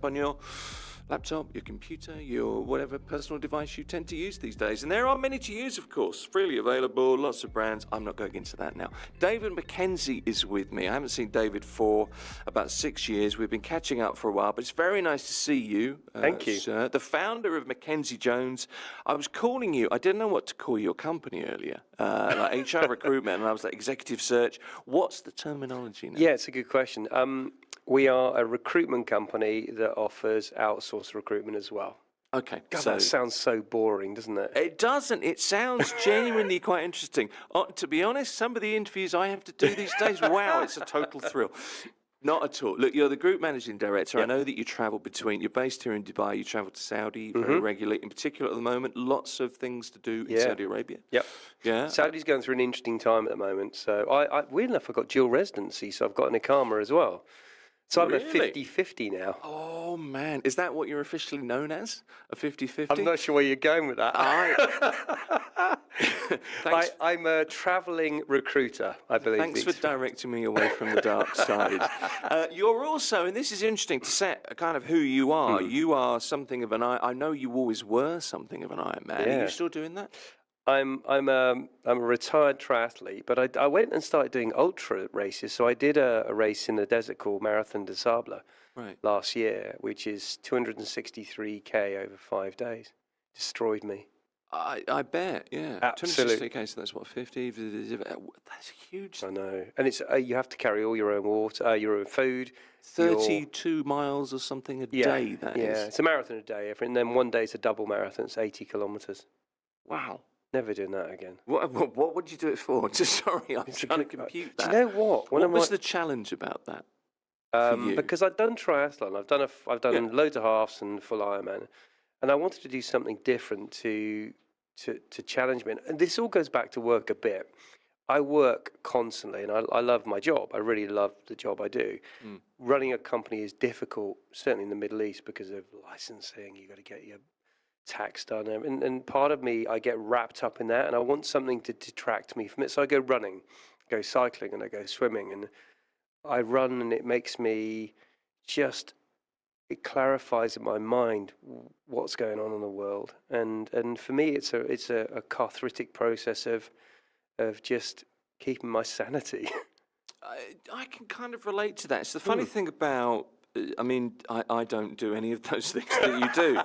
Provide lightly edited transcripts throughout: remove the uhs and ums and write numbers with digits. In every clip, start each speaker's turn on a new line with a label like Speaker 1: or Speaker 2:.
Speaker 1: on your laptop, your computer, your whatever personal device you tend to use these days. And there are many to use, of course, freely available, lots of brands. I'm not going into that now. David Mackenzie is with me. I haven't seen David for about 6 years. We've been catching up for a while, but it's very nice to see you.
Speaker 2: Thank you.
Speaker 1: Sir. The founder of Mackenzie Jones. I was calling you, I didn't know what to call your company earlier, like HR recruitment, and I was like executive search. What's the terminology now?
Speaker 2: Yeah, it's a good question. We are a recruitment company that offers outsourced recruitment as well.
Speaker 1: Okay.
Speaker 2: God, that sounds so boring, doesn't it?
Speaker 1: It doesn't. It sounds genuinely quite interesting. To be honest, some of the interviews I have to do these days, wow, it's a total thrill. Not at all. Look, you're the group managing director. Yep. I know that you travel between, you're based here in Dubai, you travel to Saudi very regularly. In particular at the moment, lots of things to do in Saudi Arabia.
Speaker 2: Yep.
Speaker 1: Yeah.
Speaker 2: Saudi's going through an interesting time at the moment. So weird enough, I've got dual residency, so I've got an Iqama as well. So I'm a 50-50 now.
Speaker 1: Oh, man. Is that what you're officially known as? A 50-50?
Speaker 2: I'm not sure where you're going with that. I'm a travelling recruiter, I believe.
Speaker 1: Thanks for directing me away from the dark side. You're also, and this is interesting to set kind of who you are. You are something of I know you always were something of an Iron Man. Yeah. Are you still doing that?
Speaker 2: I'm a retired triathlete, but I went and started doing ultra races. So I did a race in the desert called Marathon des Sables last year, which is 263k over 5 days. Destroyed me.
Speaker 1: I bet, yeah.
Speaker 2: Absolutely.
Speaker 1: 263k, so that's what, 50? That's huge.
Speaker 2: I know. And it's you have to carry all your own water, your own food.
Speaker 1: 32 miles or something a day, that is.
Speaker 2: Yeah, it's a marathon a day. And then one day it's a double marathon. It's 80 kilometres.
Speaker 1: Wow.
Speaker 2: Never doing that again.
Speaker 1: What would you do it for? Just sorry, I'm trying to compute that.
Speaker 2: Do you know what?
Speaker 1: What was the challenge about that for you?
Speaker 2: Because I've done triathlon. I've done loads of halves and full Ironman, and I wanted to do something different to challenge me. And this all goes back to work a bit. I work constantly, and I love my job. I really love the job I do. Running a company is difficult, certainly in the Middle East, because of licensing. You've got to get your tax done, and part of me, I get wrapped up in that, and I want something to detract me from it. So I go running, I go cycling, and I go swimming, and I run, and it makes me it clarifies in my mind what's going on in the world, and for me, it's a cathartic process of just keeping my sanity.
Speaker 1: I can kind of relate to that. It's the funny thing about. I mean, I don't do any of those things that you do.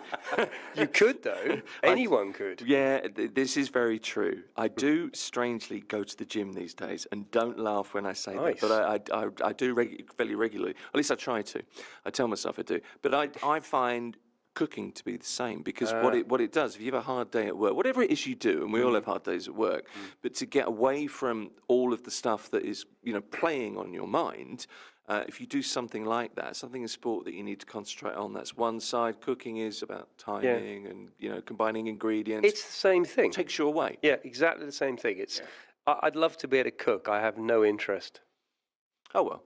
Speaker 2: You could, though. Anyone could.
Speaker 1: Yeah, this is very true. I do strangely go to the gym these days, and don't laugh when I say that, but I do fairly regularly. At least I try to. I tell myself I do. But I find cooking to be the same, because what it does, if you have a hard day at work, whatever it is you do, and we all have hard days at work, but to get away from all of the stuff that is playing on your mind, if you do something like that, something in sport that you need to concentrate on, that's one side. Cooking is about timing and combining ingredients.
Speaker 2: It's the same thing.
Speaker 1: It takes you away.
Speaker 2: Yeah, exactly the same thing. It's I'd love to be able to cook. I have no interest.
Speaker 1: Oh well.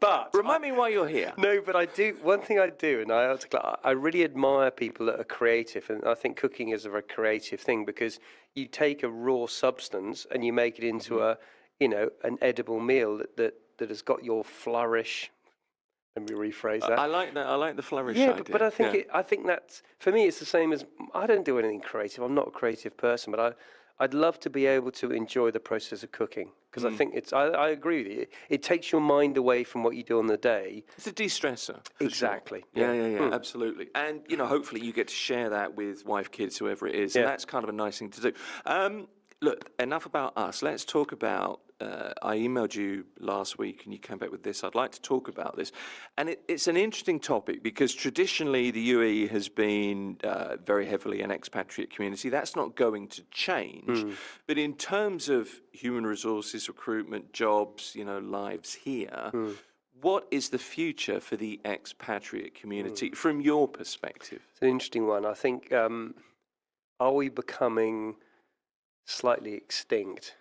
Speaker 2: But
Speaker 1: remind me why you're here.
Speaker 2: No, but I do. One thing I do, and I really admire people that are creative, and I think cooking is a very creative thing, because you take a raw substance and you make it into an edible meal that has got your flourish. Let me rephrase that.
Speaker 1: I like that. I like the flourish
Speaker 2: idea.
Speaker 1: But
Speaker 2: I think I think that's, for me, it's the same as, I don't do anything creative. I'm not a creative person, but I'd love to be able to enjoy the process of cooking, because I think I agree with you. It takes your mind away from what you do on the day.
Speaker 1: It's a de-stressor.
Speaker 2: Exactly.
Speaker 1: Sure. Yeah, absolutely. And, hopefully you get to share that with wife, kids, whoever it is. And that's kind of a nice thing to do. Look, enough about us. Let's talk about, I emailed you last week and you came back with this. I'd like to talk about this. And it's an interesting topic, because traditionally the UAE has been very heavily an expatriate community. That's not going to change. But in terms of human resources, recruitment, jobs, lives here, what is the future for the expatriate community from your perspective?
Speaker 2: It's an interesting one. I think, are we becoming slightly extinct?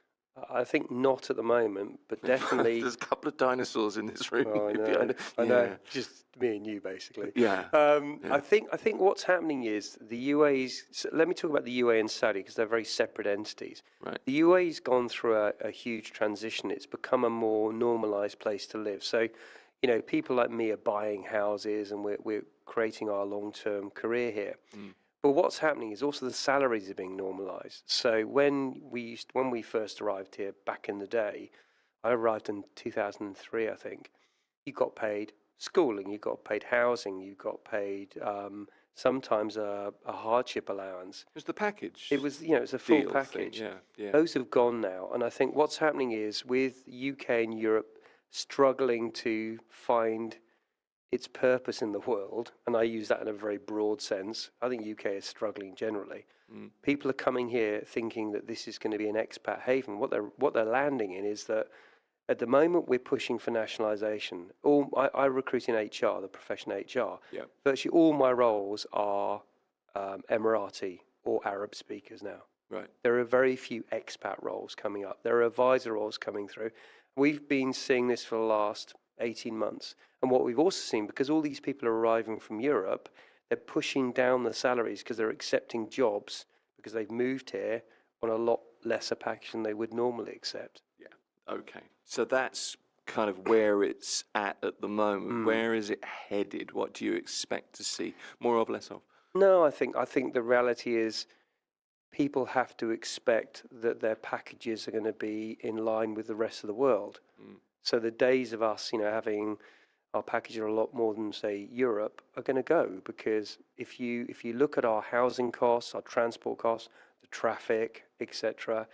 Speaker 2: I think not at the moment, but definitely.
Speaker 1: There's a couple of dinosaurs in this room.
Speaker 2: Oh, I know. Just me and you, basically.
Speaker 1: Yeah.
Speaker 2: I think what's happening is the UAE's. So let me talk about the UAE and Saudi, because they're very separate entities.
Speaker 1: Right.
Speaker 2: The UAE's gone through a huge transition. It's become a more normalised place to live. So, people like me are buying houses and we're creating our long-term career here. But what's happening is also the salaries are being normalized. So when we first arrived here back in the day, I arrived in 2003, I think. You got paid schooling, you got paid housing, you got paid sometimes a hardship allowance.
Speaker 1: It was the package.
Speaker 2: It was, it's a full
Speaker 1: deal
Speaker 2: package.
Speaker 1: thing, yeah.
Speaker 2: Those have gone now, and I think what's happening is with UK and Europe struggling to find its purpose in the world, and I use that in a very broad sense. I think UK is struggling generally. People are coming here thinking that this is going to be an expat haven. What they're landing in is that at the moment we're pushing for nationalisation. I recruit in HR, the profession HR.
Speaker 1: Yeah.
Speaker 2: Virtually all my roles are Emirati or Arab speakers now.
Speaker 1: Right.
Speaker 2: There are very few expat roles coming up. There are advisor roles coming through. We've been seeing this for the last 18 months. And what we've also seen, because all these people are arriving from Europe, they're pushing down the salaries because they're accepting jobs because they've moved here on a lot lesser package than they would normally accept.
Speaker 1: Yeah. Okay. So that's kind of where it's at the moment. Where is it headed? What do you expect to see? More of, less of?
Speaker 2: No, I think the reality is people have to expect that their packages are going to be in line with the rest of the world. So the days of us, having our packages are a lot more than, say, Europe, are going to go, because if you look at our housing costs, our transport costs, the traffic, etc.,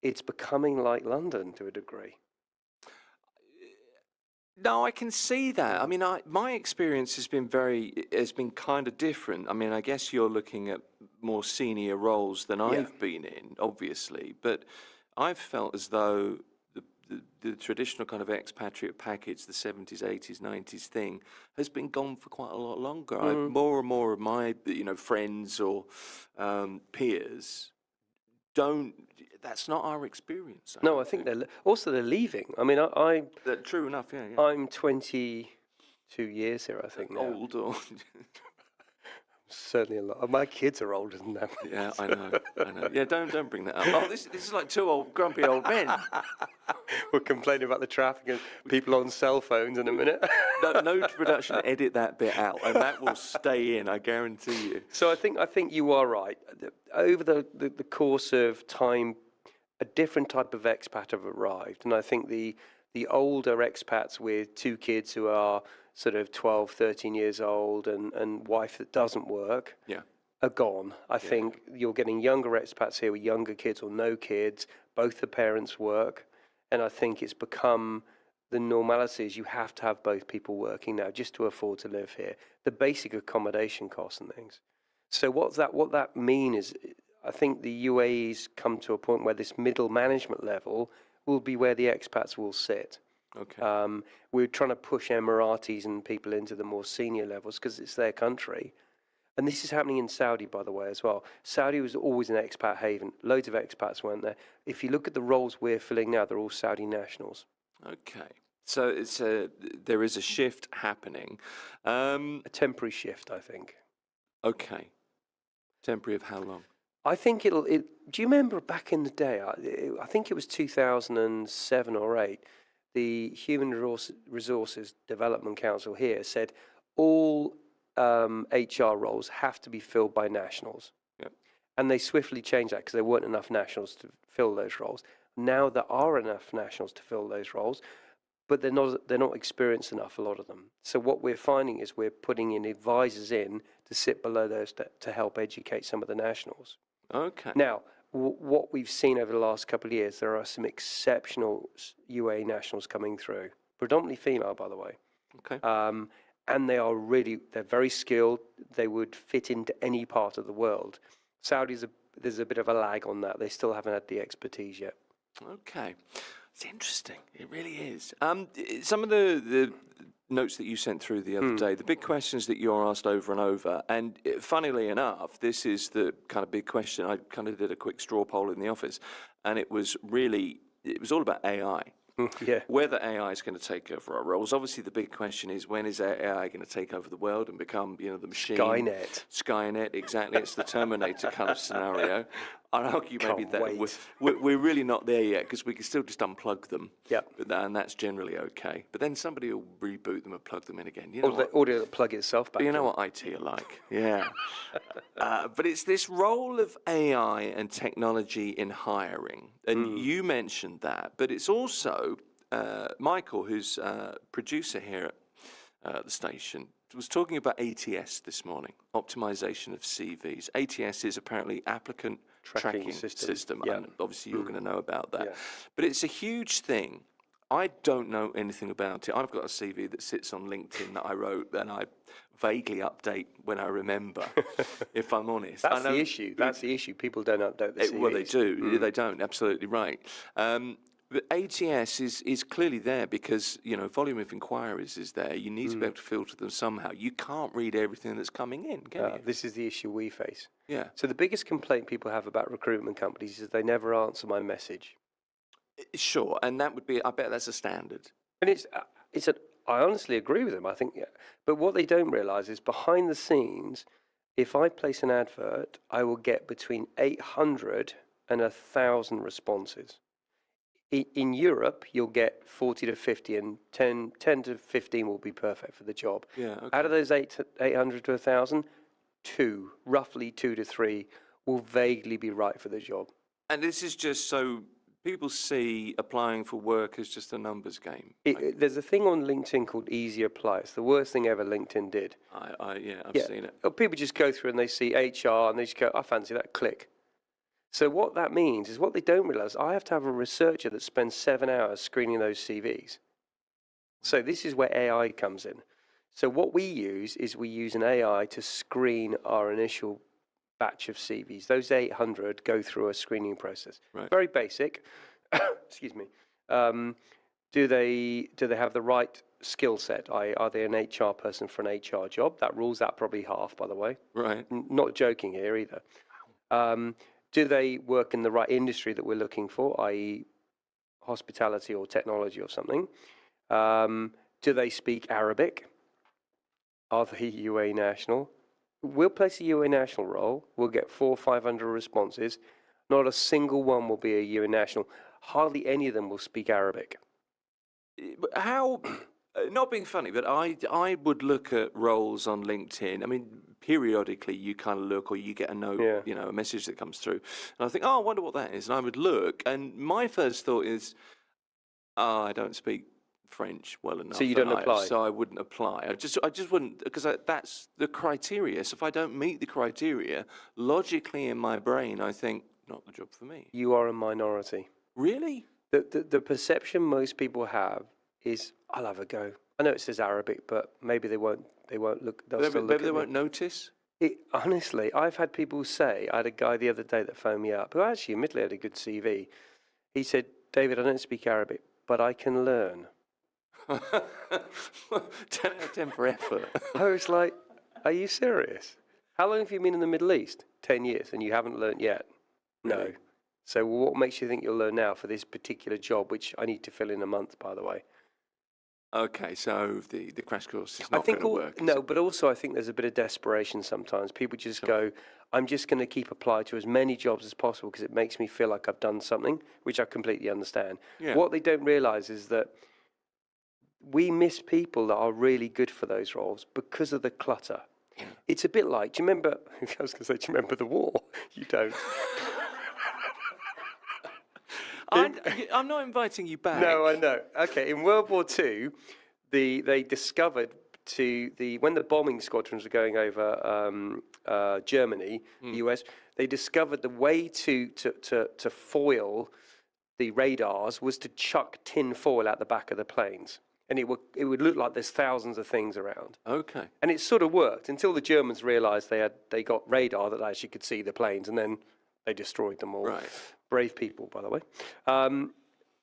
Speaker 2: it's becoming like London to a degree.
Speaker 1: No, I can see that. I mean, my experience has been kind of different. I mean, I guess you're looking at more senior roles than I've been in, obviously, but I've felt as though the traditional kind of expatriate package, the 70s, 80s, 90s thing, has been gone for quite a lot longer. More and more of my friends or peers don't. That's not our experience.
Speaker 2: I think they're leaving. I mean,
Speaker 1: true enough. Yeah.
Speaker 2: I'm 22 years here, I think. Now.
Speaker 1: Old or
Speaker 2: certainly a lot. My kids are older than that.
Speaker 1: Yeah, I know. Yeah, don't bring that up. Oh, this is like two grumpy old men.
Speaker 2: We're complaining about the traffic and people on cell phones in a minute.
Speaker 1: No production, edit that bit out, and that will stay in, I guarantee you.
Speaker 2: So I think you are right. Over the course of time, a different type of expat have arrived, and I think the older expats with two kids who are sort of 12, 13 years old and wife that doesn't work are gone. I think you're getting younger expats here with younger kids or no kids. Both the parents work. And I think it's become the normality is you have to have both people working now just to afford to live here. The basic accommodation costs and things. So what that mean is, I think the UAE's come to a point where this middle management level will be where the expats will sit.
Speaker 1: Okay.
Speaker 2: We're trying to push Emiratis and people into the more senior levels because it's their country. And this is happening in Saudi, by the way, as well. Saudi was always an expat haven. Loads of expats went there. If you look at the roles we're filling now, they're all Saudi nationals.
Speaker 1: Okay. So there is a shift happening.
Speaker 2: A temporary shift, I think.
Speaker 1: Okay. Temporary of how long?
Speaker 2: I think do you remember back in the day, I think it was 2007 or 8, the Human Resources Development Council here said all HR roles have to be filled by nationals.
Speaker 1: Yep.
Speaker 2: And they swiftly changed that because there weren't enough nationals to fill those roles. Now there are enough nationals to fill those roles, but they're not experienced enough, a lot of them. So what we're finding is we're putting in advisors in to sit below those to help educate some of the nationals.
Speaker 1: Okay.
Speaker 2: Now, what we've seen over the last couple of years, there are some exceptional UAE nationals coming through, predominantly female, by the way.
Speaker 1: Okay.
Speaker 2: And they're very skilled. They would fit into any part of the world. Saudis, there's a bit of a lag on that. They still haven't had the expertise yet.
Speaker 1: Okay. It's interesting. It really is. Some of the notes that you sent through the other day, the big questions that you're asked over and over, and funnily enough, this is the kind of big question. I kind of did a quick straw poll in the office, and it was all about AI.
Speaker 2: Yeah.
Speaker 1: Whether AI is going to take over our roles. Obviously, the big question is, when is AI going to take over the world and become, the machine?
Speaker 2: Skynet.
Speaker 1: Skynet, exactly. It's the Terminator kind of scenario. I'd argue maybe
Speaker 2: Can't
Speaker 1: that
Speaker 2: wait.
Speaker 1: we're really not there yet because we can still just unplug them.
Speaker 2: Yep.
Speaker 1: And that's generally okay. But then somebody will reboot them and plug them in again. You
Speaker 2: Or
Speaker 1: know
Speaker 2: the
Speaker 1: what?
Speaker 2: audio that plug itself back
Speaker 1: You know
Speaker 2: in.
Speaker 1: what IT are like. Yeah. But it's this role of AI and technology in hiring. And you mentioned that. But it's also Michael, who's producer here at the station, was talking about ATS this morning, optimization of CVs. ATS is apparently applicant tracking system.
Speaker 2: Yeah.
Speaker 1: And obviously, you're going to know about that.
Speaker 2: Yeah.
Speaker 1: But it's a huge thing. I don't know anything about it. I've got a CV that sits on LinkedIn that I wrote, and I vaguely update when I remember, if I'm honest.
Speaker 2: That's the issue. That's the issue. People don't update the CVs.
Speaker 1: Well, they do. They don't. Absolutely right. But ATS is clearly there because, volume of inquiries is there. You need to be able to filter them somehow. You can't read everything that's coming in, can you?
Speaker 2: This is the issue we face.
Speaker 1: Yeah.
Speaker 2: So the biggest complaint people have about recruitment companies is they never answer my message.
Speaker 1: Sure, and that would be, I bet that's a standard.
Speaker 2: And I honestly agree with them. I think, but what they don't realise is behind the scenes, if I place an advert, I will get between 800 and 1,000 responses. In Europe, you'll get 40 to 50, and 10 to 15 will be perfect for the job.
Speaker 1: Yeah. Okay.
Speaker 2: Out of those 800 to 1,000, roughly 2 to 3, will vaguely be right for the job.
Speaker 1: And this is just so people see applying for work as just a numbers game.
Speaker 2: There's a thing on LinkedIn called Easy Apply. It's the worst thing ever LinkedIn did.
Speaker 1: I've seen it.
Speaker 2: People just go through and they see HR and they just go, I fancy that, click. So what that means is what they don't realise, I have to have a researcher that spends 7 hours screening those CVs. So this is where AI comes in. So what we use is we use an AI to screen our initial batch of CVs. Those 800 go through a screening process.
Speaker 1: Right.
Speaker 2: Very basic. Excuse me. Do they have the right skill set? Are they an HR person for an HR job? That rules out probably half, by the way.
Speaker 1: Right.
Speaker 2: Not joking here either. Do they work in the right industry that we're looking for, i.e. hospitality or technology or something? Do they speak Arabic? Are they UA national? We'll place a UA national role. We'll get 400 or 500 responses. Not a single one will be a UA national. Hardly any of them will speak Arabic.
Speaker 1: But how, not being funny, but I would look at roles on LinkedIn. I mean, periodically you kind of look, or you get a note, a message that comes through. And I think, I wonder what that is. And I would look, and my first thought is, I don't speak French well enough.
Speaker 2: So you don't apply?
Speaker 1: So I wouldn't apply. I just wouldn't, because that's the criteria. So if I don't meet the criteria, logically in my brain, I think, not the job for me.
Speaker 2: You are a minority.
Speaker 1: Really?
Speaker 2: The perception most people have is, I'll have a go. I know it says Arabic, but maybe they won't look.
Speaker 1: Maybe they won't notice.
Speaker 2: Honestly, I've had people say, I had a guy the other day that phoned me up who actually admittedly had a good CV. He said, David, I don't speak Arabic, but I can learn.
Speaker 1: 10 out of 10 for effort.
Speaker 2: I was like, are you serious? How long have you been in the Middle East? 10 years, and you haven't learned yet? No.
Speaker 1: Really?
Speaker 2: So what makes you think you'll learn now for this particular job, which I need to fill in a month, by the way?
Speaker 1: Okay, so the crash course is not going to work.
Speaker 2: No, but also I think there's a bit of desperation sometimes. People just go, I'm just going to keep applying to as many jobs as possible because it makes me feel like I've done something, which I completely understand.
Speaker 1: Yeah.
Speaker 2: What they don't realise is that we miss people that are really good for those roles because of the clutter. Yeah. It's a bit like, do you remember, I was going to say, do you remember the war? You don't.
Speaker 1: I'm not inviting you back.
Speaker 2: No, I know. Okay, in World War II, they discovered when the bombing squadrons were going over Germany, the US, they discovered the way to foil the radars was to chuck tin foil out the back of the planes. And it would look like there's thousands of things around.
Speaker 1: Okay.
Speaker 2: And it sort of worked until the Germans realised they got radar that actually could see the planes, and then they destroyed them all.
Speaker 1: Right.
Speaker 2: Brave people, by the way.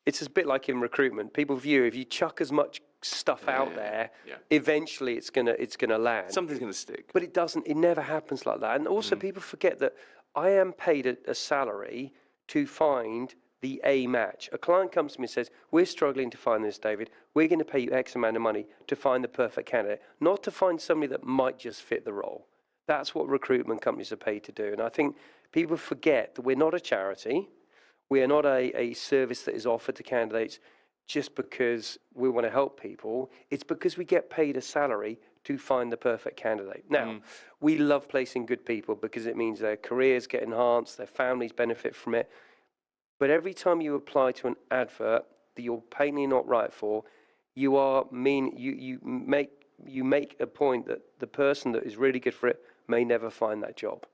Speaker 2: It's a bit like in recruitment. People view if you chuck as much stuff out there, eventually it's gonna land.
Speaker 1: Something's gonna stick.
Speaker 2: But it doesn't. It never happens like that. And also, people forget that I am paid a salary to find the A match. A client comes to me and says, we're struggling to find this, David. We're going to pay you X amount of money to find the perfect candidate, not to find somebody that might just fit the role. That's what recruitment companies are paid to do. And I think people forget that we're not a charity. We are not a service that is offered to candidates just because we want to help people. It's because we get paid a salary to find the perfect candidate. Now, we love placing good people because it means their careers get enhanced, their families benefit from it. But every time you apply to an advert that you're plainly not right for, you make a point that the person that is really good for it may never find that job.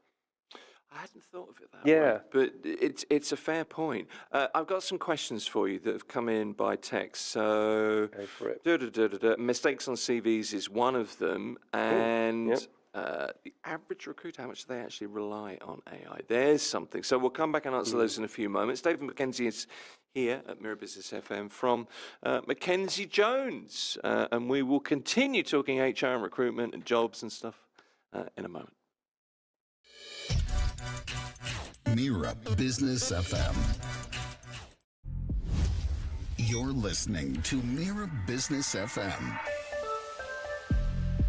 Speaker 1: I hadn't thought of it that way.
Speaker 2: Yeah.
Speaker 1: But it's a fair point. I've got some questions for you that have come in by text. So,
Speaker 2: Go for it.
Speaker 1: Mistakes on CVs is one of them. And the average recruiter, how much do they actually rely on AI? There's something. So we'll come back and answer those in a few moments. David Mackenzie is here at Mira Business FM from Mackenzie Jones. And we will continue talking HR and recruitment and jobs and stuff in a moment.
Speaker 3: Mira Business FM. You're listening to Mira Business FM.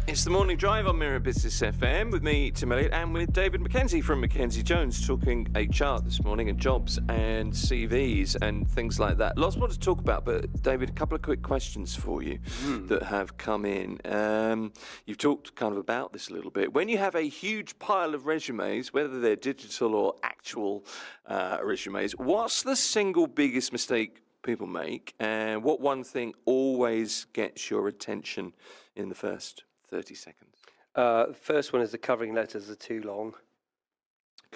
Speaker 1: It's the morning drive on Mira Business FM with me, Tim Elliott, and with David Mackenzie from Mackenzie Jones, talking HR this morning and jobs and CVs and things like that. Lots more to talk about, but David, a couple of quick questions for you that have come in. You've talked kind of about this a little bit. When you have a huge pile of resumes, whether they're digital or actual resumes, what's the single biggest mistake people make, and what one thing always gets your attention in the first 30 seconds?
Speaker 2: First one is the covering letters are too long.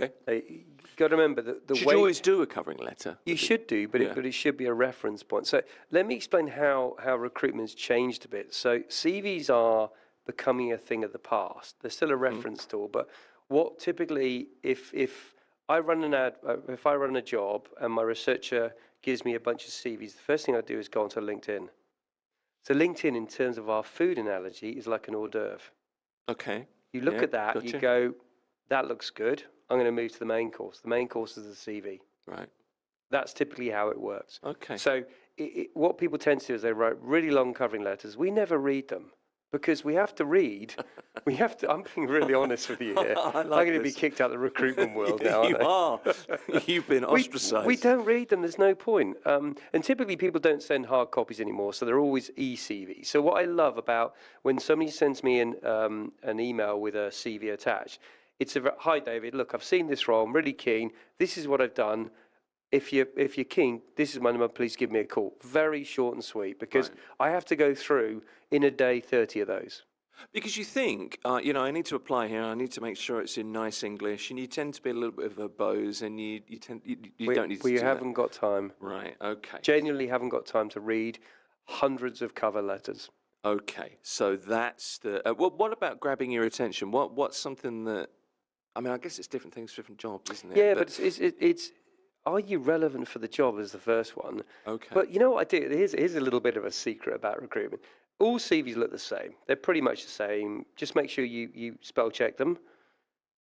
Speaker 1: Okay.
Speaker 2: You got to remember that the
Speaker 1: Should
Speaker 2: way
Speaker 1: you always do a covering letter?
Speaker 2: you should do, but it should be a reference point. So let me explain how recruitment's changed a bit. So CVs are becoming a thing of the past. They're still a reference tool, but what typically if I run if I run a job and my researcher gives me a bunch of CVs, the first thing I do is go onto LinkedIn. So LinkedIn, in terms of our food analogy, is like an hors d'oeuvre.
Speaker 1: Okay.
Speaker 2: You look at that,
Speaker 1: gotcha.
Speaker 2: you go, that looks good. I'm going to move to the main course. The main course is the CV.
Speaker 1: Right.
Speaker 2: That's typically how it works.
Speaker 1: Okay.
Speaker 2: So what people tend to do is they write really long covering letters. We never read them because we have to read. I'm being really honest with you here. I'm going to be kicked out of the recruitment world now, aren't
Speaker 1: You are. You've been ostracised.
Speaker 2: We don't read them. There's no point. And typically people don't send hard copies anymore, so they're always e-CV. So what I love about when somebody sends me an email with a CV attached, it's hi David, look, I've seen this role. I'm really keen. This is what I've done. If you're keen, this is my number. Please give me a call. Very short and sweet, because I have to go through in a day 30 of those.
Speaker 1: Because you think, I need to apply here. I need to make sure it's in nice English, and you tend to be a little bit verbose, and you don't need to do
Speaker 2: We
Speaker 1: that.
Speaker 2: haven't got time.
Speaker 1: Right. Okay.
Speaker 2: Genuinely haven't got time to read hundreds of cover letters.
Speaker 1: Okay. So that's the. What about grabbing your attention? What's something that? I mean, I guess it's different things for different jobs, isn't it?
Speaker 2: Yeah, but it's are you relevant for the job is the first one.
Speaker 1: Okay.
Speaker 2: But you know what I do? Here's a little bit of a secret about recruitment. All CVs look the same. They're pretty much the same. Just make sure you spell check them.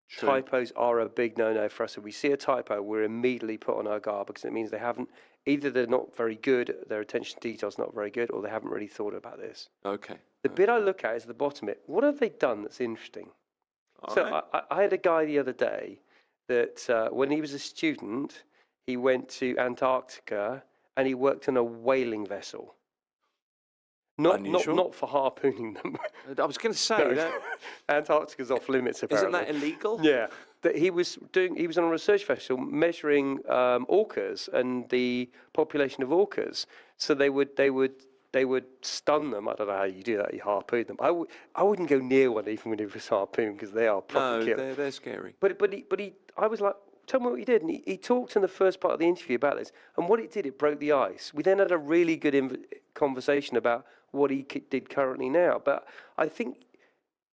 Speaker 1: True.
Speaker 2: Typos are a big no-no for us. If we see a typo, we're immediately put on our guard because it means either they're not very good, their attention to detail is not very good, or they haven't really thought about this.
Speaker 1: Okay.
Speaker 2: The bit I look at is the bottom bit. What have they done that's interesting? I had a guy the other day that when he was a student, he went to Antarctica and he worked on a whaling vessel. Not for harpooning them.
Speaker 1: I was going to say that.
Speaker 2: Antarctica's off limits, apparently.
Speaker 1: Isn't that illegal?
Speaker 2: Yeah. That he was on a research vessel measuring orcas and the population of orcas. So they would stun them. I don't know how you do that. You harpoon them. I wouldn't go near one even when it was harpoon because they are proper killer.
Speaker 1: They're scary.
Speaker 2: But I was like, tell me what you did. And he talked in the first part of the interview about this. And what it did, it broke the ice. We then had a really good conversation about what he did currently now. But I think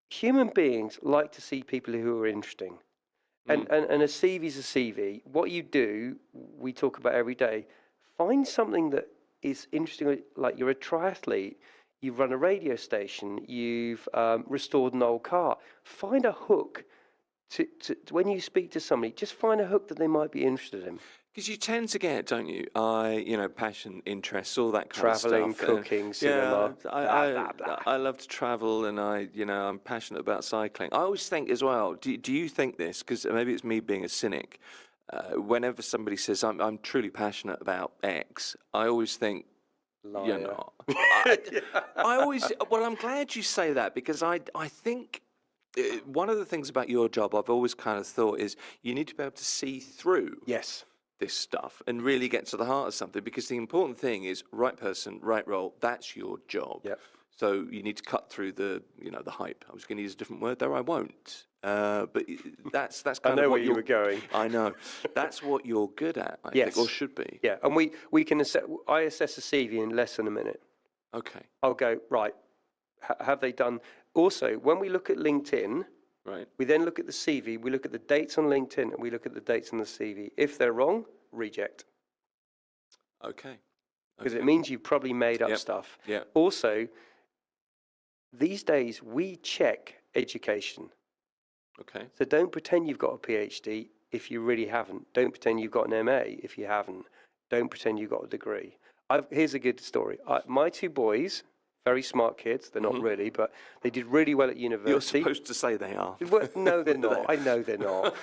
Speaker 2: human beings like to see people who are interesting. And a CV is a CV. What you do, we talk about every day. Find something that is interesting, like you're a triathlete, you've run a radio station, you've restored an old car. Find a hook to when you speak to somebody, just find a hook that they might be interested in.
Speaker 1: Because you tend to get, don't you? Passion, interests, all that kind
Speaker 2: Traveling,
Speaker 1: of stuff.
Speaker 2: cooking, cinema,
Speaker 1: Yeah,
Speaker 2: blah, blah.
Speaker 1: I love to travel, and I'm passionate about cycling. I always think as well. Do you think this? Because maybe it's me being a cynic. Whenever somebody says I'm truly passionate about X, I always think you're
Speaker 2: Liar.
Speaker 1: not. Well, I'm glad you say that, because I think. One of the things about your job I've always kind of thought is you need to be able to see through
Speaker 2: Yes.
Speaker 1: this stuff and really get to the heart of something, because the important thing is right person, right role. That's your job.
Speaker 2: Yep.
Speaker 1: So you need to cut through the hype. I was going to use a different word there. I won't. But that's kind
Speaker 2: I know
Speaker 1: of what
Speaker 2: where you were going.
Speaker 1: I know. That's what you're good at, I
Speaker 2: Yes.
Speaker 1: think, or should be.
Speaker 2: Yeah, and we can assess. I assess a CV in less than a minute.
Speaker 1: Okay.
Speaker 2: I'll go right. Have they done? Also, when we look at LinkedIn,
Speaker 1: Right.
Speaker 2: we then look at the CV. We look at the dates on LinkedIn, and we look at the dates on the CV. If they're wrong, reject,
Speaker 1: Okay.
Speaker 2: because it means you've probably made up
Speaker 1: Yep.
Speaker 2: stuff.
Speaker 1: Yeah.
Speaker 2: Also, these days we check education.
Speaker 1: Okay.
Speaker 2: So don't pretend you've got a PhD if you really haven't. Don't pretend you've got an MA if you haven't. Don't pretend you've got a degree. Here's a good story. My two boys, very smart kids. They're not really, but they did really well at university.
Speaker 1: You're supposed to say they are.
Speaker 2: Well, no, they're not. I know they're not.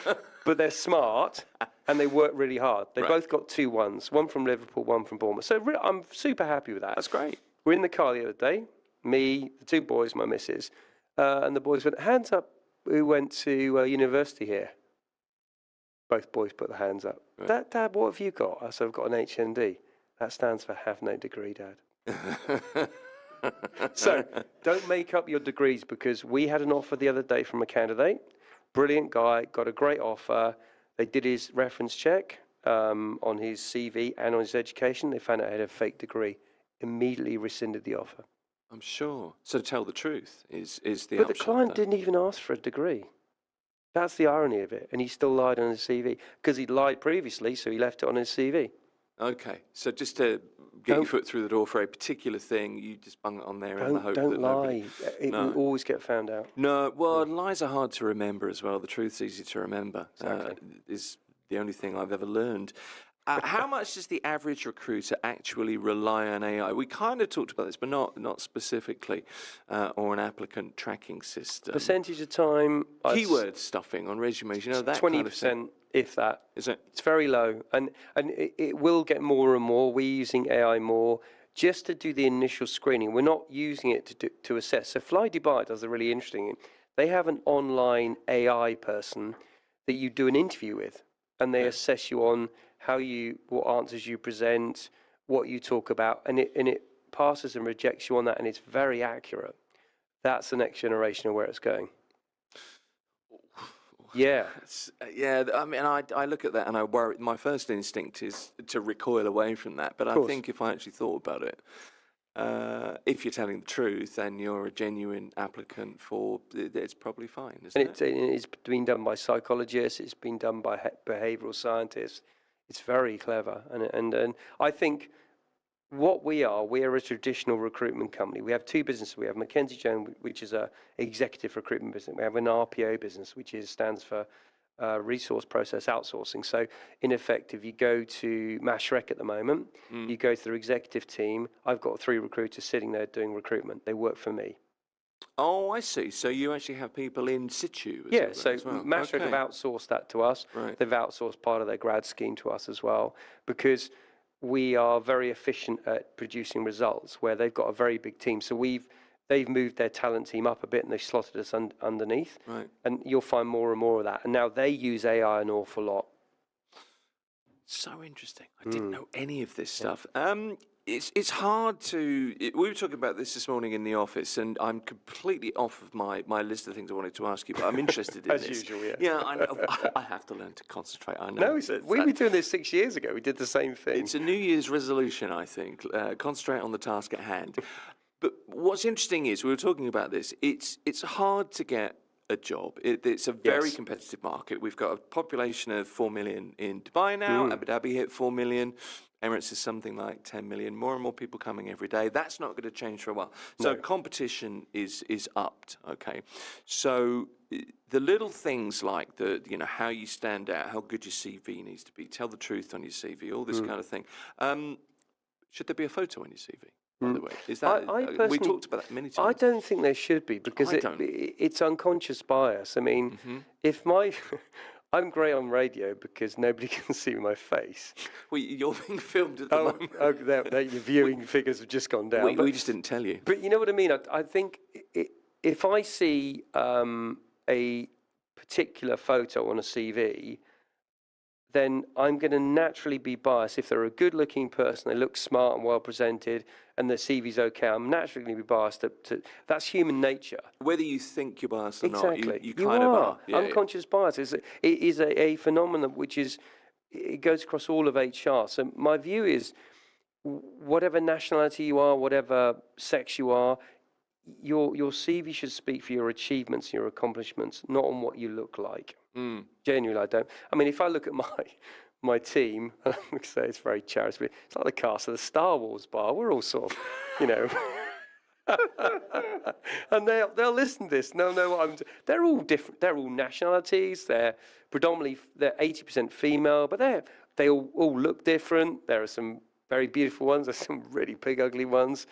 Speaker 2: But they're smart and they work really hard. They
Speaker 1: Right.
Speaker 2: both got 2-1s, one from Liverpool, one from Bournemouth. So I'm super happy with that.
Speaker 1: That's great.
Speaker 2: We're in the car the other day, me, the two boys, my missus, and the boys went, hands up, who went to university here. Both boys put their hands up.
Speaker 1: Right.
Speaker 2: Dad, what have you got? I said, I've got an HND. That stands for have no degree, Dad. So don't make up your degrees, because we had an offer the other day from a candidate. Brilliant guy, got a great offer. They did his reference check on his CV and on his education. They found out he had a fake degree. Immediately rescinded the offer.
Speaker 1: I'm sure. So tell the truth is the
Speaker 2: But the
Speaker 1: upshot
Speaker 2: client
Speaker 1: there.
Speaker 2: didn't even ask for a degree. That's the irony of it. And he still lied on his CV because he'd lied previously, so he left it on his CV.
Speaker 1: Okay, so just to get your foot through the door for a particular thing, you just bung it on there in the hope that
Speaker 2: Don't
Speaker 1: nobody...
Speaker 2: lie. It will always get found out.
Speaker 1: No, well, lies are hard to remember as well. The truth's easy to remember.
Speaker 2: Exactly.
Speaker 1: Is the only thing I've ever learned. How much does the average recruiter actually rely on AI? We kind of talked about this, but not specifically, or an applicant tracking system.
Speaker 2: Percentage of time.
Speaker 1: Keyword stuffing on resumes, that
Speaker 2: 20%,
Speaker 1: kind of thing.
Speaker 2: if that.
Speaker 1: Is it?
Speaker 2: It's very low. And it will get more and more. We're using AI more just to do the initial screening. We're not using it to assess. So Fly Dubai does a really interesting thing. They have an online AI person that you do an interview with, and they assess you on what answers you present, what you talk about, and it passes and rejects you on that, and it's very accurate. That's the next generation of where it's going. Yeah.
Speaker 1: Yeah, I mean, I look at that and I worry. My first instinct is to recoil away from that. But I think if I actually thought about it, if you're telling the truth and you're a genuine applicant it's probably fine, isn't it?
Speaker 2: It's been done by psychologists. It's been done by behavioural scientists. It's very clever. And I think what we are a traditional recruitment company. We have two businesses. We have Mackenzie Jones, which is a executive recruitment business. We have an RPO business, which stands for resource process outsourcing. So in effect, if you go to Mashrek at the moment, you go to their executive team. I've got 3 recruiters sitting there doing recruitment. They work for me.
Speaker 1: Oh, I see. So you actually have people in situ.
Speaker 2: So Mashrek have outsourced that to us.
Speaker 1: Right.
Speaker 2: They've outsourced part of their grad scheme to us as well, because we are very efficient at producing results where they've got a very big team. So they've moved their talent team up a bit and they've slotted us underneath.
Speaker 1: Right.
Speaker 2: And you'll find more and more of that. And now they use AI an awful lot.
Speaker 1: So interesting. I didn't know any of this stuff. It's hard to... we were talking about this morning in the office, and I'm completely off of my list of things I wanted to ask you, but I'm interested in
Speaker 2: As
Speaker 1: this.
Speaker 2: usual, yeah.
Speaker 1: Yeah, I know. I have to learn to concentrate. I know.
Speaker 2: No, we were doing this 6 years ago. We did the same thing.
Speaker 1: It's a New Year's resolution, I think. Concentrate on the task at hand. But what's interesting is, we were talking about this, it's hard to get a job. It's a very competitive market. We've got a population of 4 million in Dubai now. Abu Dhabi hit 4 million. Emirates is something like 10 million. More and more people coming every day. That's not going to change for a while. So competition is upped. Okay. So the little things like how you stand out, how good your CV needs to be, tell the truth on your CV, all this kind of thing. Should there be a photo on your CV? By the way, is that we talked about that many times?
Speaker 2: I don't think there should be because it's unconscious bias. I mean, if I'm great on radio because nobody can see my face.
Speaker 1: Well, you're being filmed at the moment.
Speaker 2: Your viewing figures have just gone down.
Speaker 1: We just didn't tell you.
Speaker 2: But you know what I mean? I think if I see a particular photo on a CV, then I'm going to naturally be biased. If they're a good-looking person, they look smart and well-presented, and their CV's okay, I'm naturally going to be biased. That's human nature.
Speaker 1: Whether you think you're biased or
Speaker 2: Exactly.
Speaker 1: not, you kind of are.
Speaker 2: Yeah, unconscious bias it is a phenomenon which it goes across all of HR. So my view is, whatever nationality you are, whatever sex you are, your CV should speak for your achievements, your accomplishments, not on what you look like. Genuinely, I don't. I mean, if I look at my team, I would say it's very charitable. It's like the cast of the Star Wars bar. We're all sort of, and they'll listen to this and they'll know what I'm doing. They're all different. They're all nationalities. They're 80% female, but they all look different. There are some very beautiful ones. There's some really pig ugly ones,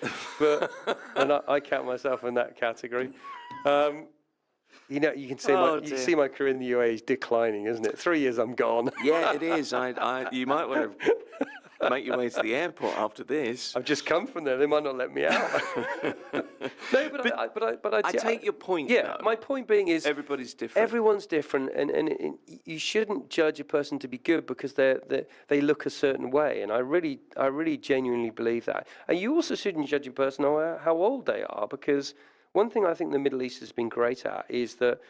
Speaker 2: and I count myself in that category. You can see my career in the UAE is declining, isn't it? 3 years, I'm gone.
Speaker 1: Yeah, it is. You might want to make your way to the airport after this.
Speaker 2: I've just come from there. They might not let me out. No, but I
Speaker 1: take your point.
Speaker 2: Yeah,
Speaker 1: though.
Speaker 2: my point being is
Speaker 1: everybody's different.
Speaker 2: Everyone's different, and you shouldn't judge a person to be good because they look a certain way. And I really genuinely believe that. And you also shouldn't judge a person on how old they are, because one thing I think the Middle East has been great at is that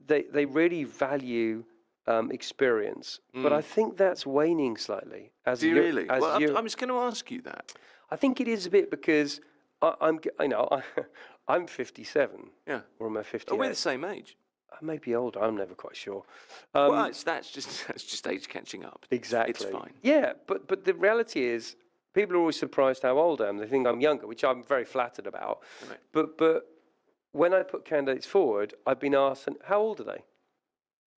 Speaker 2: they really value experience, but I think that's waning slightly.
Speaker 1: Do you really? I'm just going to ask you that.
Speaker 2: I think it is a bit because I'm 57.
Speaker 1: Yeah.
Speaker 2: Or am I 58?
Speaker 1: Oh, we're the same age.
Speaker 2: I may be older. I'm never quite sure.
Speaker 1: That's just age catching up.
Speaker 2: Exactly.
Speaker 1: It's fine.
Speaker 2: Yeah, but the reality is, people are always surprised how old I am. They think I'm younger, which I'm very flattered about. Right. But when I put candidates forward, I've been asked, how old are they?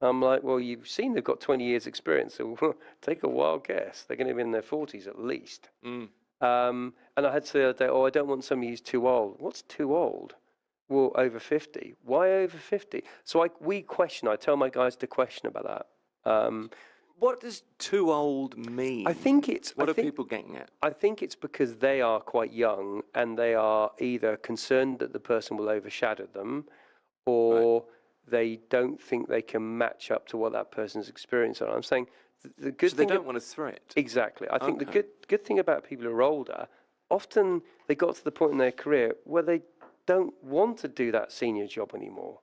Speaker 2: I'm like, well, you've seen they've got 20 years experience, so take a wild guess. They're going to be in their 40s at least. And I had to say the other day, I don't want somebody who's too old. What's too old? Well, over 50. Why over 50? So I tell my guys to question about that.
Speaker 1: What does too old mean?
Speaker 2: What
Speaker 1: are people getting at?
Speaker 2: I think it's because they are quite young and they are either concerned that the person will overshadow them, or they don't think they can match up to what that person's experience are. I'm saying the good thing.
Speaker 1: They don't want a threat.
Speaker 2: Exactly. I think the good thing about people who are older, often they got to the point in their career where they don't want to do that senior job anymore.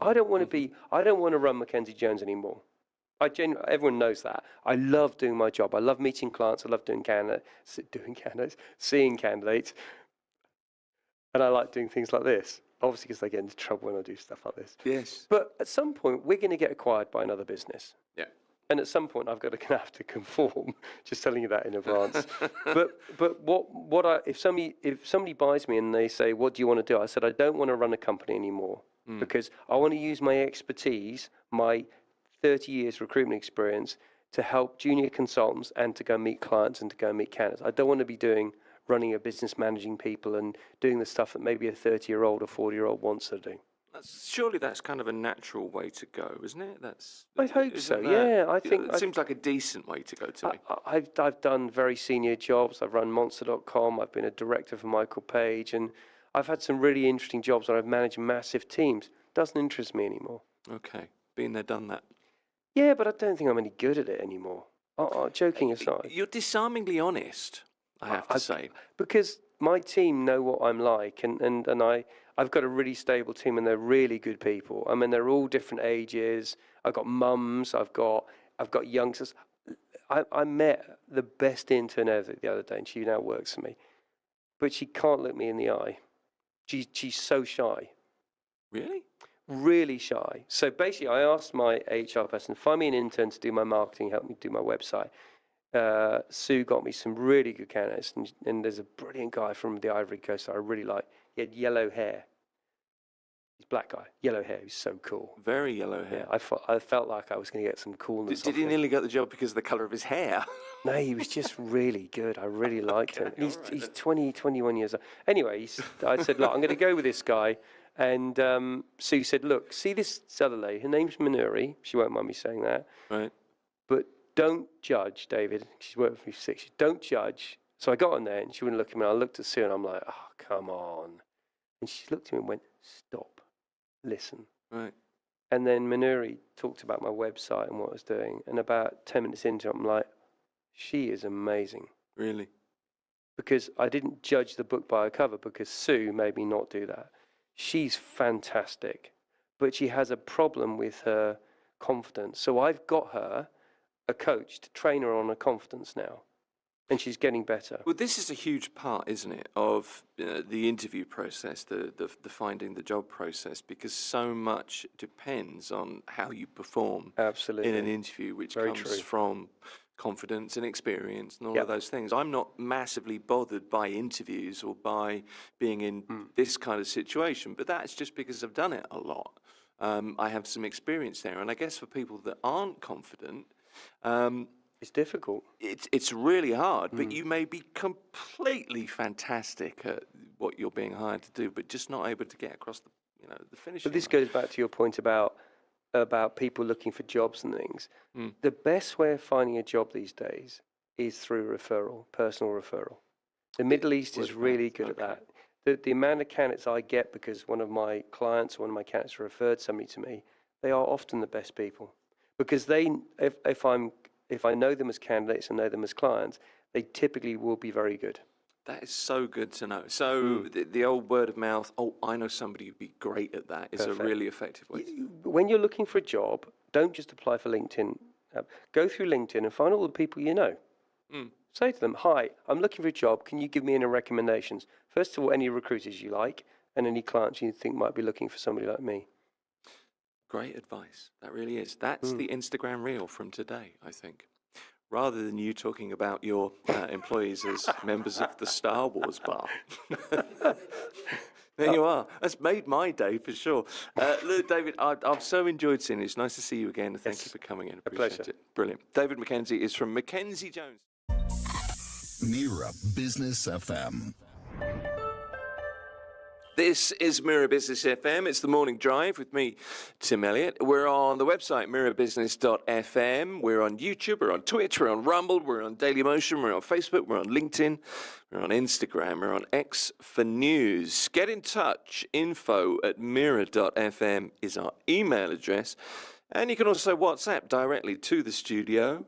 Speaker 2: I don't want to run Mackenzie Jones anymore. Everyone knows that. I love doing my job. I love meeting clients. I love seeing candidates. And I like doing things like this. Obviously, because they get into trouble when I do stuff like this.
Speaker 1: Yes.
Speaker 2: But at some point, we're going to get acquired by another business.
Speaker 1: Yeah.
Speaker 2: And at some point, I'm going to have to conform. Just telling you that in advance. but if somebody buys me and they say, "What do you want to do?" I said, "I don't want to run a company anymore because I want to use my expertise, my 30 years recruitment experience, to help junior consultants and to go meet clients and to go meet candidates. I don't want to be running a business, managing people and doing the stuff that maybe a 30-year-old or 40-year-old wants to do."
Speaker 1: Surely that's kind of a natural way to go, isn't it?
Speaker 2: I hope so. Yeah, I think
Speaker 1: it seems like a decent way to go to me.
Speaker 2: I've done very senior jobs. I've run Monster.com. I've been a director for Michael Page, and I've had some really interesting jobs where I've managed massive teams. Doesn't interest me anymore.
Speaker 1: Okay, been there, done that.
Speaker 2: Yeah, but I don't think I'm any good at it anymore. Joking aside.
Speaker 1: You're disarmingly honest, I have to say.
Speaker 2: Because my team know what I'm like, and I've got a really stable team, and they're really good people. I mean, they're all different ages. I've got mums. I've got youngsters. I met the best intern ever the other day, and she now works for me. But she can't look me in the eye. She's so shy.
Speaker 1: Really?
Speaker 2: Really shy. So basically, I asked my HR person, find me an intern to do my marketing, help me do my website. Sue got me some really good candidates, and there's a brilliant guy from the Ivory Coast that I really like. He had yellow hair. He's a black guy, yellow hair. He's so cool.
Speaker 1: Very yellow hair.
Speaker 2: Yeah, I felt like I was going to get some coolness.
Speaker 1: Did he nearly get the job because of the colour of his hair?
Speaker 2: No, he was just really good. I really liked him. He's 20, 21 years old. Anyway, I said, look, I'm going to go with this guy. And Sue said, look, see this other lady. Her name's Manuri. She won't mind me saying that.
Speaker 1: Right.
Speaker 2: But don't judge, David. She's worked with me for 6 years. Don't judge. So I got on there, and she wouldn't look at me. I looked at Sue, and I'm like, oh, come on. And she looked at me and went, stop. Listen.
Speaker 1: Right.
Speaker 2: And then Manuri talked about my website and what I was doing. And about 10 minutes into it, I'm like, she is amazing.
Speaker 1: Really?
Speaker 2: Because I didn't judge the book by a cover, because Sue made me not do that. She's fantastic, but she has a problem with her confidence. So I've got her a coach to train her on her confidence now. And she's getting better.
Speaker 1: Well, this is a huge part, isn't it, of the interview process, the finding the job process, because so much depends on how you perform
Speaker 2: Absolutely.
Speaker 1: in an interview, which
Speaker 2: Very
Speaker 1: comes
Speaker 2: true.
Speaker 1: from confidence and experience and all of those things. I'm not massively bothered by interviews or by being in this kind of situation, but that's just because I've done it a lot. I have some experience there, and I guess for people that aren't confident,
Speaker 2: it's difficult.
Speaker 1: It's really hard, but you may be completely fantastic at what you're being hired to do, but just not able to get across the finishing
Speaker 2: But this
Speaker 1: line.
Speaker 2: goes back to your point about people looking for jobs and things. The best way of finding a job these days is through referral, personal referral. The Middle East is really good at that. The amount of candidates I get because one of my clients or one of my candidates referred somebody to me, they are often the best people. Because if I know them as candidates and know them as clients, they typically will be very good.
Speaker 1: That is so good to know. So the old word of mouth, oh, I know somebody who'd be great at that, is
Speaker 2: Perfect.
Speaker 1: a really effective way.
Speaker 2: When you're looking for a job, don't just apply for LinkedIn. Go through LinkedIn and find all the people you know. Say to them, hi, I'm looking for a job. Can you give me any recommendations? First of all, any recruiters you like and any clients you think might be looking for somebody like me.
Speaker 1: Great advice. That really is. That's the Instagram reel from today, I think. Rather than you talking about your employees as members of the Star Wars bar. There you are. That's made my day for sure. Look, David, I've so enjoyed seeing you. It's nice to see you again. Thank you for coming in. Appreciate
Speaker 2: pleasure.
Speaker 1: it. Brilliant. David Mackenzie is from Mackenzie Jones.
Speaker 3: Mira Business FM.
Speaker 1: This is Mira Business FM. It's the morning drive with me, Tim Elliott. We're on the website, mirabusiness.fm. We're on YouTube, we're on Twitch, we're on Rumble, we're on Dailymotion, we're on Facebook, we're on LinkedIn, we're on Instagram, we're on X for news. Get in touch. info@mira.fm is our email address. And you can also WhatsApp directly to the studio.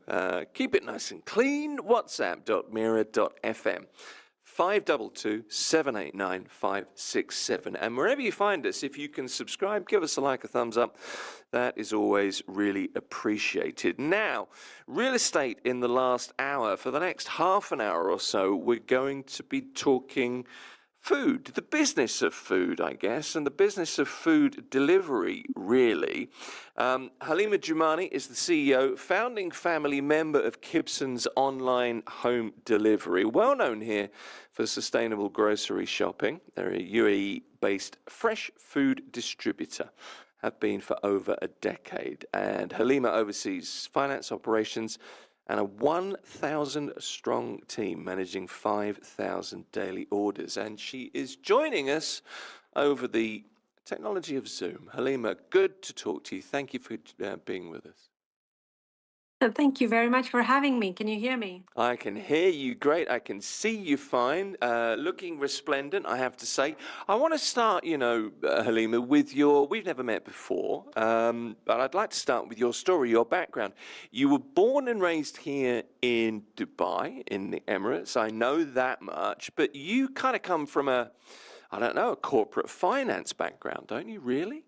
Speaker 1: Keep it nice and clean. WhatsApp.mira.fm. 522-789-567. And wherever you find us, if you can subscribe, give us a like, a thumbs up. That is always really appreciated. Now, real estate in the last hour. For the next half an hour or so, we're going to be talking food, the business of food, I guess, and the business of food delivery, really. Halima Jumani is the CEO, founding family member of Kibson's online home delivery, well known here for sustainable grocery shopping. They're a UAE-based fresh food distributor, have been for over a decade, and Halima oversees finance operations and a 1,000-strong team managing 5,000 daily orders. And she is joining us over the technology of Zoom. Halima, good to talk to you. Thank you for being with us.
Speaker 4: Thank you very much for having me. Can you hear me?
Speaker 1: I can hear you great. I can see you fine. Looking resplendent, I have to say. I want to start, Halima, with we've never met before, but I'd like to start with your story, your background. You were born and raised here in Dubai, in the Emirates. I know that much, but you kind of come from a corporate finance background, don't you, really?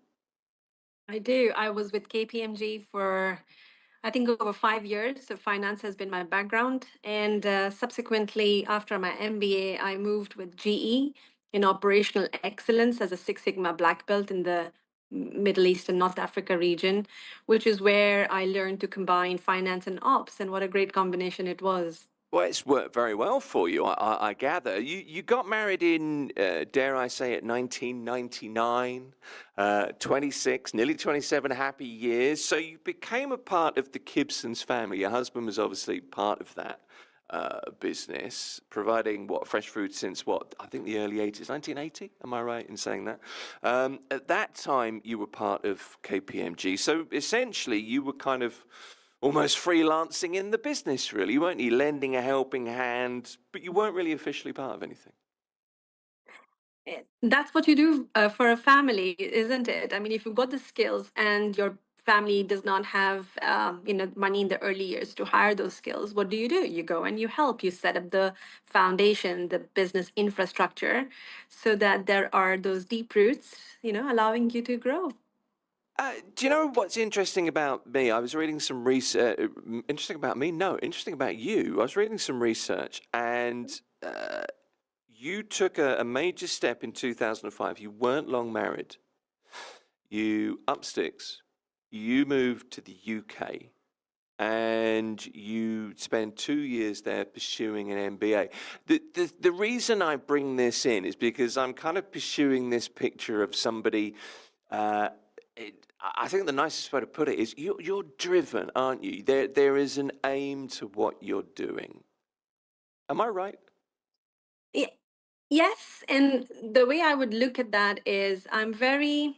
Speaker 4: I do. I was with KPMG for, I think, over 5 years. So finance has been my background. And subsequently, after my MBA, I moved with GE in operational excellence as a Six Sigma black belt in the Middle East and North Africa region, which is where I learned to combine finance and ops. And what a great combination it was.
Speaker 1: Well, it's worked very well for you, I gather. You got married in, dare I say it, 1999, 26, nearly 27 happy years. So you became a part of the Gibson's family. Your husband was obviously part of that business, providing fresh food since I think the early 80s, 1980. Am I right in saying that? At that time, you were part of KPMG. So essentially, you were kind of almost freelancing in the business, really, weren't you? Lending a helping hand, but you weren't really officially part of anything.
Speaker 4: That's what you do for a family, isn't it? I mean, if you've got the skills and your family does not have, money in the early years to hire those skills, what do? You go and you help. You set up the foundation, the business infrastructure, so that there are those deep roots, allowing you to grow.
Speaker 1: Do you know what's interesting about me? I was reading some research. Interesting about me? No, interesting about you. I was reading some research, and you took a major step in 2005. You weren't long married. You upped sticks. You moved to the UK, and you spent 2 years there pursuing an MBA. The reason I bring this in is because I'm kind of pursuing this picture of somebody. I think the nicest way to put it is you're driven, aren't you? There is an aim to what you're doing. Am I right?
Speaker 4: Ye- Yes, and the way I would look at that is I'm very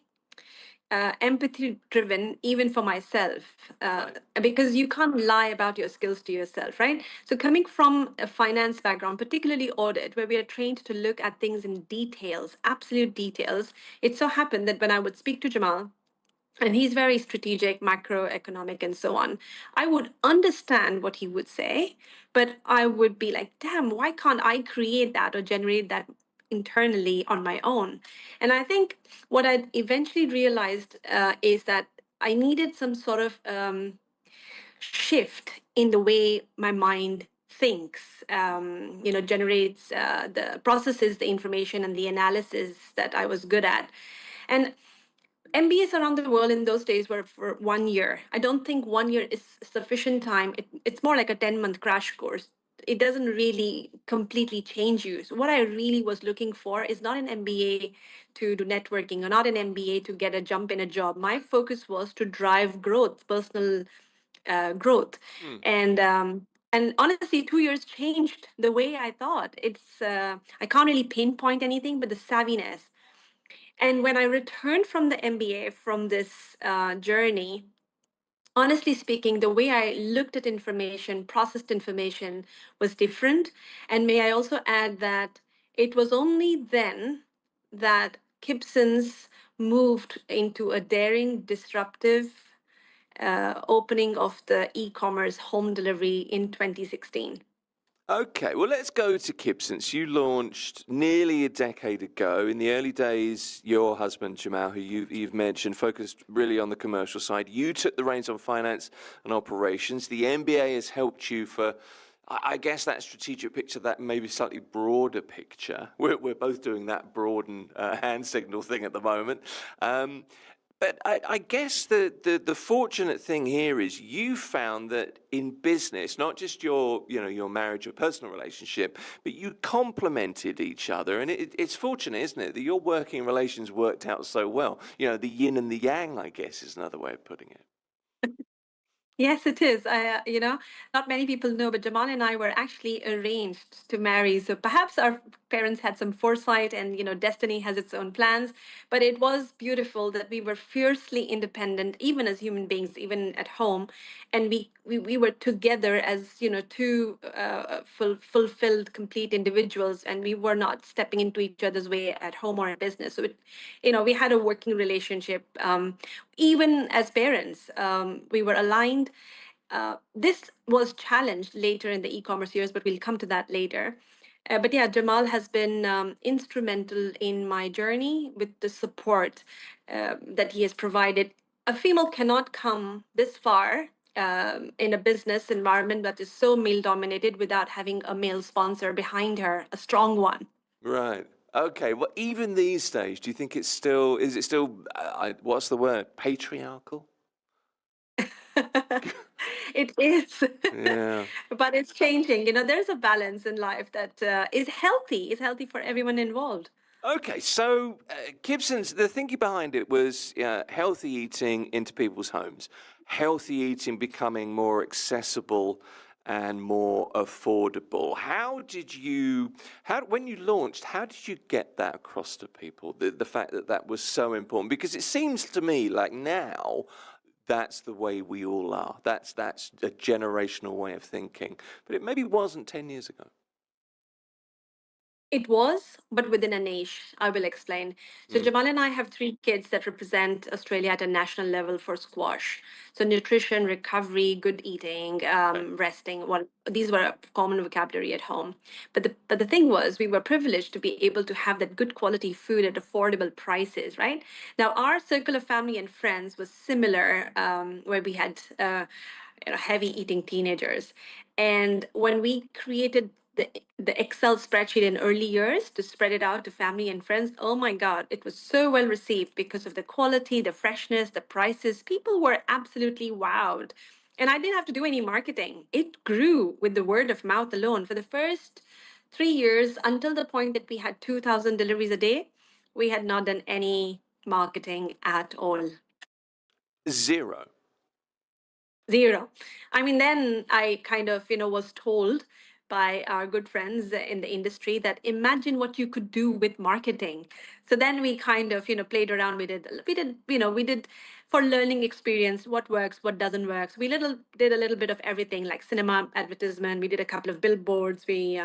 Speaker 4: empathy driven, even for myself,
Speaker 1: Right.
Speaker 4: because you can't lie about your skills to yourself, right? So, coming from a finance background, particularly audit, where we are trained to look at things in details, absolute details, it so happened that when I would speak to Jamal, and he's very strategic, macroeconomic, and so on, I would understand what he would say, but I would be like, damn, why can't I create that or generate that internally on my own? And I think what I eventually realized is that I needed some sort of shift in the way my mind thinks, generates the processes, the information, and the analysis that I was good at. And MBAs around the world in those days were for 1 year. I don't think 1 year is sufficient time. It's more like a 10-month crash course. It doesn't really completely change you. So what I really was looking for is not an MBA to do networking or not an MBA to get a jump in a job. My focus was to drive growth, personal growth.
Speaker 1: Hmm.
Speaker 4: And honestly, 2 years changed the way I thought. I can't really pinpoint anything, but the savviness. And when I returned from the MBA from this journey, honestly speaking, the way I looked at information, processed information was different. And may I also add that it was only then that Gibson's moved into a daring, disruptive opening of the e-commerce home delivery in 2016.
Speaker 1: Okay, well, let's go to Gibson's. You launched nearly a decade ago. In the early days, your husband, Jamal, who you've mentioned, focused really on the commercial side. You took the reins on finance and operations. The MBA has helped you for, I guess, that strategic picture, that maybe slightly broader picture. We're both doing that broad and hand signal thing at the moment. But I guess the fortunate thing here is you found that in business, not just your marriage or personal relationship, but you complemented each other, and it's fortunate, isn't it, that your working relations worked out so well. The yin and the yang, I guess, is another way of putting it.
Speaker 4: Yes, it is. Not many people know, but Jamal and I were actually arranged to marry. So perhaps our parents had some foresight and, destiny has its own plans. But it was beautiful that we were fiercely independent, even as human beings, even at home. And we were together as, two fulfilled, complete individuals. And we were not stepping into each other's way at home or in business. So, we had a working relationship. Even as parents, we were aligned. This was challenged later in the e-commerce years, but we'll come to that later. But yeah, Jamal has been instrumental in my journey with the support that he has provided. A female cannot come this far in a business environment that is so male dominated without having a male sponsor behind her, a strong one.
Speaker 1: Right. Okay, well, even these days, do you think is it still, what's the word, patriarchal?
Speaker 4: It is,
Speaker 1: Yeah.
Speaker 4: but it's changing. There's a balance in life that is healthy. It's healthy for everyone involved.
Speaker 1: Okay, so Gibson's, the thinking behind it was healthy eating into people's homes, healthy eating becoming more accessible and more affordable. When you launched, how did you get that across to people? The fact that that was so important, because it seems to me like now that's the way we all are. That's a generational way of thinking, but it maybe wasn't 10 years ago.
Speaker 4: It was, but within a niche. I will explain. So
Speaker 1: Mm,
Speaker 4: Jamal and I have three kids that represent Australia at a national level for squash. So nutrition, recovery, good eating,
Speaker 1: okay.
Speaker 4: resting. Well, these were a common vocabulary at home. But the thing was, we were privileged to be able to have that good quality food at affordable prices. Right now, our circle of family and friends was similar, where we had. Heavy eating teenagers. And when we created the Excel spreadsheet in early years to spread it out to family and friends, oh my God, it was so well received because of the quality, the freshness, the prices. People were absolutely wowed. And I didn't have to do any marketing. It grew with the word of mouth alone. For the first 3 years, until the point that we had 2,000 deliveries a day, we had not done any marketing at all.
Speaker 1: Zero.
Speaker 4: Zero. I mean, then I kind of, was told by our good friends in the industry that imagine what you could do with marketing. So then we kind of, played around. We did for learning experience, what works, what doesn't work. So we did a little bit of everything, like cinema advertisement. We did a couple of billboards. We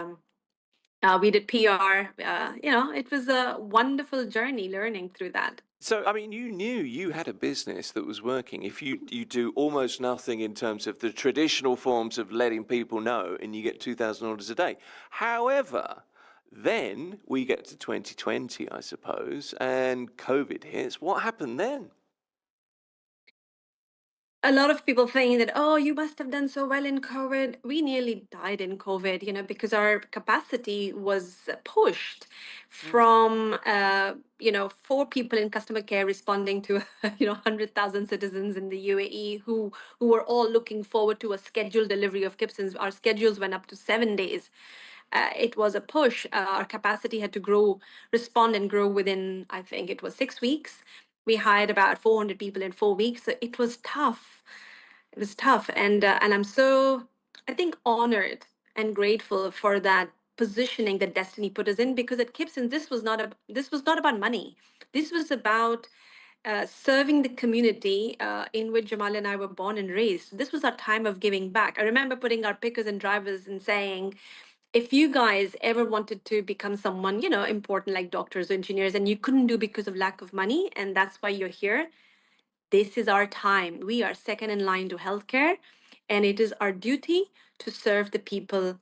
Speaker 4: did PR. It was a wonderful journey learning through that.
Speaker 1: So, I mean, you knew you had a business that was working. If you do almost nothing in terms of the traditional forms of letting people know, and you get 2,000 orders a day. However, then we get to 2020, I suppose, and COVID hits. What happened then?
Speaker 4: A lot of people think that, oh, you must have done so well in COVID. We nearly died in COVID, because our capacity was pushed
Speaker 1: Mm.
Speaker 4: from, 4 people in customer care responding to, 100,000 citizens in the UAE who were all looking forward to a scheduled delivery of Gibsons. Our schedules went up to 7 days. It was a push. Our capacity had to grow, respond and grow within, I think it was 6 weeks. We hired about 400 people in 4 weeks. So it was tough. It was tough. And I'm so, I think, honored and grateful for that positioning that destiny put us in, because at Gibson, this was not about money. This was about serving the community in which Jamal and I were born and raised. This was our time of giving back. I remember putting our pickers and drivers and saying, if you guys ever wanted to become someone, important like doctors or engineers, and you couldn't do because of lack of money, and that's why you're here, this is our time. We are second in line to healthcare, and it is our duty to serve the people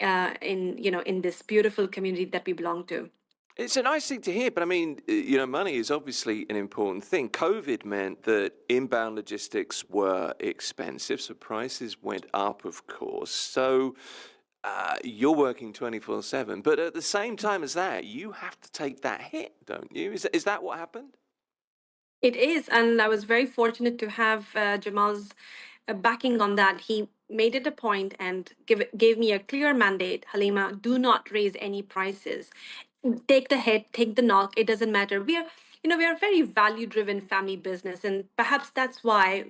Speaker 4: in this beautiful community that we belong to.
Speaker 1: It's a nice thing to hear, but I mean, money is obviously an important thing. COVID meant that inbound logistics were expensive, so prices went up, of course. So you're working 24/7, but at the same time as that, you have to take that hit, don't you? Is that what happened?
Speaker 4: It is, and I was very fortunate to have Jamal's backing on that. He made it a point and gave me a clear mandate. Halima, do not raise any prices. Take the hit, take the knock. It doesn't matter. We are a very value-driven family business, and perhaps that's why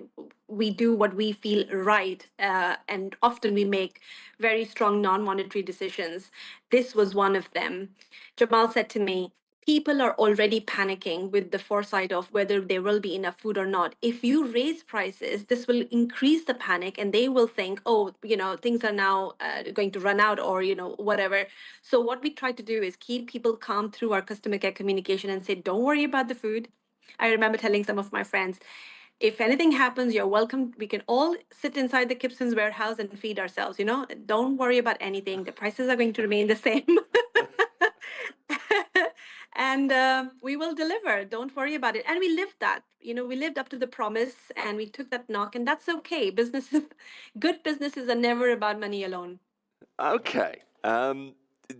Speaker 4: we do what we feel right. And often we make very strong non-monetary decisions. This was one of them. Jamal said to me, people are already panicking with the foresight of whether there will be enough food or not. If you raise prices, this will increase the panic and they will think, oh, things are now going to run out, or, whatever. So, what we try to do is keep people calm through our customer care communication and say, don't worry about the food. I remember telling some of my friends, if anything happens, you're welcome. We can all sit inside the Gibson's warehouse and feed ourselves. Don't worry about anything. The prices are going to remain the same. And we will deliver. Don't worry about it. And we lived that. We lived up to the promise and we took that knock, and that's okay. Businesses, good businesses are never about money alone.
Speaker 1: Okay.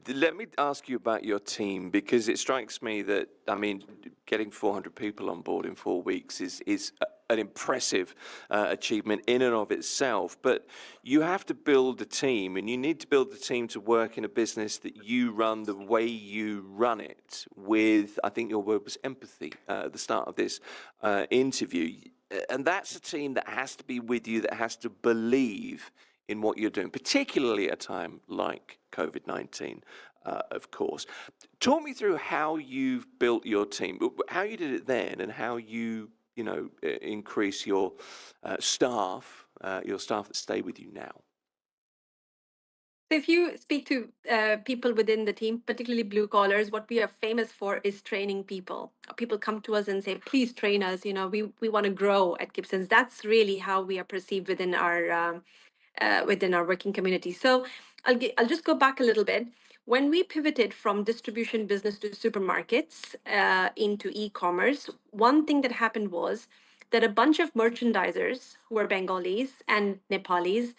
Speaker 1: Let me ask you about your team, because it strikes me that, I mean, getting 400 people on board in 4 weeks is an impressive achievement in and of itself. But you have to build a team, and you need to build the team to work in a business that you run the way you run it with, I think your word was empathy at the start of this interview. And that's a team that has to be with you, that has to believe in what you're doing, particularly at a time like COVID-19, of course. Talk me through how you've built your team, how you did it then, and how you increase your staff that stay with you now.
Speaker 4: So if you speak to people within the team, particularly blue collars, what we are famous for is training people. People come to us and say, please train us. We want to grow at Gibson's. That's really how we are perceived within our working community. So I'll just go back a little bit. When we pivoted from distribution business to supermarkets into e-commerce, one thing that happened was that a bunch of merchandisers who were Bengalis and Nepalis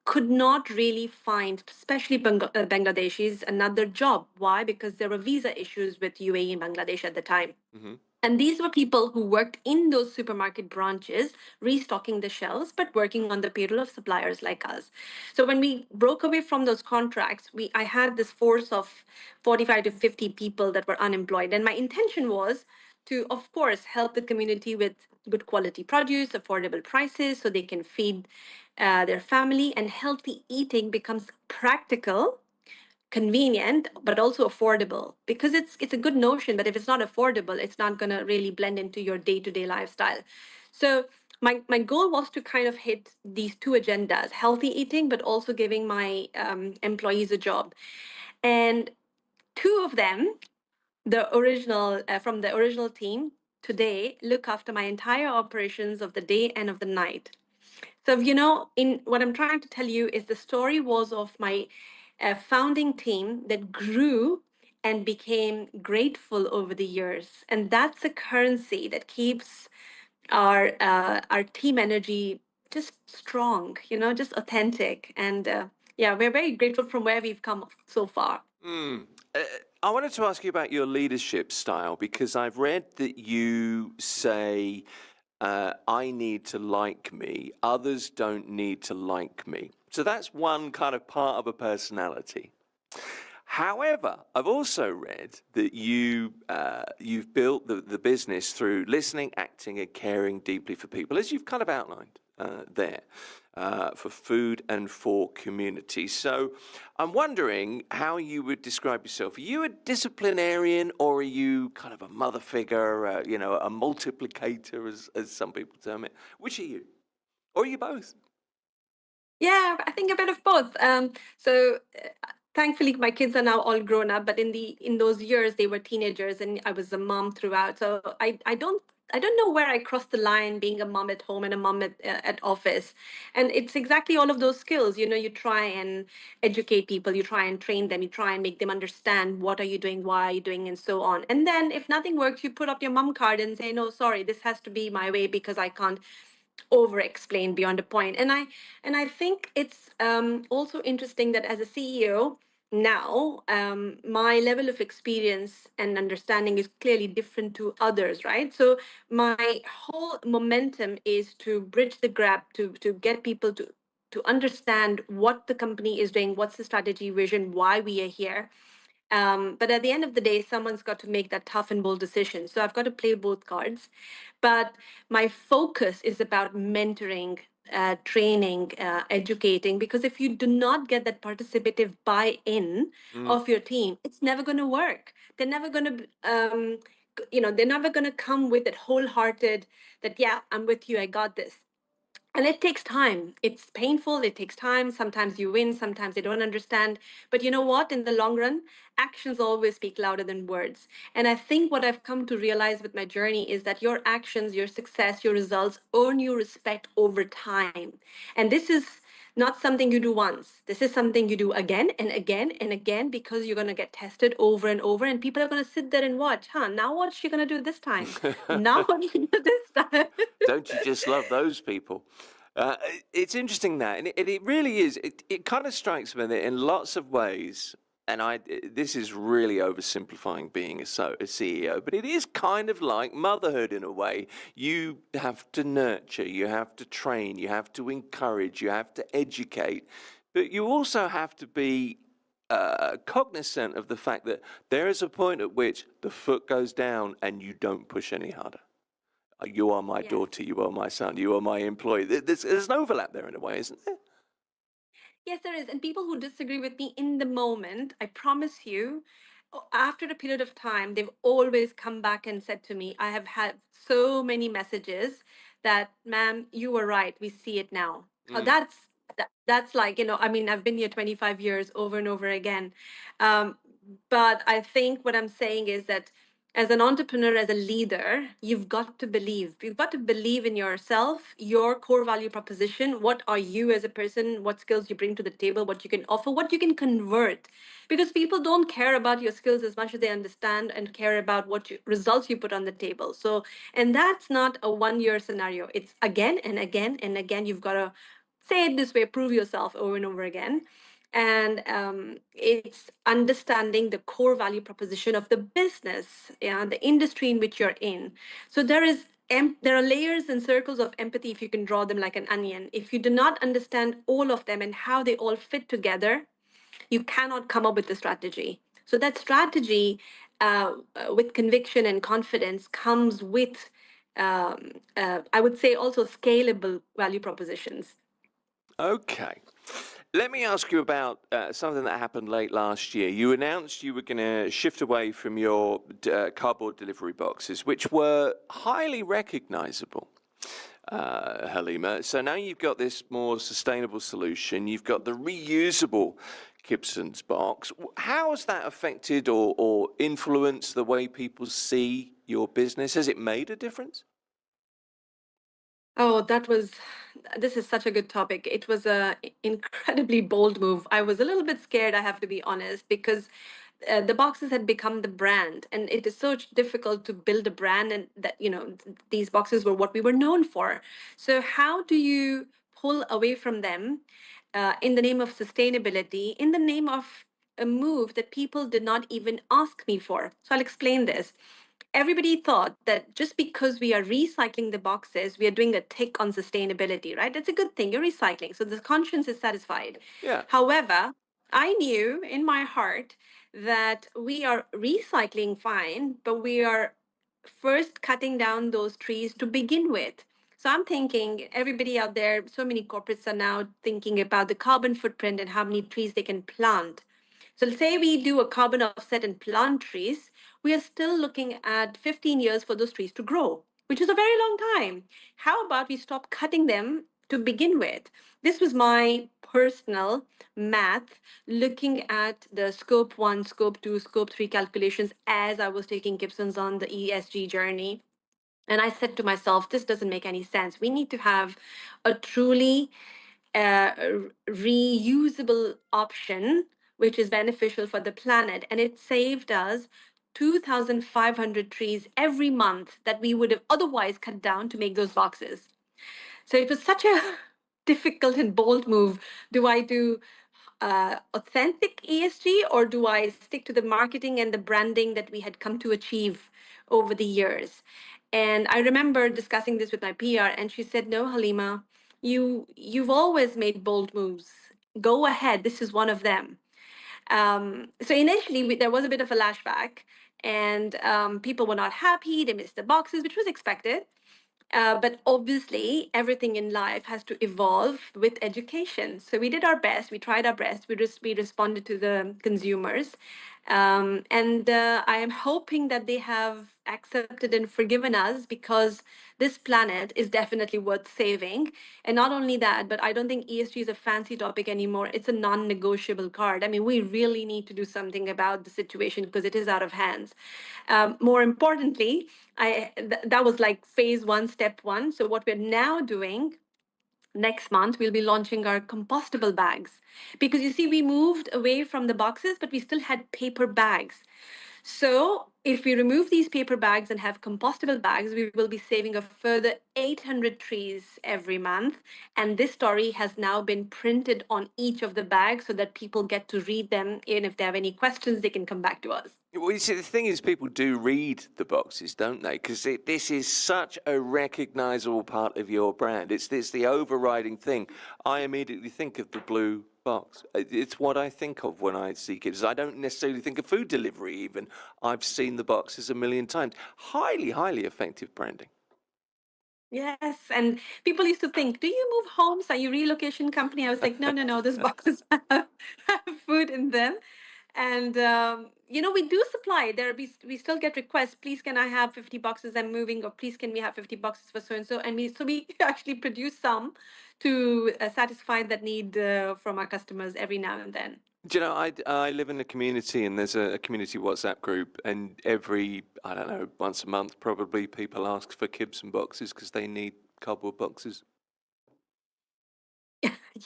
Speaker 4: could not really find, especially Bangladeshis, another job. Why? Because there were visa issues with UAE and Bangladesh at the time.
Speaker 1: Mm-hmm.
Speaker 4: And these were people who worked in those supermarket branches, restocking the shelves, but working on the payroll of suppliers like us. So when we broke away from those contracts, I had this force of 45 to 50 people that were unemployed. And my intention was to, of course, help the community with good quality produce, affordable prices, so they can feed their family, and healthy eating becomes practical, convenient, but also affordable, because it's a good notion, but if it's not affordable, it's not going to really blend into your day-to-day lifestyle. So my goal was to kind of hit these two agendas: healthy eating, but also giving my employees a job. And two of them, the original from the original team, today look after my entire operations of the day and of the night. So, in what I'm trying to tell you is the story was of my founding team that grew and became grateful over the years. And that's a currency that keeps our team energy just strong, just authentic. And yeah, we're very grateful from where we've come so far.
Speaker 1: I wanted to ask you about your leadership style, because I've read that you say, I need to like me, others don't need to like me. So that's one kind of part of a personality. However, I've also read that you've built the business through listening, acting, and caring deeply for people, as you've kind of outlined there, for food and for community. So I'm wondering how you would describe yourself. Are you a disciplinarian, or are you kind of a mother figure, a multiplicator, as some people term it? Which are you? Or are you both?
Speaker 4: Yeah, I think a bit of both. So thankfully, my kids are now all grown up, but in those years they were teenagers, and I was a mom throughout. So I don't know where I crossed the line, being a mom at home and a mom at office. And it's exactly all of those skills. You try and educate people, you try and train them, you try and make them understand what are you doing, why are you doing, and so on. And then if nothing works, you put up your mom card and say, no, sorry, this has to be my way, because I can't over explain beyond a point. And I think it's also interesting that as a CEO now, my level of experience and understanding is clearly different to others, right? So my whole momentum is to bridge the gap, to get people to understand what the company is doing, what's the strategy, vision, why we are here. But at the end of the day, someone's got to make that tough and bold decision. So I've got to play both cards. But my focus is about mentoring, training, educating, because if you do not get that participative buy-in of your team, it's never going to work. They're never going to, they're never going to come with that wholehearted, that, yeah, I'm with you, I got this. And it takes time. It's painful. It takes time. Sometimes you win. Sometimes they don't understand. But you know what? In the long run, actions always speak louder than words. And I think what I've come to realize with my journey is that your actions, your success, your results earn you respect over time. And this is not something you do once. This is something you do again and again and again, because you're going to get tested over and over. And people are going to sit there and watch. Now what's she going to do this time? Now what are you going to do this time?
Speaker 1: Don't you just love those people? It's interesting that, and it really is. It kind of strikes me that in lots of ways, and this is really oversimplifying being a CEO, but it is kind of like motherhood in a way. You have to nurture, you have to train, you have to encourage, you have to educate, but you also have to be cognizant of the fact that there is a point at which the foot goes down and you don't push any harder. You are my
Speaker 4: Yes.
Speaker 1: daughter, you are my son, you are my employee. There's an overlap there in a way, isn't there?
Speaker 4: Yes, there is. And people who disagree with me in the moment, I promise you, after a period of time, they've always come back and said to me, I have had so many messages that, ma'am, you were right. We see it now.
Speaker 1: Mm.
Speaker 4: That's like, I mean, I've been here 25 years over and over again. Um, but I think what I'm saying is that as an entrepreneur, as a leader, you've got to believe. You've got to believe in yourself, your core value proposition. What are you as a person? What skills you bring to the table? What you can offer? What you can convert? Because people don't care about your skills as much as they understand and care about what results you put on the table. So, and that's not a 1 year scenario. It's again and again and again. You've got to say it this way, prove yourself over and over again. And it's understanding the core value proposition of the business, yeah, the industry in which you're in. So there are layers and circles of empathy if you can draw them like an onion. If you do not understand all of them and how they all fit together, you cannot come up with a strategy. So that strategy, with conviction and confidence, comes with, I would say, also scalable value propositions.
Speaker 1: Okay. Let me ask you about something that happened late last year. You announced you were going to shift away from your cardboard delivery boxes, which were highly recognizable, Halima. So now you've got this more sustainable solution. You've got the reusable Gibson's box. How has that affected or influenced the way people see your business? Has it made a difference?
Speaker 4: Oh, this is such a good topic. It was a incredibly bold move. I was a little bit scared, I have to be honest, because the boxes had become the brand, and it is so difficult to build a brand, and that, these boxes were what we were known for. So how do you pull away from them in the name of sustainability, in the name of a move that people did not even ask me for? So I'll explain this. Everybody thought that just because we are recycling the boxes, we are doing a tick on sustainability, right? That's a good thing. You're recycling. So the conscience is satisfied.
Speaker 1: Yeah.
Speaker 4: However, I knew in my heart that we are recycling fine, but we are first cutting down those trees to begin with. So I'm thinking everybody out there, so many corporates are now thinking about the carbon footprint and how many trees they can plant. So say we do a carbon offset and plant trees, we are still looking at 15 years for those trees to grow, which is a very long time. How about we stop cutting them to begin with? This was my personal math looking at the scope 1, scope 2, scope 3 calculations as I was taking Gibson's on the ESG journey. And I said to myself, this doesn't make any sense. We need to have a truly reusable option, which is beneficial for the planet. And it saved us 2,500 trees every month that we would have otherwise cut down to make those boxes. So it was such a difficult and bold move. Do I do authentic ESG, or do I stick to the marketing and the branding that we had come to achieve over the years? And I remember discussing this with my PR, and she said, "No, Halima, you've always made bold moves. Go ahead. This is one of them." So initially, there was a bit of a lashback, and people were not happy. They missed the boxes, which was expected. But obviously, everything in life has to evolve with education. So we did our best. We tried our best. We responded to the consumers, and I am hoping that they have accepted and forgiven us, because this planet is definitely worth saving. And not only that, but I don't think ESG is a fancy topic anymore. It's a non-negotiable card. I mean, we really need to do something about the situation because it is out of hands. More importantly, that was like phase one, step one. So what we're now doing next month, we'll be launching our compostable bags, because you see, we moved away from the boxes, but we still had paper bags. So If we remove these paper bags and have compostable bags, we will be saving a further 800 trees every month. And this story has now been printed on each of the bags so that people get to read them. Even if they have any questions, they can come back to us.
Speaker 1: Well, you see, the thing is, people do read the boxes, don't they? Because this is such a recognisable part of your brand. It's the overriding thing. I immediately think of the blue box. It's what I think of when I see kids. I don't necessarily think of food delivery even. I've seen the boxes a million times. Highly, highly effective branding.
Speaker 4: Yes, and people used to think, "Do you move homes? Are you a relocation company?" I was like, "No, no, no. Those boxes have food in them." And we do supply. We still get requests. Please, can I have 50 boxes? I'm moving, or please, can we have 50 boxes for so and so? And we actually produce some to satisfy that need from our customers every now and then.
Speaker 1: Do you know, I live in a community, and there's a community WhatsApp group, and every, I don't know, once a month probably, people ask for Gibson boxes because they need cardboard boxes.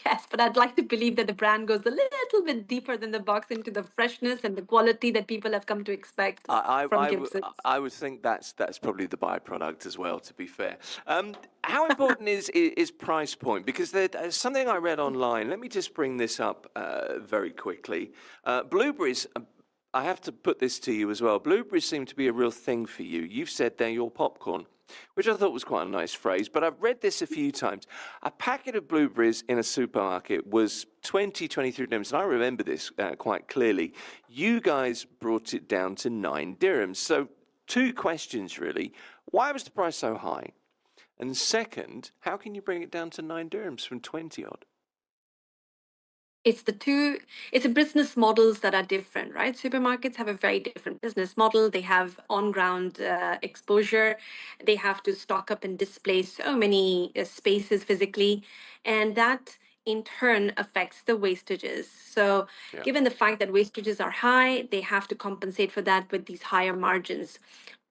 Speaker 4: Yes, but I'd like to believe that the brand goes a little bit deeper than the box into the freshness and the quality that people have come to expect from Gibson.
Speaker 1: I would think that's probably the byproduct as well, to be fair. How important is price point? Because there's something I read online. Let me just bring this up very quickly. Blueberries, I have to put this to you as well. Blueberries seem to be a real thing for you. You've said they're your popcorn, which I thought was quite a nice phrase, but I've read this a few times. A packet of blueberries in a supermarket was 23 dirhams, and I remember this quite clearly. You guys brought it down to 9 dirhams. So 2 questions, really. Why was the price so high? And second, how can you bring it down to 9 dirhams from 20 odd?
Speaker 4: It's a business models that are different, right? Supermarkets have a very different business model. They have on ground exposure. They have to stock up and display so many spaces physically, and that in turn affects the wastages. So
Speaker 1: Yeah.
Speaker 4: given the fact that wastages are high, they have to compensate for that with these higher margins.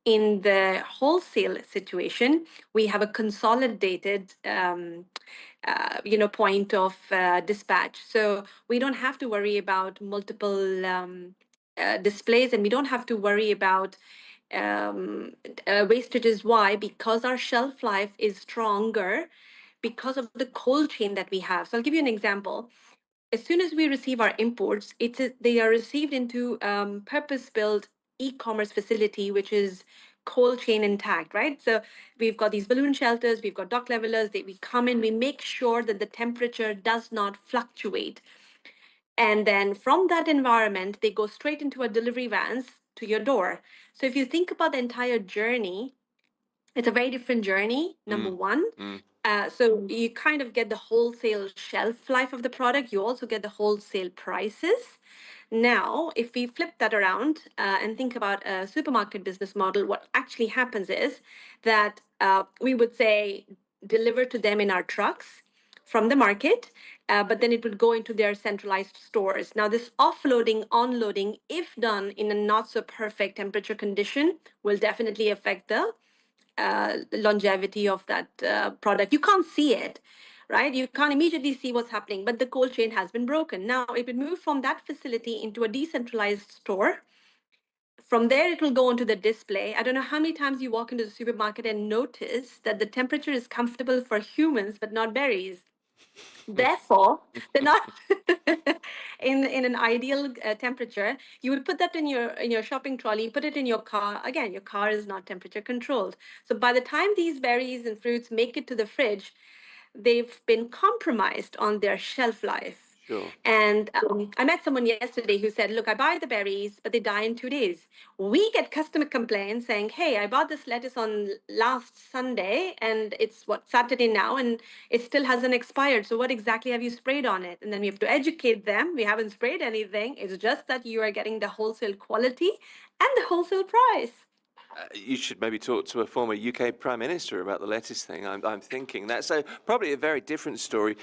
Speaker 4: In the wholesale situation, we have a consolidated point of dispatch. So we don't have to worry about multiple displays, and we don't have to worry about wastages. Why? Because our shelf life is stronger because of the cold chain that we have. So I'll give you an example. As soon as we receive our imports, they are received into purpose-built e-commerce facility, which is cold chain intact, right? So we've got these balloon shelters, we've got dock levelers. We come in, we make sure that the temperature does not fluctuate, and then from that environment, they go straight into our delivery vans to your door. So if you think about the entire journey, it's a very different journey, number one.
Speaker 1: Mm.
Speaker 4: So you kind of get the wholesale shelf life of the product. You also get the wholesale prices. Now, if we flip that around and think about a supermarket business model, what actually happens is that we would say deliver to them in our trucks from the market, but then it would go into their centralized stores. Now, this offloading, onloading, if done in a not so perfect temperature condition, will definitely affect the longevity of that product. You can't see it, right? You can't immediately see what's happening, but the cold chain has been broken. Now it will move from that facility into a decentralized store. From there, it will go onto the display. I don't know how many times you walk into the supermarket and notice that the temperature is comfortable for humans, but not berries. Therefore, they're not in an ideal temperature. You would put that in your shopping trolley, put it in your car. Again, your car is not temperature controlled. So by the time these berries and fruits make it to the fridge, they've been compromised on their shelf life.
Speaker 1: Sure.
Speaker 4: And I met someone yesterday who said, "Look, I buy the berries, but they die in 2 days." We get customer complaints saying, "Hey, I bought this lettuce on last Sunday, and it's Saturday now, and it still hasn't expired. So what exactly have you sprayed on it?" And then we have to educate them. We haven't sprayed anything. It's just that you are getting the wholesale quality and the wholesale price.
Speaker 1: You should maybe talk to a former UK Prime Minister about the lettuce thing. I'm thinking that's probably a very different story.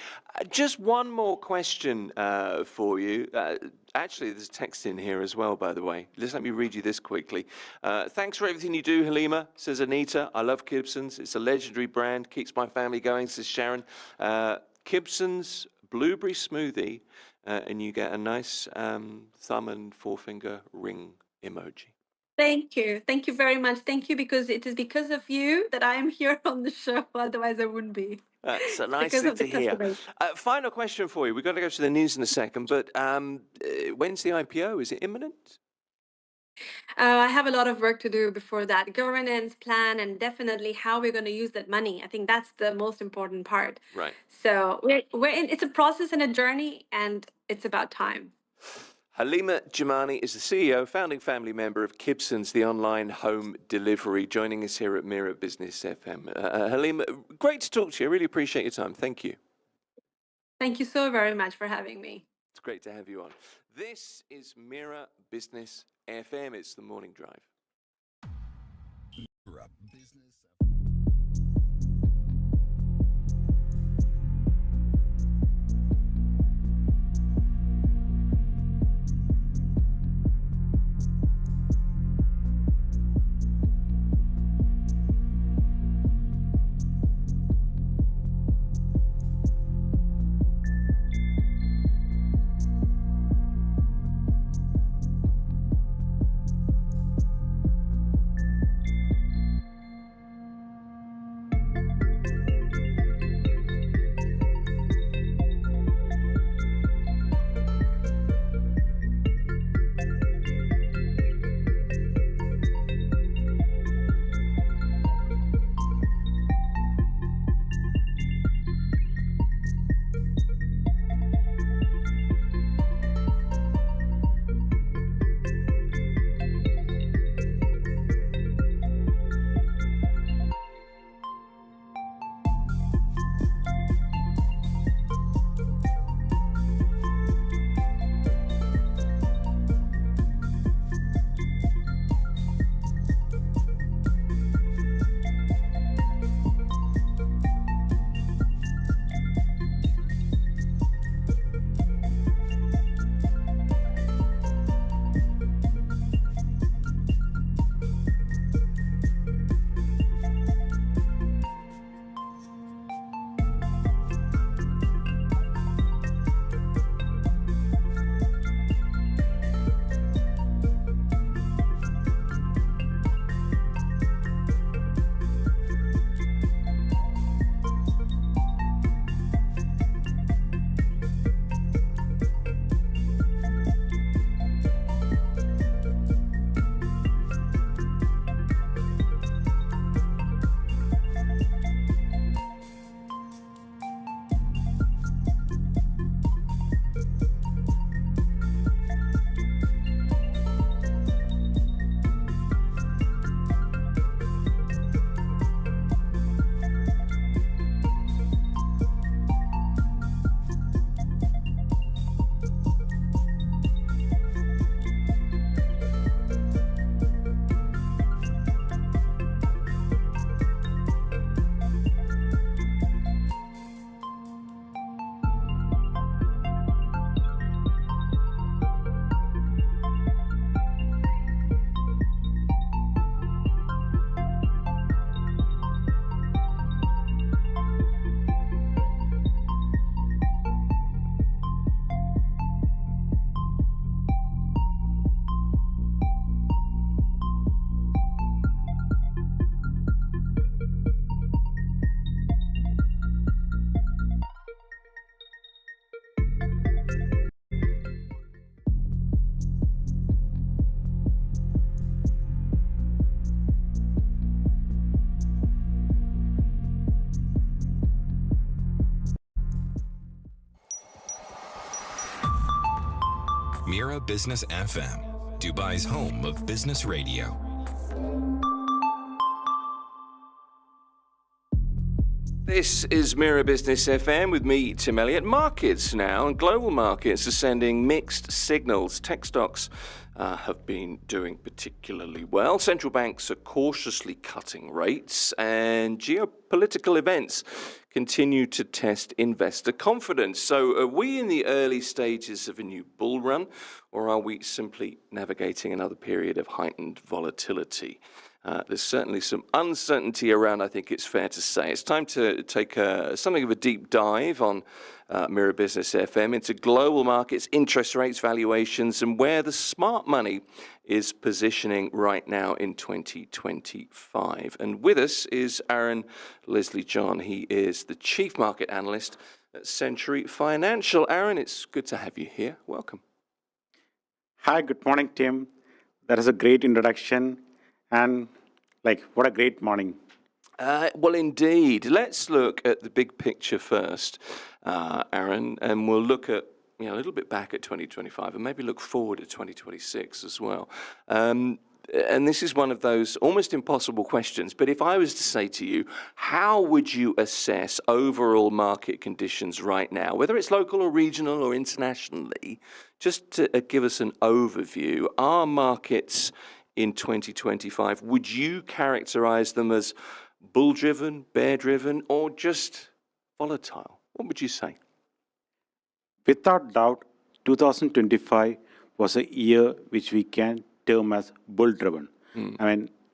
Speaker 1: Just one more question for you. Actually, there's a text in here as well, by the way. Just let me read you this quickly. Thanks for everything you do, Halima, says Anita. I love Gibson's. It's a legendary brand. Keeps my family going, says Sharon. Gibson's blueberry smoothie, and you get a nice thumb and forefinger ring emoji.
Speaker 4: Thank you. Thank you very much. Thank you because it is because of you that I am here on the show. Otherwise, I wouldn't be.
Speaker 1: That's a
Speaker 4: It's
Speaker 1: nice
Speaker 4: because
Speaker 1: thing
Speaker 4: of the
Speaker 1: to hear.
Speaker 4: customers.
Speaker 1: Final question for you. We've got to go to the news in a second, but when's the IPO? Is it imminent?
Speaker 4: I have a lot of work to do before that. Governance, plan, and definitely how we're going to use that money. I think that's the most important part.
Speaker 1: Right.
Speaker 4: So we're in. It's a process and a journey, and it's about time.
Speaker 1: Halima Jamani is the CEO, founding family member of Kibson's, the online home delivery, joining us here at Mira Business FM. Halima, great to talk to you. I really appreciate your time. Thank you.
Speaker 4: Thank you so very much for having me.
Speaker 1: It's great to have you on. This is Mira Business FM. It's the morning drive.
Speaker 3: Mira Business.
Speaker 5: Mira Business FM, Dubai's home of business radio.
Speaker 1: This is Mira Business FM with me, Tim Elliott. Markets now, and global markets are sending mixed signals. Tech stocks have been doing particularly well. Central banks are cautiously cutting rates, and geopolitical events continue to test investor confidence. So are we in the early stages of a new bull run, or are we simply navigating another period of heightened volatility? There's certainly some uncertainty around, I think it's fair to say. It's time to take something of a deep dive on Mira Business FM into global markets, interest rates, valuations, and where the smart money is positioning right now in 2025. And with us is Aaron Leslie John. He is the Chief Market Analyst at Century Financial. Aaron, it's good to have you here. Welcome.
Speaker 6: Hi, good morning, Tim. That is a great introduction. And what a great morning.
Speaker 1: Well, indeed. Let's look at the big picture first, Aaron, and we'll look at a little bit back at 2025 and maybe look forward at 2026 as well. And this is one of those almost impossible questions, but if I was to say to you, how would you assess overall market conditions right now, whether it's local or regional or internationally, just to give us an overview? Are markets in 2025, would you characterize them as bull-driven, bear-driven, or just volatile? What would you say?
Speaker 6: Without doubt, 2025 was a year which we can term as bull-driven.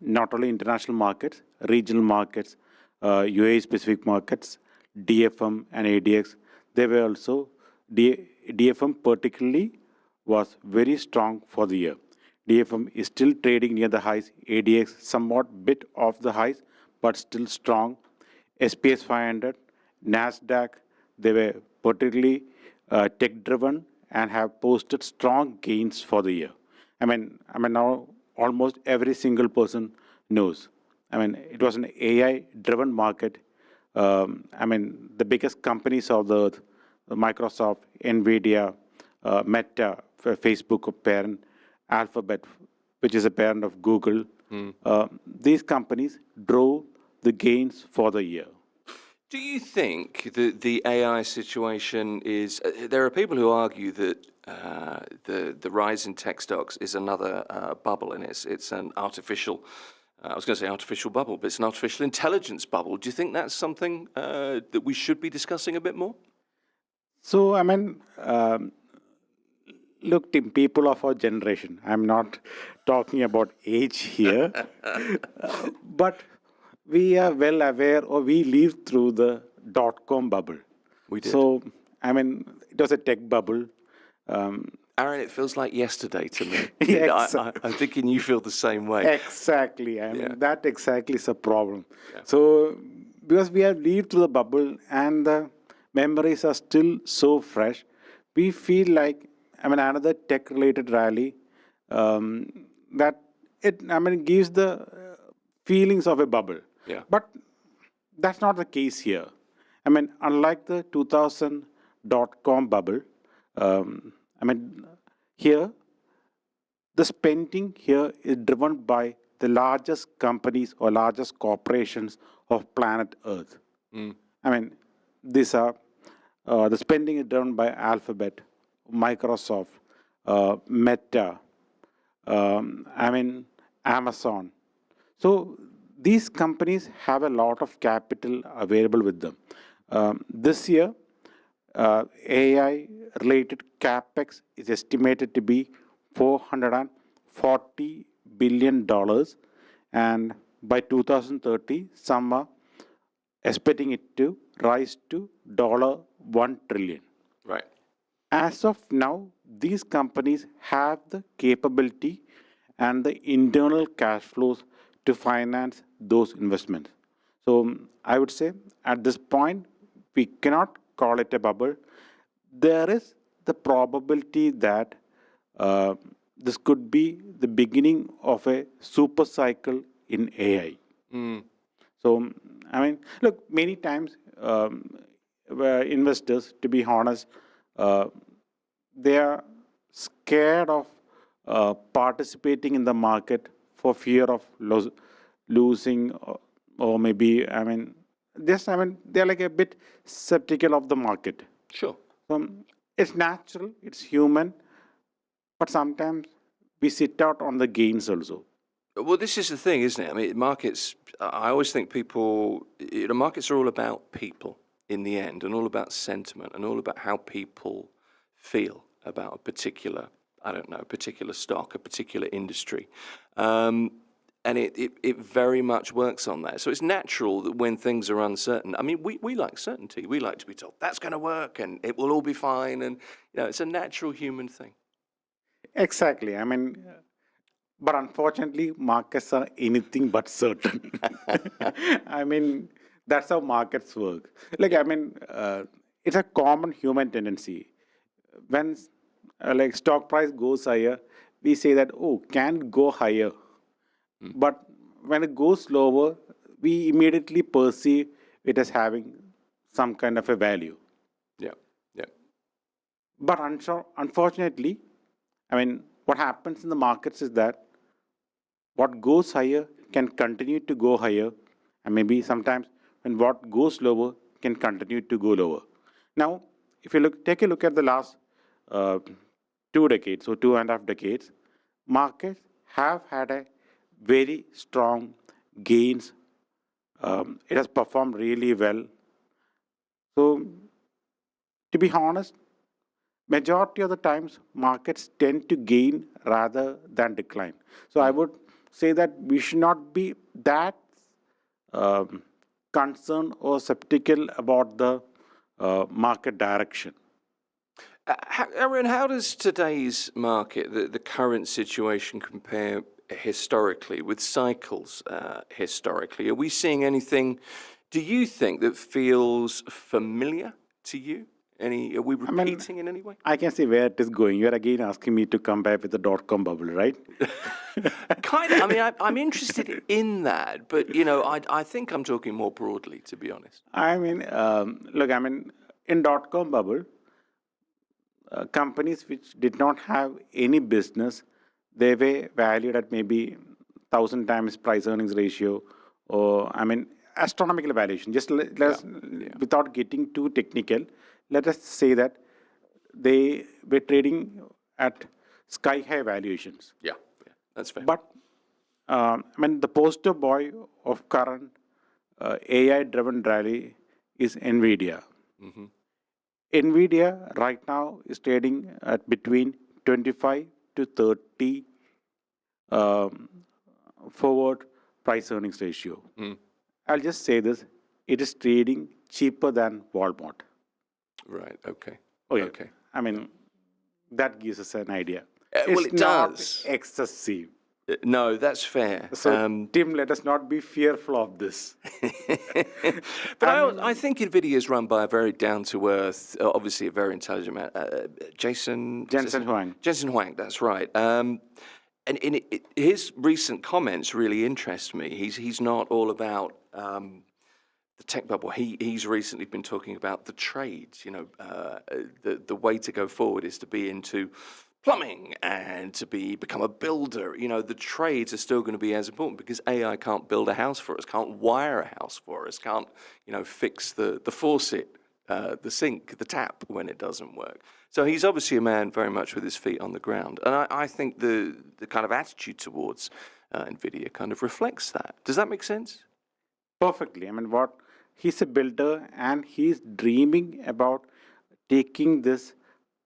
Speaker 6: Not only international markets, regional markets, UAE-specific markets, DFM and ADX, they were also, DFM particularly was very strong for the year. DFM is still trading near the highs, ADX somewhat bit off the highs, but still strong. SPS 500, NASDAQ, they were particularly tech-driven and have posted strong gains for the year. Now almost every single person knows. It was an AI-driven market. The biggest companies of the earth, Microsoft, NVIDIA, Meta, Facebook parent, Alphabet, which is a parent of Google, these companies drove the gains for the year.
Speaker 1: Do you think that the AI situation is... there are people who argue that the rise in tech stocks is another bubble, and it's an artificial... I was going to say artificial bubble, but it's an artificial intelligence bubble. Do you think that's something that we should be discussing a bit more?
Speaker 6: So, look, Tim, people of our generation, I'm not talking about age here, but we are well aware, or we lived through the dot-com bubble.
Speaker 1: We did.
Speaker 6: So, it was a tech bubble.
Speaker 1: Aaron, it feels like yesterday to me.
Speaker 6: Yes.
Speaker 1: I'm thinking you feel the same way.
Speaker 6: Exactly. That exactly is a problem. Yeah. So, because we have lived through the bubble and the memories are still so fresh, we feel like another tech-related rally that it gives the feelings of a bubble.
Speaker 1: Yeah.
Speaker 6: But that's not the case here. Unlike the 2000 dot-com bubble, here the spending here is driven by the largest companies or largest corporations of planet Earth. These are the spending is driven by Alphabet, Microsoft, Meta, Amazon. So these companies have a lot of capital available with them. This year, AI-related capex is estimated to be $440 billion, and by 2030, some are expecting it to rise to $1 trillion.
Speaker 1: Right.
Speaker 6: As of now, these companies have the capability and the internal cash flows to finance those investments. So I would say at this point, we cannot call it a bubble. There is the probability that this could be the beginning of a super cycle in AI. So, look, many times investors, to be honest, they are scared of participating in the market for fear of losing, or maybe, they're like a bit skeptical of the market.
Speaker 1: Sure.
Speaker 6: It's natural, it's human, but sometimes we sit out on the gains also.
Speaker 1: Well, this is the thing, isn't it? Markets, I always think markets are all about people in the end, and all about sentiment, and all about how people feel about a particular, particular stock, a particular industry. And it very much works on that. So it's natural that when things are uncertain, I mean, we like certainty. We like to be told that's going to work and it will all be fine. And, it's a natural human thing.
Speaker 6: Exactly. I mean, but unfortunately, markets are anything but certain. I mean, that's how markets work. Like, I mean, it's a common human tendency. When like stock price goes higher, we say that, oh, can it go higher? But when it goes lower, we immediately perceive it as having some kind of a value.
Speaker 1: Yeah, yeah.
Speaker 6: But unfortunately, I mean, what happens in the markets is that what goes higher can continue to go higher, and maybe sometimes when what goes lower can continue to go lower. Now, if you take a look at the last 2 decades or 2.5 decades, markets have had a very strong gains. It has performed really well. So, to be honest, majority of the times markets tend to gain rather than decline. So, I would say that we should not be that concerned or skeptical about the market direction.
Speaker 1: Aaron, how does today's market, the current situation, compare historically with cycles historically? Are we seeing anything, do you think, that feels familiar to you? Are we repeating in any way?
Speaker 6: I can see where it is going. You're again asking me to compare with the dot-com bubble, right?
Speaker 1: Kind of. I mean, I'm interested in that, but, I think I'm talking more broadly, to be honest.
Speaker 6: I mean, look, I mean, in dot-com bubble, companies which did not have any business, they were valued at maybe 1,000 times price earnings ratio, or I mean astronomical valuation. Just let's without getting too technical, let us say that they were trading at sky high valuations.
Speaker 1: Yeah, that's fair.
Speaker 6: But I mean, the poster boy of current AI driven rally is Nvidia.
Speaker 1: Mm-hmm.
Speaker 6: Nvidia right now is trading at between 25 to 30 forward price earnings ratio. I'll just say this, it is trading cheaper than Walmart.
Speaker 1: Right, okay.
Speaker 6: Oh, yeah.
Speaker 1: Okay.
Speaker 6: I mean, that gives us an idea.
Speaker 1: Well, it
Speaker 6: not
Speaker 1: does.
Speaker 6: excessive.
Speaker 1: No, that's fair.
Speaker 6: So, Tim, let us not be fearful of this.
Speaker 1: But I think NVIDIA is run by a very down-to-earth, obviously a very intelligent man, Jensen
Speaker 6: Huang.
Speaker 1: Jensen Huang, that's right. And his recent comments really interest me. He's not all about the tech bubble. He's recently been talking about the trades. The way to go forward is to be into plumbing and to become a builder. The trades are still going to be as important because AI can't build a house for us, can't wire a house for us, can't fix the faucet, the sink, the tap when it doesn't work. So he's obviously a man very much with his feet on the ground, and I think the kind of attitude towards NVIDIA kind of reflects that. Does that make sense?
Speaker 6: Perfectly. I mean, he's a builder and he's dreaming about taking this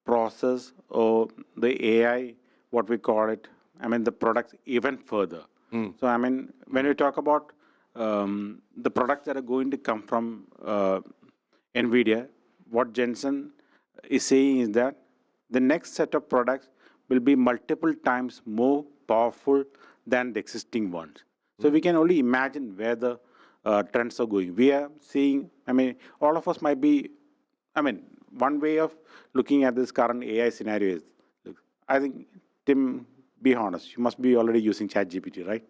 Speaker 6: process or the AI, what we call it, I mean, the products even further. So, I mean, when we talk about the products that are going to come from NVIDIA, what Jensen is saying is that the next set of products will be multiple times more powerful than the existing ones. So, we can only imagine where the trends are going. We are seeing, I mean, all of us might be, I mean, one way of looking at this current AI scenario is, look, I think, Tim, be honest, you must be already using ChatGPT, right?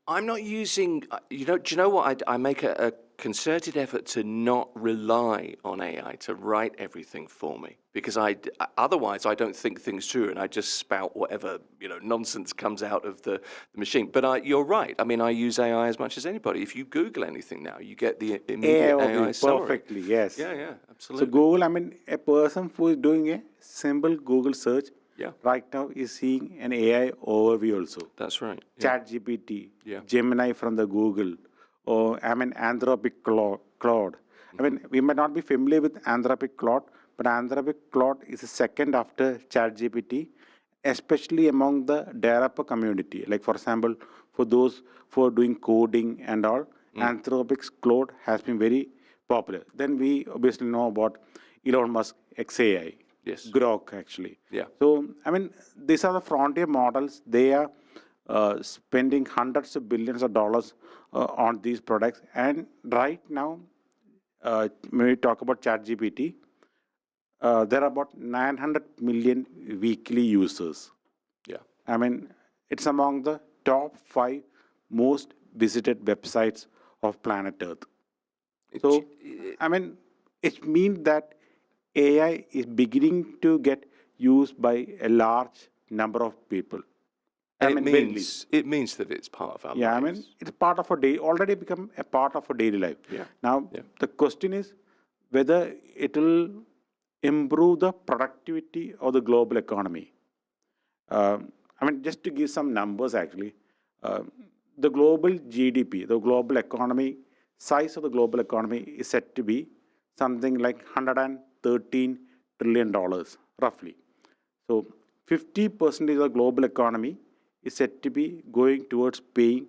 Speaker 1: I'm not using, do you know what? I make a concerted effort to not rely on AI to write everything for me because otherwise I don't think things through and I just spout whatever, nonsense comes out of the machine. But you're right. I mean, I use AI as much as anybody. If you Google anything now, you get the immediate AI summary.
Speaker 6: Perfectly, yes.
Speaker 1: Yeah, absolutely.
Speaker 6: So Google, I mean, a person who is doing a simple Google search right now is seeing an AI overview also.
Speaker 1: That's right.
Speaker 6: ChatGPT, Gemini from the Google, or I mean Anthropic Claude. I mean, we might not be familiar with Anthropic Claude, but Anthropic Claude is a second after ChatGPT, especially among the developer community. Like, for example, for those for doing coding and all. Anthropic's Claude has been very popular. Then we obviously know about Elon Musk XAI,
Speaker 1: Yes.
Speaker 6: Grok actually.
Speaker 1: Yeah.
Speaker 6: So I mean, these are the frontier models. They are spending hundreds of billions of dollars on these products. And right now, when we talk about ChatGPT, there are about 900 million weekly users.
Speaker 1: Yeah.
Speaker 6: I mean, it's among the top 5 most visited websites of planet Earth. So, I mean, it means that AI is beginning to get used by a large number of people.
Speaker 1: And it means that it's part of our
Speaker 6: Yeah,
Speaker 1: lives.
Speaker 6: I mean, it's part of our day, already become a part of our daily life.
Speaker 1: Yeah.
Speaker 6: Now, the question is whether it will improve the productivity of the global economy. I mean, just to give some numbers actually, the global GDP, the global economy, size of the global economy is set to be something like $113 trillion, roughly. So 50% of the global economy is said to be going towards paying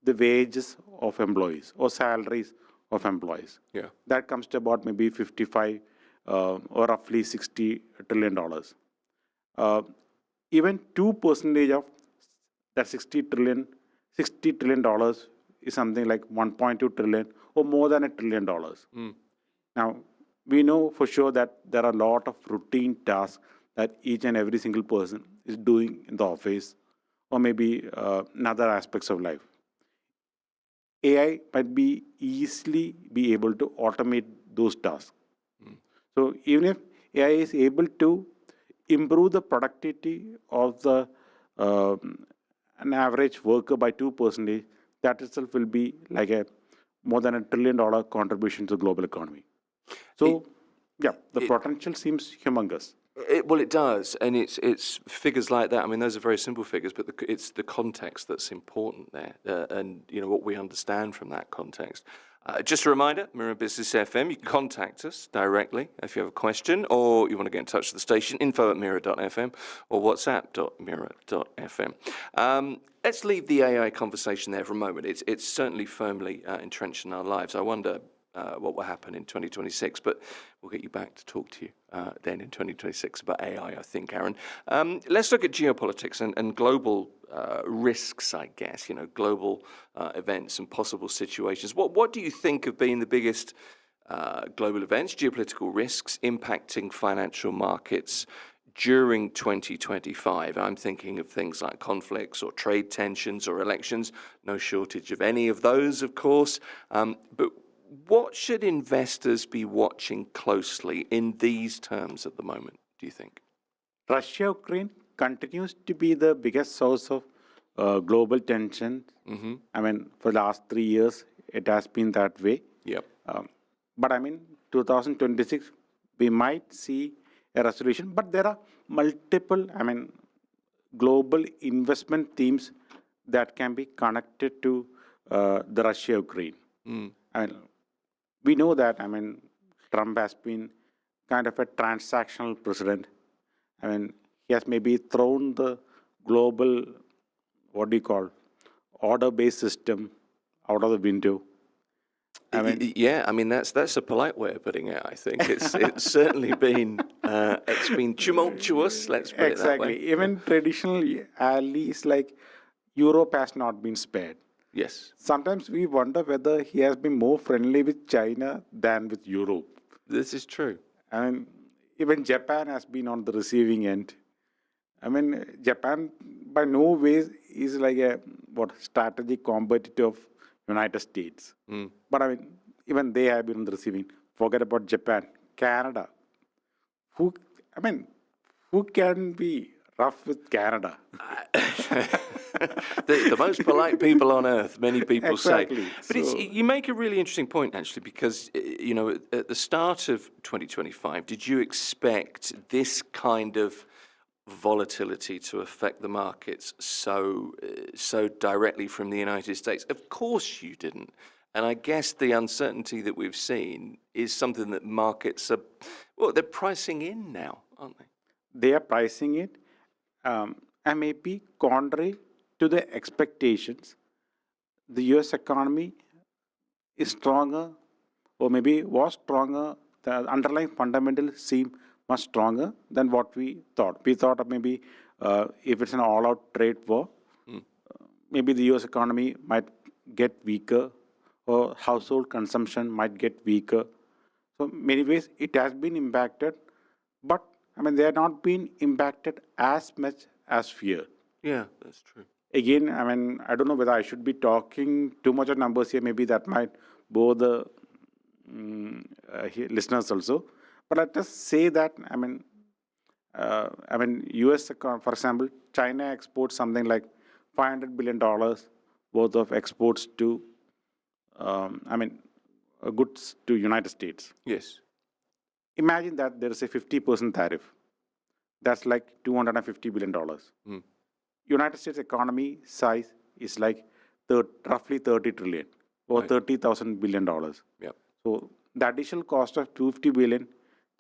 Speaker 6: the wages of employees or salaries of employees.
Speaker 1: Yeah.
Speaker 6: That comes to about maybe 55 or roughly $60 trillion. Even 2% of that $60 trillion is something like 1.2 trillion or more than $1 trillion. Now, we know for sure that there are a lot of routine tasks that each and every single person is doing in the office or maybe in other aspects of life. AI might be easily be able to automate those tasks. So even if AI is able to improve the productivity of the an average worker by 2%, that itself will be like a more than $1 trillion contribution to the global economy. So, the potential seems humongous.
Speaker 1: Well, it does, and it's figures like that. I mean, those are very simple figures, but it's the context that's important there, and what we understand from that context. Just a reminder, Mira Business FM, you can contact us directly if you have a question or you want to get in touch with the station, info@mira.fm or whatsapp.mira.fm. Let's leave the AI conversation there for a moment. It's certainly firmly entrenched in our lives. I wonder what will happen in 2026, but we'll get you back to talk to you then in 2026 about AI, I think, Aaron. Let's look at geopolitics and global risks, I guess, global events and possible situations. What do you think have been the biggest global events, geopolitical risks impacting financial markets during 2025? I'm thinking of things like conflicts or trade tensions or elections. No shortage of any of those, of course. But what should investors be watching closely in these terms at the moment, do you think?
Speaker 6: Russia-Ukraine continues to be the biggest source of global tension. I mean, for the last 3 years, it has been that way.
Speaker 1: Yep.
Speaker 6: But I mean, 2026, we might see a resolution. But there are multiple, global investment themes that can be connected to the Russia-Ukraine. We know that, Trump has been kind of a transactional president. He has maybe thrown the global, order-based system out of the window.
Speaker 1: That's a polite way of putting it. I think it's certainly been it's been tumultuous. Let's put it that way.
Speaker 6: Exactly. Even traditional allies like Europe has not been spared.
Speaker 1: Yes.
Speaker 6: Sometimes we wonder whether he has been more friendly with China than with Europe.
Speaker 1: This is true.
Speaker 6: Even Japan has been on the receiving end. Japan by no ways is like a strategic competitor of United States. But even they have been on the receiving. Forget about Japan, Canada. Who can be rough with Canada?
Speaker 1: The most polite people on earth, many people say. But
Speaker 6: So,
Speaker 1: you make a really interesting point, actually, because, at the start of 2025, did you expect this kind of volatility to affect the markets so directly from the United States? Of course you didn't. And I guess the uncertainty that we've seen is something that markets they're pricing in now, aren't they?
Speaker 6: they are pricing it and maybe contrary to the expectations. the US economy is stronger, or maybe was stronger, the underlying fundamentals seem much stronger than what we thought. We thought of maybe if it's an all-out trade war, maybe the US economy might get weaker, or household consumption might get weaker. So many ways it has been impacted, but I mean they have not been impacted as much as feared.
Speaker 1: Yeah, that's true.
Speaker 6: Again, I mean, I don't know whether I should be talking too much of numbers here. Maybe that might bore the listeners also. But I just say that U.S. for example, China exports something like $500 billion worth of exports to, goods to United States.
Speaker 1: Yes.
Speaker 6: Imagine that there is a 50% tariff. That's like $250 billion. United States economy size is like roughly 30 trillion or
Speaker 1: Right.
Speaker 6: $30,000 billion.
Speaker 1: Yep.
Speaker 6: So the additional cost of 250 billion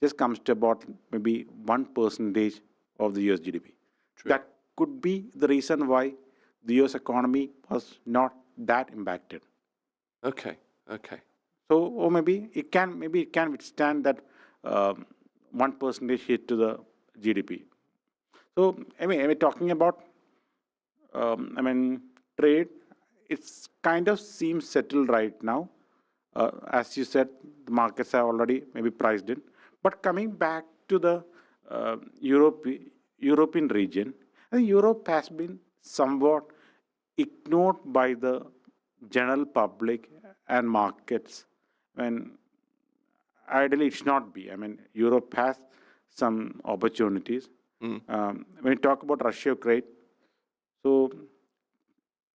Speaker 6: just comes to about maybe 1% of the US GDP.
Speaker 1: True.
Speaker 6: That could be the reason why the US economy was not that impacted.
Speaker 1: Okay. Okay.
Speaker 6: So, or maybe it can withstand that 1% hit to the GDP. So, talking about trade, it's kind of seems settled right now. As you said, the markets are already maybe priced in. But coming back to the European region, I think Europe has been somewhat ignored by the general public and markets. When ideally it should not be. I mean, Europe has some opportunities. When you talk about Russia, Ukraine, so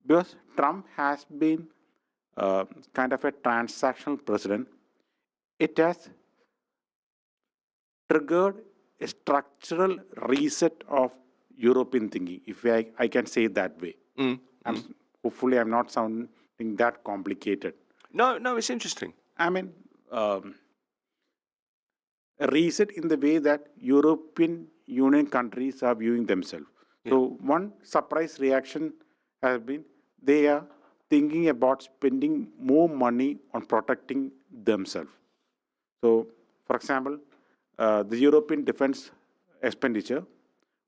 Speaker 6: because Trump has been kind of a transactional president, it has triggered a structural reset of European thinking, if I can say it that way. Hopefully, I'm not sounding that complicated.
Speaker 1: No, it's interesting.
Speaker 6: I mean, a reset in the way that European Union countries are viewing themselves.
Speaker 1: Yeah.
Speaker 6: So one surprise reaction has been they are thinking about spending more money on protecting themselves. So, for example, the European defense expenditure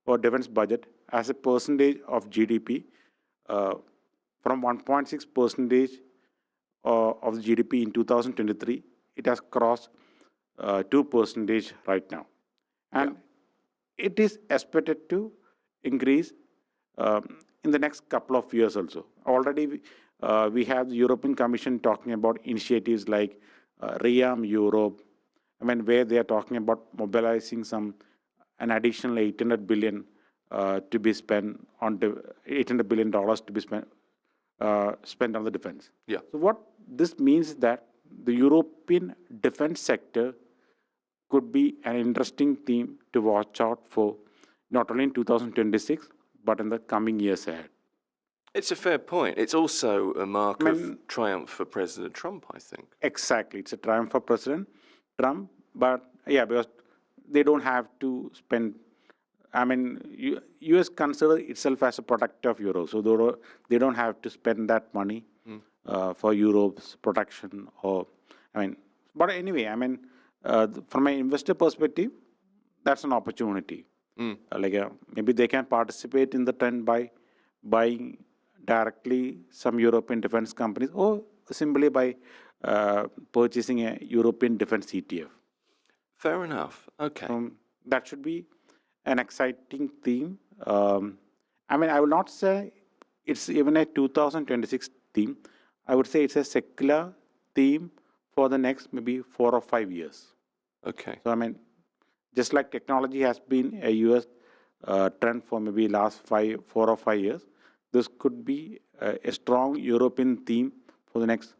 Speaker 6: or defense budget as a percentage of GDP from 1.6% of the GDP in 2023, it has crossed 2% right now. And it is expected to increase in the next couple of years also. Already we have the European Commission talking about initiatives like REAM Europe, where they are talking about mobilizing an additional 800 billion to be spent on $800 billion to be spent on the defense.
Speaker 1: Yeah.
Speaker 6: So what this means is that the European defense sector could be an interesting theme to watch out for, not only in 2026, but in the coming years ahead.
Speaker 1: It's a fair point. It's also a mark of triumph for President Trump, I think.
Speaker 6: Exactly. It's a triumph for President Trump, but because they don't have to spend. US consider itself as a product of Europe, so they don't have to spend that money for Europe's protection. But anyway, from an investor perspective, that's an opportunity. Maybe they can participate in the trend by buying directly some European defense companies, or simply by purchasing a European defense ETF.
Speaker 1: Fair enough. Okay.
Speaker 6: That should be an exciting theme. I will not say it's even a 2026 theme. I would say it's a secular theme for the next maybe 4 or 5 years.
Speaker 1: Okay.
Speaker 6: So just like technology has been a US trend for maybe last 4 or 5 years, this could be a strong European theme for the next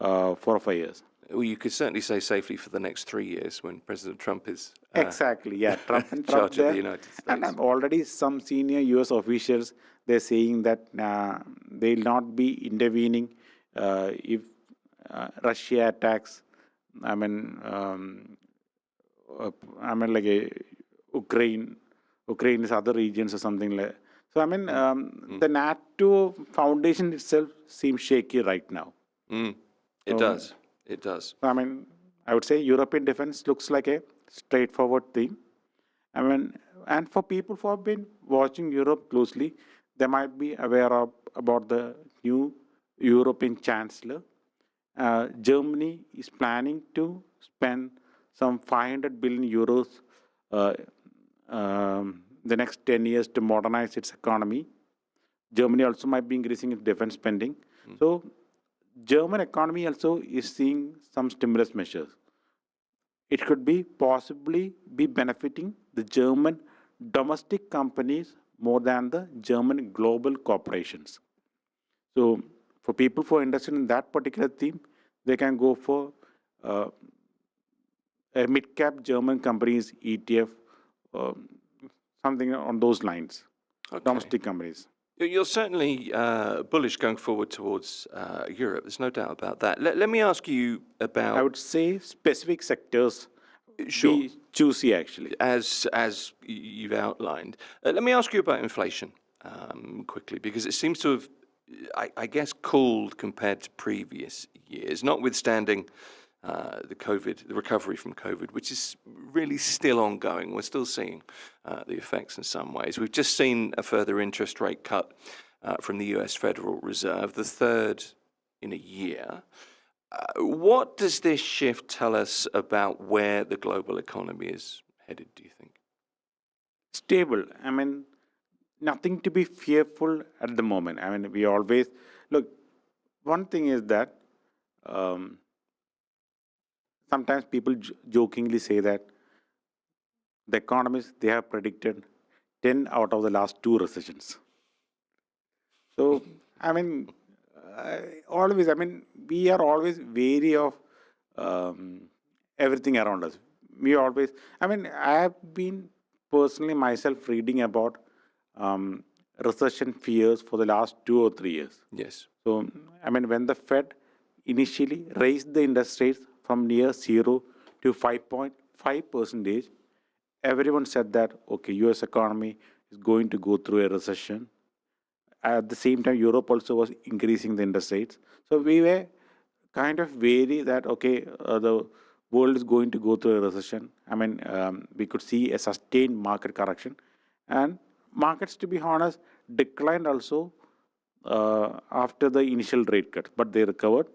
Speaker 6: 4 or 5 years.
Speaker 1: Well, you could certainly say safely for the next 3 years when President Trump is
Speaker 6: Exactly, yeah. Trump
Speaker 1: charge
Speaker 6: there.
Speaker 1: of the United States.
Speaker 6: And already some senior US officials, they're saying that they'll not be intervening if Russia attacks. Ukraine is other regions or something like. So, the NATO foundation itself seems shaky right now.
Speaker 1: It does. It does.
Speaker 6: I would say European defense looks like a straightforward theme. And for people who have been watching Europe closely, they might be aware of about the new European Chancellor. Germany is planning to spend some 500 billion euros uh, the next 10 years to modernize its economy. Germany also might be increasing its defense spending. So, German economy also is seeing some stimulus measures. It could be possibly be benefiting the German domestic companies more than the German global corporations. So, for people who are interested in that particular theme, they can go for a mid-cap German companies ETF, something on those lines, domestic companies.
Speaker 1: You're certainly bullish going forward towards Europe. There's no doubt about that. Let me ask you about.
Speaker 6: I would say specific sectors.
Speaker 1: Sure.
Speaker 6: Be choosy, actually.
Speaker 1: As you've outlined. Let me ask you about inflation quickly, because it seems to have, I guess, cooled compared to previous years, notwithstanding the recovery from COVID, which is really still ongoing. We're still seeing the effects in some ways. We've just seen a further interest rate cut from the US Federal Reserve, the third in a year. What does this shift tell us about where the global economy is headed, do you think?
Speaker 6: Stable. Nothing to be fearful at the moment. We always look. One thing is that sometimes people jokingly say that the economists, they have predicted 10 out of the last 2 recessions. So, we are always wary of everything around us. I have been personally myself reading about recession fears for the last 2 or 3 years.
Speaker 1: Yes.
Speaker 6: So, when the Fed initially raised the interest rates from near 0 to 5.5%, everyone said that, okay, US economy is going to go through a recession. At the same time, Europe also was increasing the interest rates. So we were kind of wary that, okay, the world is going to go through a recession. We could see a sustained market correction. And markets, to be honest, declined also after the initial rate cut, but they recovered.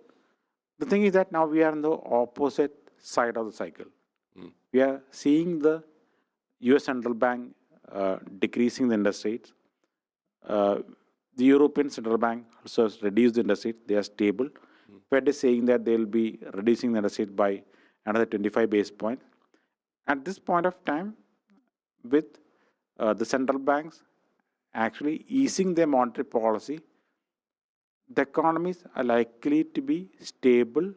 Speaker 6: The thing is that now we are on the opposite side of the cycle. We are seeing the US Central Bank decreasing the interest rates. The European Central Bank also has reduced the interest rate. They are stable. Fed is saying that they will be reducing the interest rate by another 25 basis points. At this point of time, with the central banks actually easing their monetary policy, the economies are likely to be stable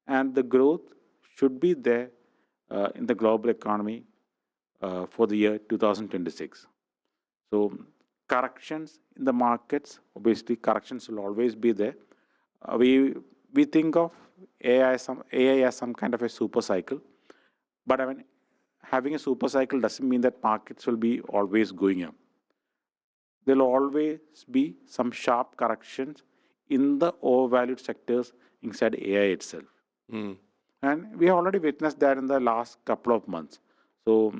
Speaker 6: and the growth should be there in the global economy for the year 2026. So, corrections in the markets, obviously corrections will always be there. We think of AI as some kind of a super cycle, but having a super cycle doesn't mean that markets will be always going up. There will always be some sharp corrections in the overvalued sectors inside AI itself. And we already witnessed that in the last couple of months. So,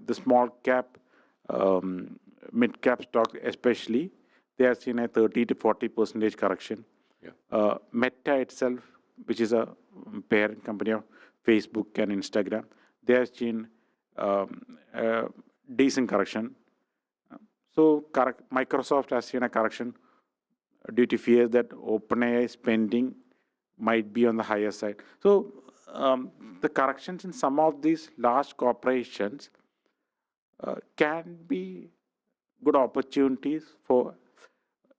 Speaker 6: the small cap, mid cap stocks especially, they have seen a 30 to 40% correction. Meta itself, which is a parent company of Facebook and Instagram, they have seen a decent correction. So Microsoft has seen a correction due to fear that OpenAI spending might be on the higher side. So the corrections in some of these large corporations can be good opportunities for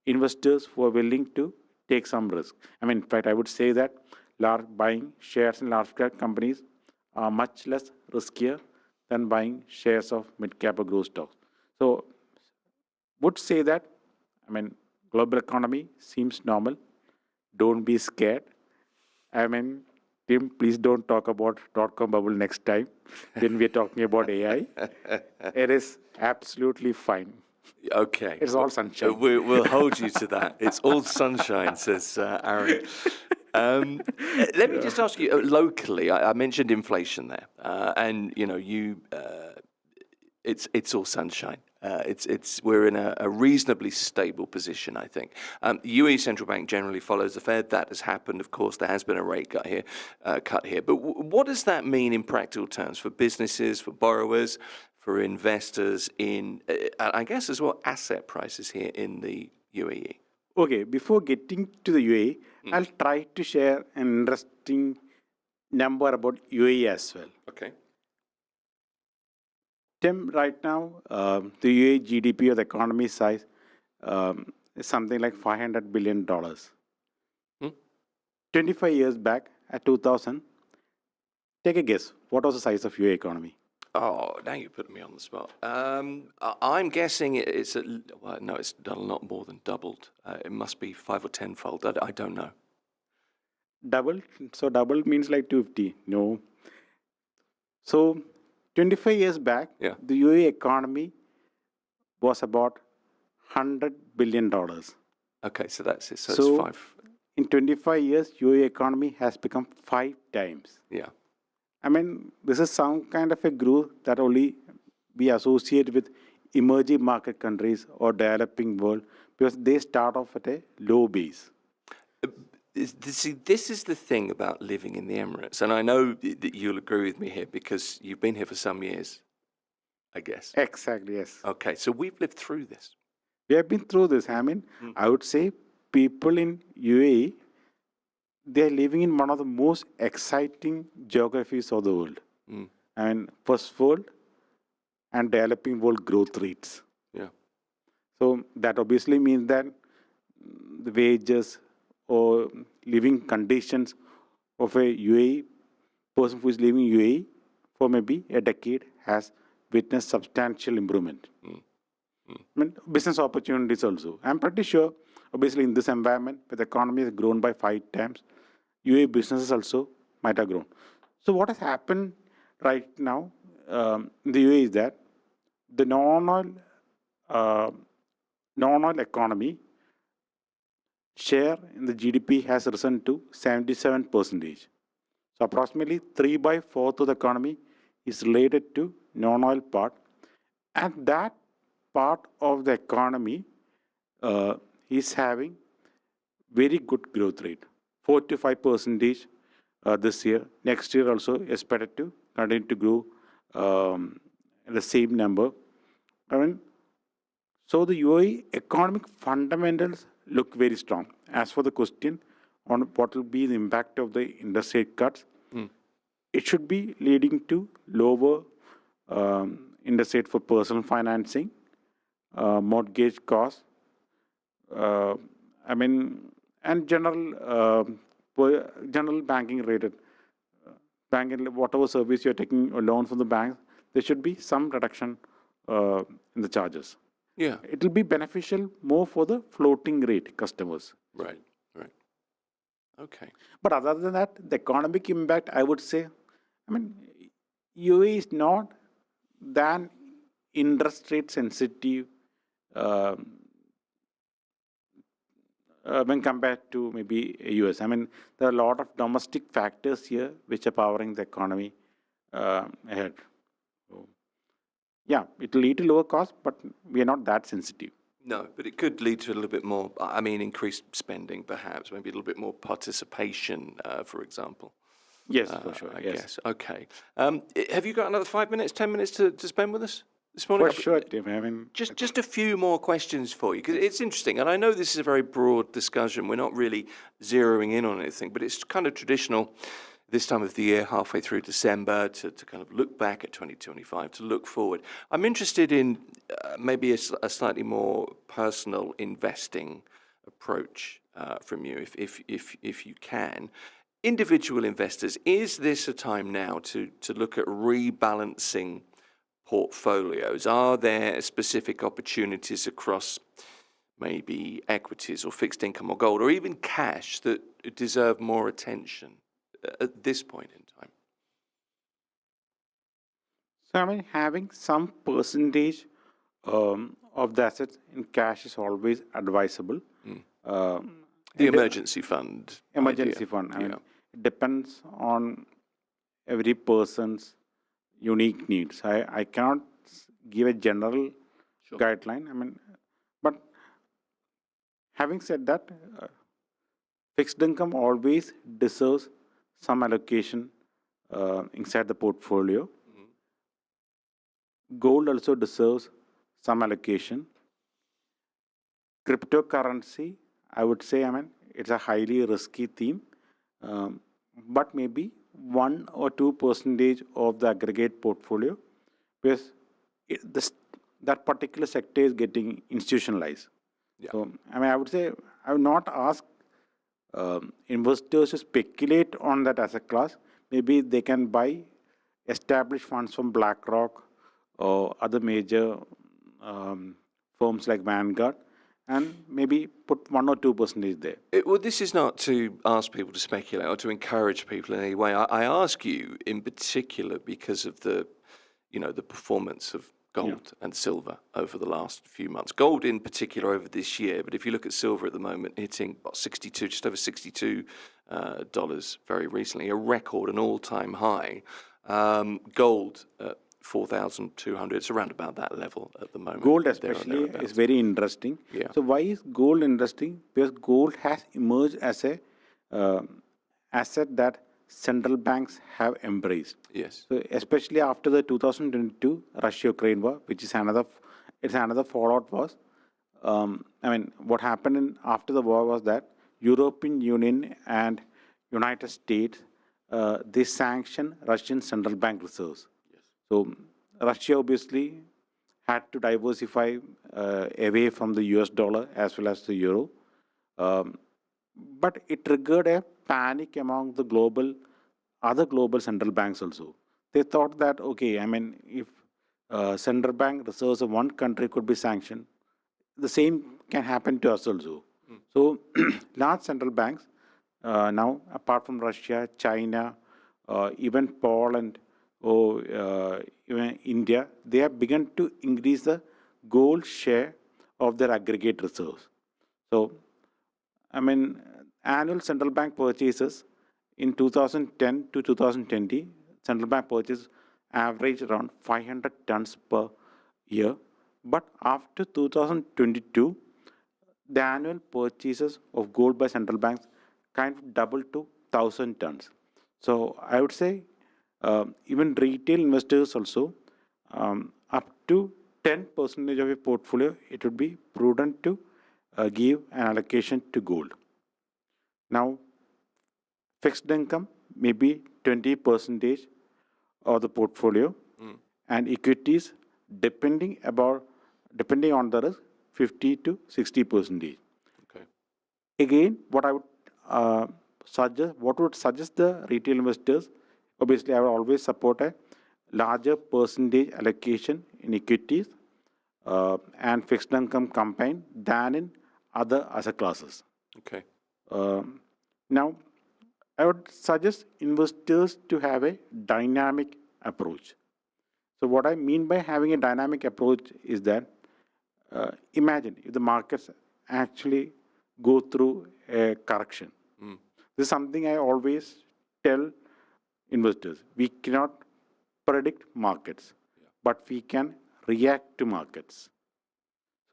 Speaker 6: investors who are willing to take some risk. In fact, I would say that buying shares in large cap companies are much less riskier than buying shares of mid cap or growth stocks. So, would say that, global economy seems normal. Don't be scared. Tim, please don't talk about .com bubble next time when we're talking about AI. It is absolutely fine.
Speaker 1: Okay.
Speaker 6: It's all sunshine.
Speaker 1: We'll hold you to that. It's all sunshine, says Aaron. Let me just ask you locally. I mentioned inflation there, and it's all sunshine. We're in a reasonably stable position, I think. UAE central bank generally follows the Fed. That has happened, of course. There has been a rate cut here. But what does that mean in practical terms for businesses, for borrowers, for investors in, I guess as well, asset prices here in the UAE?
Speaker 6: Okay, before getting to the UAE, I'll try to share an interesting number about UAE as well.
Speaker 1: Okay.
Speaker 6: Tim, right now, the UAE GDP or the economy size is something like $500 billion. 25 years back, at 2000, take a guess. What was the size of UAE economy?
Speaker 1: Oh, now you're putting me on the spot. I'm guessing it's done a lot more than doubled. It must be 5 or 10-fold. I don't know.
Speaker 6: Double? So double means like 250. No. So 25 years back, the UAE economy was about $100 billion.
Speaker 1: Okay, so that's it. So it's 5.
Speaker 6: In 25 years, UAE economy has become 5 times.
Speaker 1: Yeah.
Speaker 6: I mean, this is some kind of a growth that only we associate with emerging market countries or developing world because they start off at a low base.
Speaker 1: See, this is the thing about living in the Emirates, and I know that you'll agree with me here because you've been here for some years, I guess.
Speaker 6: Exactly, yes.
Speaker 1: Okay, so we've lived through this.
Speaker 6: We have been through this. I mean, I would say people in UAE, they're living in one of the most exciting geographies of the world. And first world and developing world growth rates.
Speaker 1: Yeah.
Speaker 6: So that obviously means that the wages or living conditions of a UAE person who is living in UAE for maybe a decade has witnessed substantial improvement. I mean, business opportunities also. I'm pretty sure, obviously, in this environment, where the economy has grown by 5 times, UAE businesses also might have grown. So what has happened right now in the UAE is that the non-oil economy share in the GDP has risen to 77%. So approximately 3 by 4th of the economy is related to non-oil part. And that part of the economy is having very good growth rate, 4 to 5% this year. Next year also expected to continue to grow the same number. I mean, so the UAE economic fundamentals look very strong. As for the question on what will be the impact of the interest rate cuts, it should be leading to lower interest rate for personal financing, mortgage costs, and general banking rated banking, whatever service you're taking a loan from the bank, there should be some reduction in the charges.
Speaker 1: Yeah.
Speaker 6: It will be beneficial more for the floating rate customers.
Speaker 1: Right. Okay.
Speaker 6: But other than that, the economic impact, I would say, UAE is not that interest rate sensitive when compared to maybe US. There are a lot of domestic factors here which are powering the economy ahead. So, yeah, it will lead to lower cost, but we are not that sensitive.
Speaker 1: No, but it could lead to a little bit more, increased spending perhaps, maybe a little bit more participation, for example.
Speaker 6: Yes, for sure.
Speaker 1: I guess. Okay. Have you got another 5 minutes, 10 minutes to spend with us this morning?
Speaker 6: For sure, Tim.
Speaker 1: Just a few more questions for you, because it's interesting, and I know this is a very broad discussion. We're not really zeroing in on anything, but it's kind of traditional this time of the year, halfway through December, to kind of look back at 2025, to look forward. I'm interested in maybe a slightly more personal investing approach from you, if you can. Individual investors, is this a time now to look at rebalancing portfolios? Are there specific opportunities across maybe equities or fixed income or gold or even cash that deserve more attention at this point in time?
Speaker 6: So, having some percentage of the assets in cash is always advisable.
Speaker 1: The emergency fund.
Speaker 6: Emergency
Speaker 1: idea.
Speaker 6: fund. I mean,
Speaker 1: Yeah.
Speaker 6: it depends on every person's unique needs. I cannot give a general guideline. I mean, but having said that, fixed income always deserves some allocation inside the portfolio. Gold also deserves some allocation. Cryptocurrency, I would say, I mean, it's a highly risky theme, but maybe 1 or 2% of the aggregate portfolio, because that particular sector is getting institutionalized.
Speaker 1: Yeah.
Speaker 6: So, I mean, I would say I would not ask investors to speculate on that asset class. Maybe they can buy established funds from BlackRock or other major firms like Vanguard, and maybe put 1 or 2% there.
Speaker 1: Well, this is not to ask people to speculate or to encourage people in any way. I ask you in particular because of the performance of gold and silver over the last few months. Gold in particular over this year, but if you look at silver at the moment, hitting just over $62 very recently, a record, an all-time high. Gold at 4,200. It's around about that level at the moment.
Speaker 6: Gold especially is very interesting.
Speaker 1: Yeah.
Speaker 6: So why is gold interesting? Because gold has emerged as a asset that central banks have embraced.
Speaker 1: Yes.
Speaker 6: So especially after the 2022 Russia-Ukraine war, which is another fallout was. I mean, what happened after the war was that European Union and United States they sanctioned Russian central bank reserves. Yes. So Russia obviously had to diversify away from the US dollar as well as the euro. But it triggered a panic among the other global central banks also. They thought that, okay, I mean, if central bank reserves of one country could be sanctioned, the same can happen to us also. So large central banks now, apart from Russia, China, even Poland, or even India, they have begun to increase the gold share of their aggregate reserves. So, I mean, annual central bank purchases in 2010 to 2020, central bank purchases averaged around 500 tons per year. But after 2022, the annual purchases of gold by central banks kind of doubled to 1,000 tons. So I would say even retail investors also, up to 10% of your portfolio, it would be prudent to give an allocation to gold. Now, fixed income, maybe 20% of the portfolio, and equities, depending on the risk, 50 to 60%.
Speaker 1: Okay.
Speaker 6: Again, what would suggest the retail investors? Obviously, I would always support a larger percentage allocation in equities and fixed income combined than in other asset classes.
Speaker 1: Okay.
Speaker 6: Now, I would suggest investors to have a dynamic approach. So what I mean by having a dynamic approach is that imagine if the markets actually go through a correction. This is something I always tell investors. We cannot predict markets, but we can react to markets.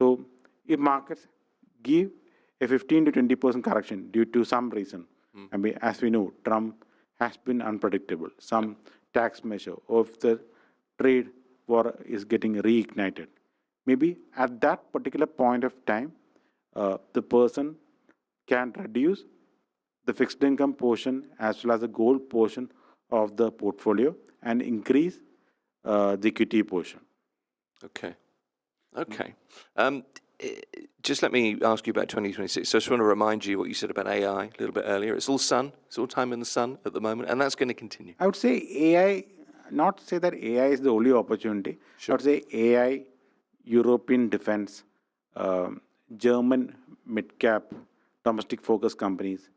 Speaker 6: So if markets give a 15 to 20% correction due to some reason, I mean, as we know, Trump has been unpredictable, some tax measure, or if the trade war is getting reignited, maybe at that particular point of time, the person can reduce the fixed income portion as well as the gold portion of the portfolio and increase the equity portion.
Speaker 1: Okay. Okay. Just let me ask you about 2026. So I just want to remind you what you said about AI a little bit earlier. It's all sun. It's all time in the sun at the moment, and that's going to continue.
Speaker 6: I would say AI, not say that AI is the only opportunity.
Speaker 1: Sure.
Speaker 6: I would say AI, European defense, German mid-cap, domestic focused companies,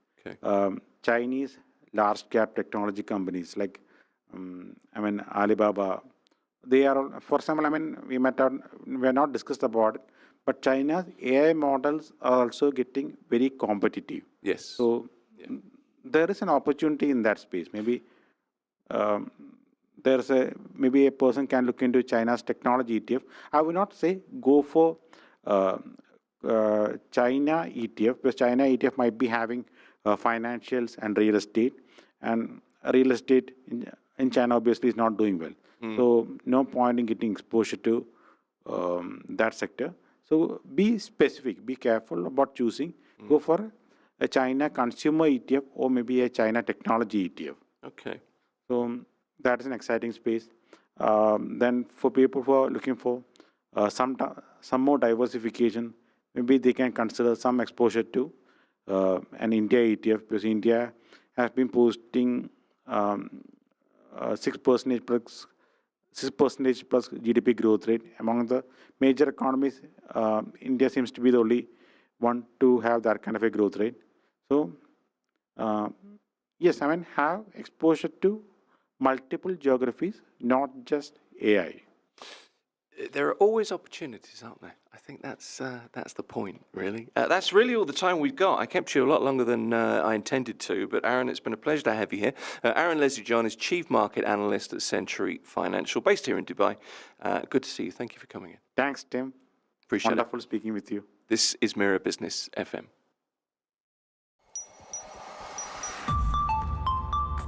Speaker 6: Chinese large cap technology companies like, Alibaba. They are, for example, we have not discussed about it, But China's AI models are also getting very competitive.
Speaker 1: Yes.
Speaker 6: So there is an opportunity in that space. Maybe maybe a person can look into China's technology ETF. I would not say go for China ETF, because China ETF might be having financials and real estate, and real estate in China obviously is not doing well. So no point in getting exposure to that sector. So be specific, be careful about choosing. Go for a China consumer ETF or maybe a China technology ETF.
Speaker 1: Okay.
Speaker 6: So that is an exciting space. Then for people who are looking for some more diversification, maybe they can consider some exposure to an India ETF, because India has been posting 6% plus GDP growth rate. Among the major economies, India seems to be the only one to have that kind of a growth rate. So yes, have exposure to multiple geographies, not just AI.
Speaker 1: There are always opportunities, aren't there? I think that's the point, really. That's really all the time we've got. I kept you a lot longer than I intended to, but Aaron, it's been a pleasure to have you here. Aaron Leslie-John is Chief Market Analyst at Century Financial, based here in Dubai. Good to see you. Thank you for coming in.
Speaker 6: Thanks, Tim.
Speaker 1: Appreciate it.
Speaker 6: Wonderful speaking with you.
Speaker 1: This is Mira Business FM.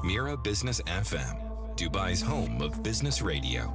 Speaker 5: Mira Business FM, Dubai's home of business radio.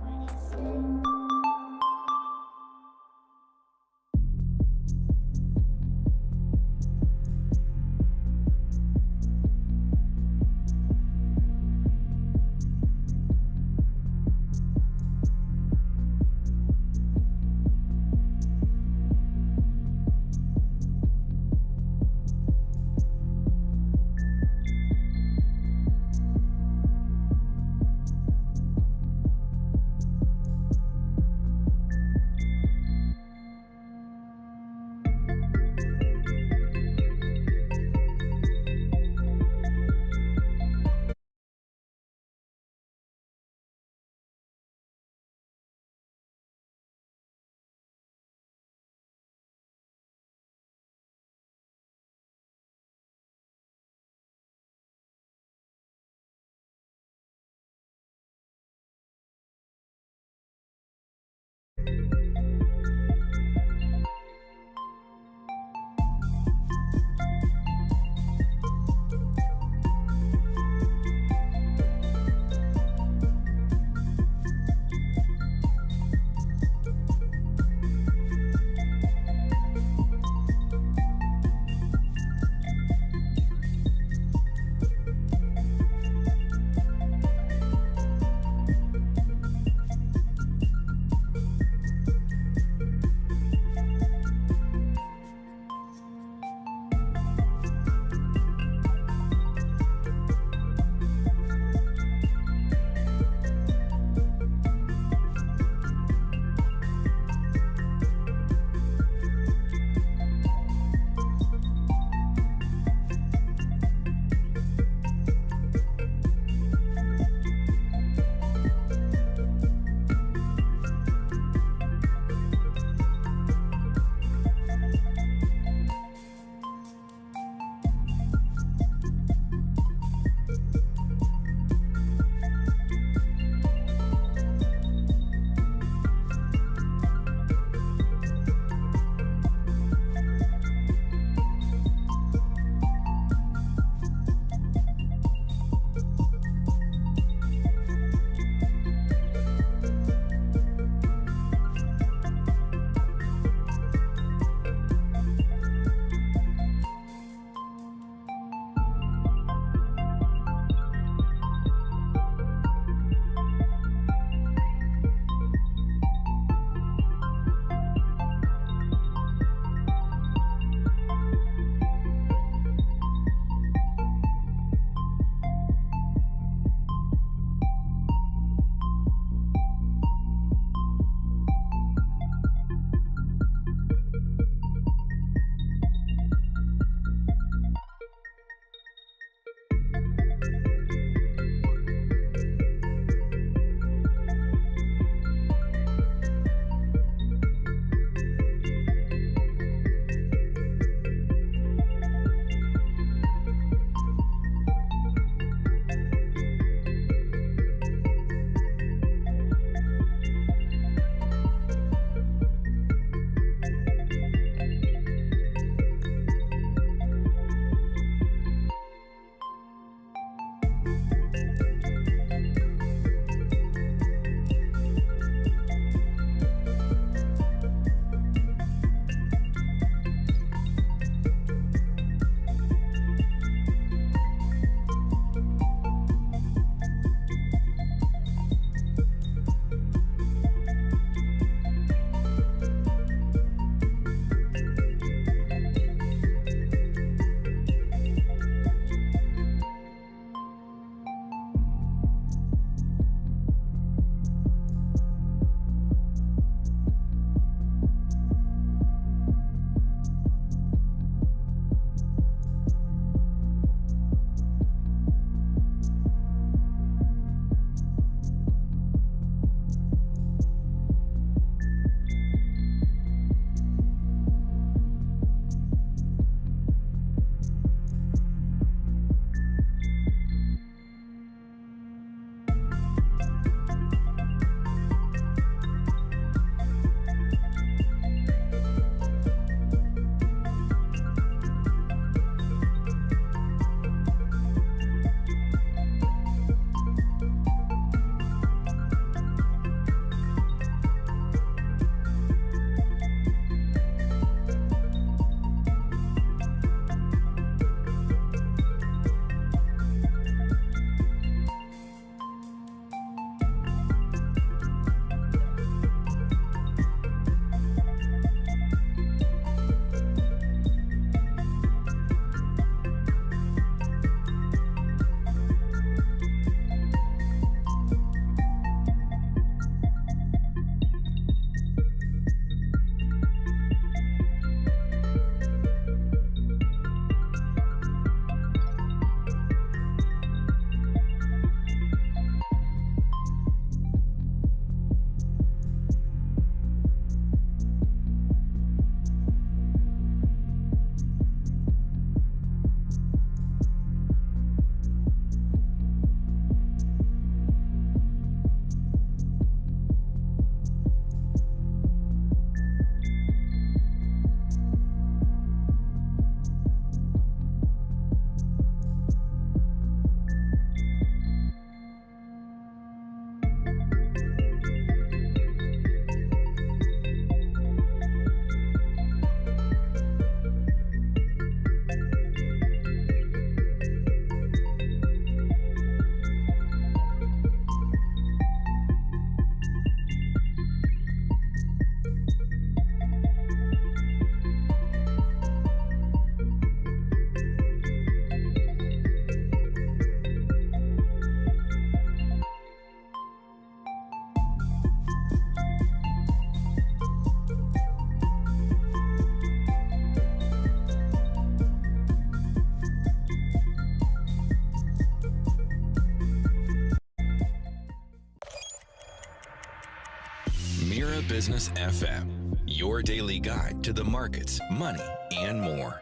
Speaker 5: Mira Business FM, your daily guide to the markets, money, and more.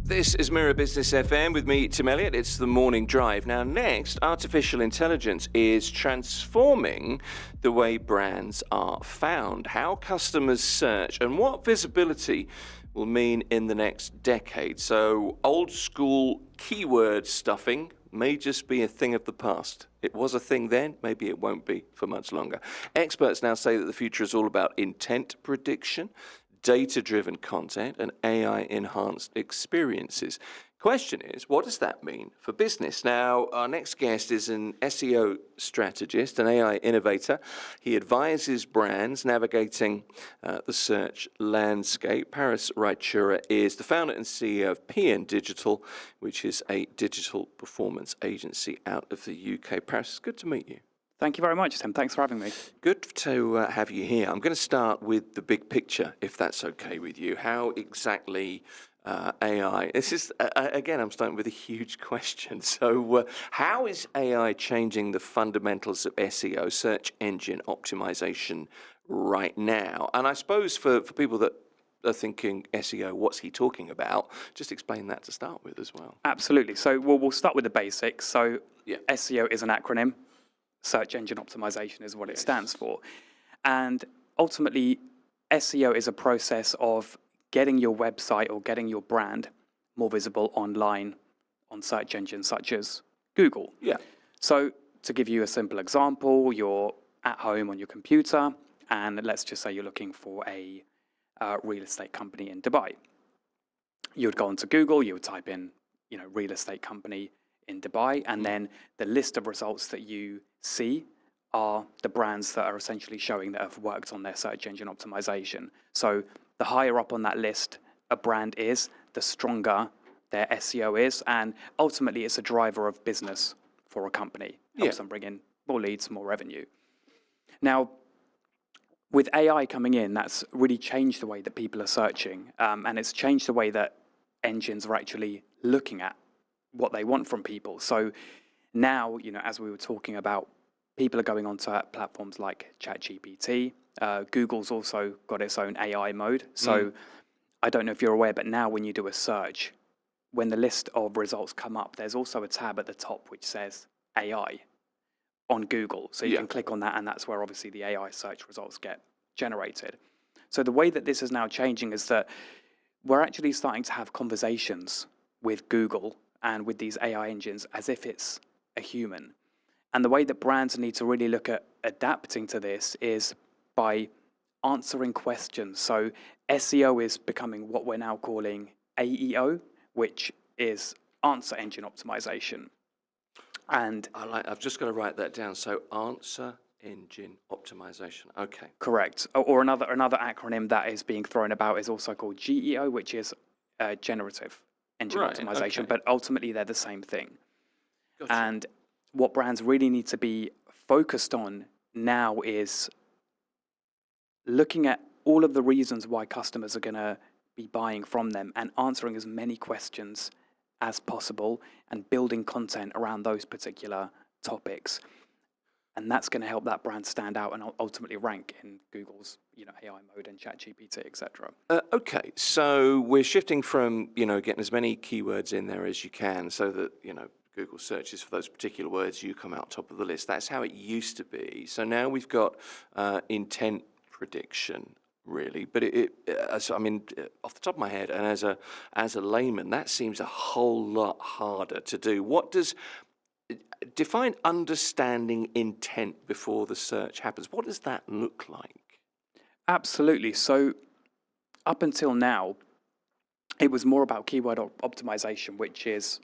Speaker 1: This is Mira Business FM with me, Tim Elliott. It's the morning drive. Now, next, artificial intelligence is transforming the way brands are found, how customers search, and what visibility will mean in the next decade. So, old school keyword stuffing may just be a thing of the past. It was a thing then, maybe it won't be for much longer. Experts now say that the future is all about intent prediction, data-driven content, and AI-enhanced experiences. Question is, what does that mean for business? Now, our next guest is an SEO strategist, an AI innovator. He advises brands navigating the search landscape. Paris Raichura is the founder and CEO of PN Digital, which is a digital performance agency out of the UK. Paris, it's good to meet you.
Speaker 7: Thank you very much, Tim. Thanks for having me.
Speaker 1: Good to have you here. I'm going to start with the big picture, if that's okay with you. How exactly AI, this is, again, I'm starting with a huge question. So how is AI changing the fundamentals of SEO, search engine optimization, right now? And I suppose for people that are thinking SEO, what's he talking about? Just explain that to start with as well.
Speaker 7: Absolutely. So we'll start with the basics. So SEO is an acronym. Search engine optimization is what it stands for. And ultimately, SEO is a process of getting your website or getting your brand more visible online on search engines such as Google.
Speaker 1: Yeah.
Speaker 7: So to give you a simple example, you're at home on your computer, and let's just say you're looking for a real estate company in Dubai. You would go onto Google, you would type in, real estate company in Dubai, and then the list of results that you see are the brands that are essentially showing that have worked on their search engine optimization. So the higher up on that list a brand is, the stronger their SEO is, and ultimately it's a driver of business for a company. Helps them bring in more leads, more revenue. Now, with AI coming in, that's really changed the way that people are searching, and it's changed the way that engines are actually looking at what they want from people. So now, as we were talking about, people are going onto platforms like ChatGPT. Google's also got its own AI mode. So I don't know if you're aware, but now when you do a search, when the list of results come up, there's also a tab at the top which says AI on Google. So you can click on that, and that's where obviously the AI search results get generated. So the way that this is now changing is that we're actually starting to have conversations with Google and with these AI engines as if it's a human. And the way that brands need to really look at adapting to this is by answering questions. So SEO is becoming what we're now calling AEO, which is answer engine optimization. And
Speaker 1: I've just got to write that down. So answer engine optimization. Okay.
Speaker 7: Correct. Or another acronym that is being thrown about is also called GEO, which is generative engine optimization, but ultimately they're the same thing. Gotcha. And what brands really need to be focused on now is looking at all of the reasons why customers are going to be buying from them and answering as many questions as possible and building content around those particular topics. And that's going to help that brand stand out and ultimately rank in Google's, AI mode and ChatGPT, etc.
Speaker 1: Okay, so we're shifting from, getting as many keywords in there as you can so that, Google searches for those particular words, you come out top of the list. That's how it used to be. So now we've got intent prediction, really. But off the top of my head, and as a layman, that seems a whole lot harder to do. What does define understanding intent before the search happens? What does that look like?
Speaker 7: Absolutely. So up until now, it was more about keyword optimization, which is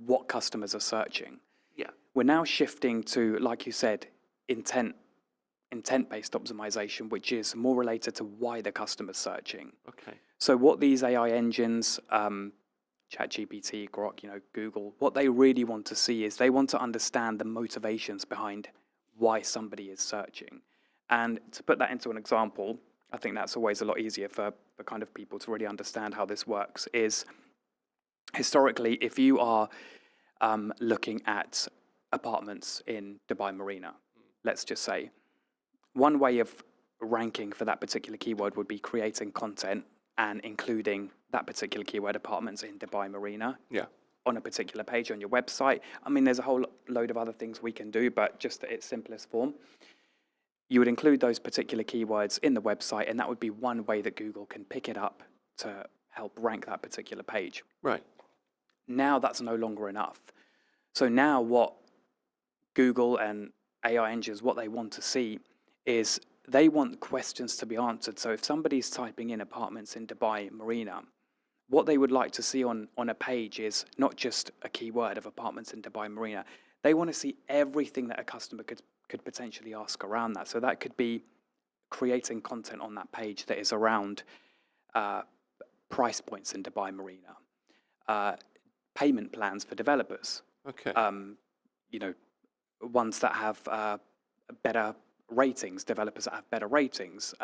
Speaker 7: what customers are searching.
Speaker 1: Yeah.
Speaker 7: We're now shifting to, like you said, intent-based optimization, which is more related to why the customer's searching.
Speaker 1: Okay.
Speaker 7: So what these AI engines, ChatGPT, Grok, Google, what they really want to see is they want to understand the motivations behind why somebody is searching. And to put that into an example, I think that's always a lot easier for kind of people to really understand how this works, is historically, if you are looking at apartments in Dubai Marina, let's just say, one way of ranking for that particular keyword would be creating content and including that particular keyword, apartments in Dubai Marina, on a particular page on your website. I mean, there's a whole load of other things we can do, but just at its simplest form, you would include those particular keywords in the website, and that would be one way that Google can pick it up to help rank that particular page.
Speaker 1: Right.
Speaker 7: Now that's no longer enough. So now what Google and AI engines, what they want to see is they want questions to be answered. So if somebody's typing in apartments in Dubai Marina, what they would like to see on a page is not just a keyword of apartments in Dubai Marina. They want to see everything that a customer could potentially ask around that. So that could be creating content on that page that is around price points in Dubai Marina, payment plans for developers.
Speaker 1: Okay.
Speaker 7: You know, ones that have better ratings, developers that have better ratings,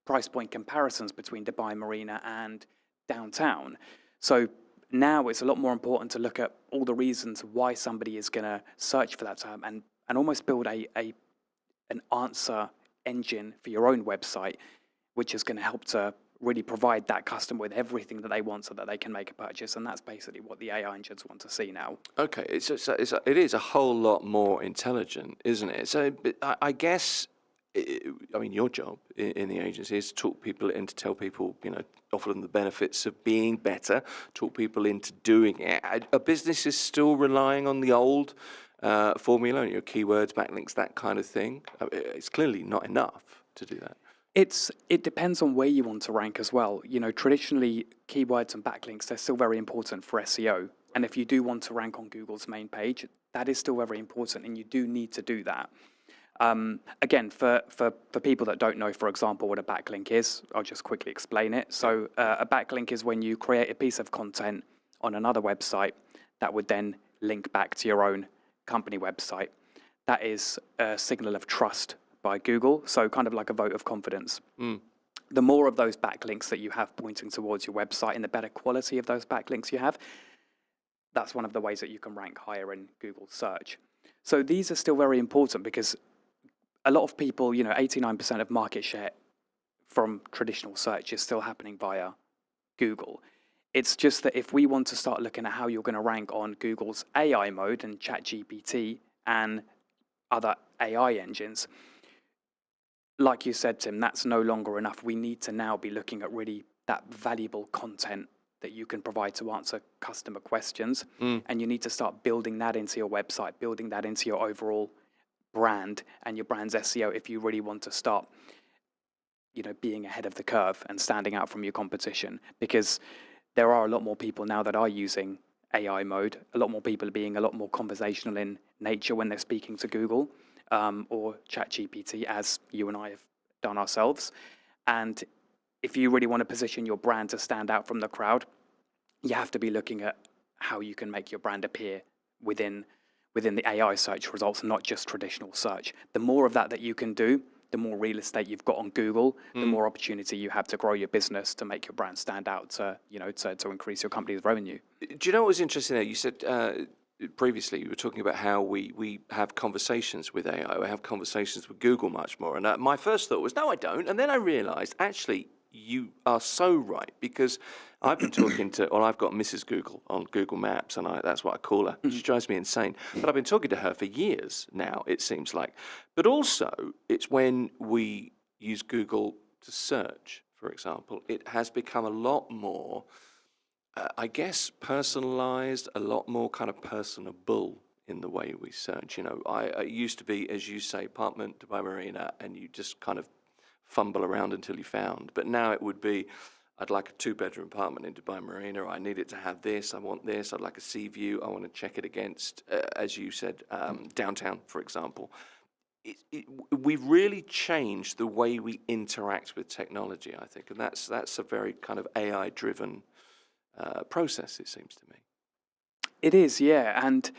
Speaker 7: price point comparisons between Dubai Marina and downtown. So now it's a lot more important to look at all the reasons why somebody is going to search for that term and almost build an answer engine for your own website, which is going to help to really provide that customer with everything that they want so that they can make a purchase. And that's basically what the AI engines want to see now.
Speaker 1: Okay, it is a whole lot more intelligent, isn't it? So I guess, I mean, your job in the agency is to talk people in, to tell people, you know, offer them the benefits of being better, talk people into doing it. A business is still relying on the old formula, you know, keywords, backlinks, that kind of thing. It's clearly not enough to do that.
Speaker 7: It depends on where you want to rank as well. You know, traditionally, keywords and backlinks, they're still very important for SEO. And if you do want to rank on Google's main page, that is still very important, and you do need to do that. Again, for people that don't know, for example, what a backlink is, I'll just quickly explain it. So a backlink is when you create a piece of content on another website that would then link back to your own company website. That is a signal of trust by Google, so kind of like a vote of confidence. The more of those backlinks that you have pointing towards your website and the better quality of those backlinks you have, that's one of the ways that you can rank higher in Google search. So these are still very important because a lot of people, you know, 89% of market share from traditional search is still happening via Google. It's just that if we want to start looking at how you're going to rank on Google's AI mode and ChatGPT and other AI engines, like you said, Tim, that's no longer enough. We need to now be looking at really that valuable content that you can provide to answer customer questions. And you need to start building that into your website, building that into your overall brand and your brand's SEO if you really want to start, you know, being ahead of the curve and standing out from your competition. Because there are a lot more people now that are using AI mode. A lot more people are being a lot more conversational in nature when they're speaking to Google or ChatGPT, as you and I have done ourselves. And if you really want to position your brand to stand out from the crowd, you have to be looking at how you can make your brand appear within the AI search results, not just traditional search. The more of that you can do, the more real estate you've got on Google, the more opportunity you have to grow your business, to make your brand stand out, to increase your company's revenue.
Speaker 1: Do you know what was interesting there? You said previously, you were talking about how we have conversations with AI, we have conversations with Google much more. And my first thought was, no, I don't. And then I realized, actually, you are so right, because I've been talking to, well, I've got Mrs. Google on Google Maps, and that's what I call her. She drives me insane. But I've been talking to her for years now, it seems like. But also, it's when we use Google to search, for example, it has become a lot more, I guess, personalized, a lot more kind of personable in the way we search. You know, I used to be, as you say, apartment Dubai Marina, and you just kind of fumble around until you found. But now it would be, I'd like a 2-bedroom apartment in Dubai Marina. I need it to have this. I want this. I'd like a sea view. I want to check it against, as you said, downtown, for example. We've really changed the way we interact with technology, I think, and that's a very kind of AI-driven process, it seems to me.
Speaker 7: It is, yeah, and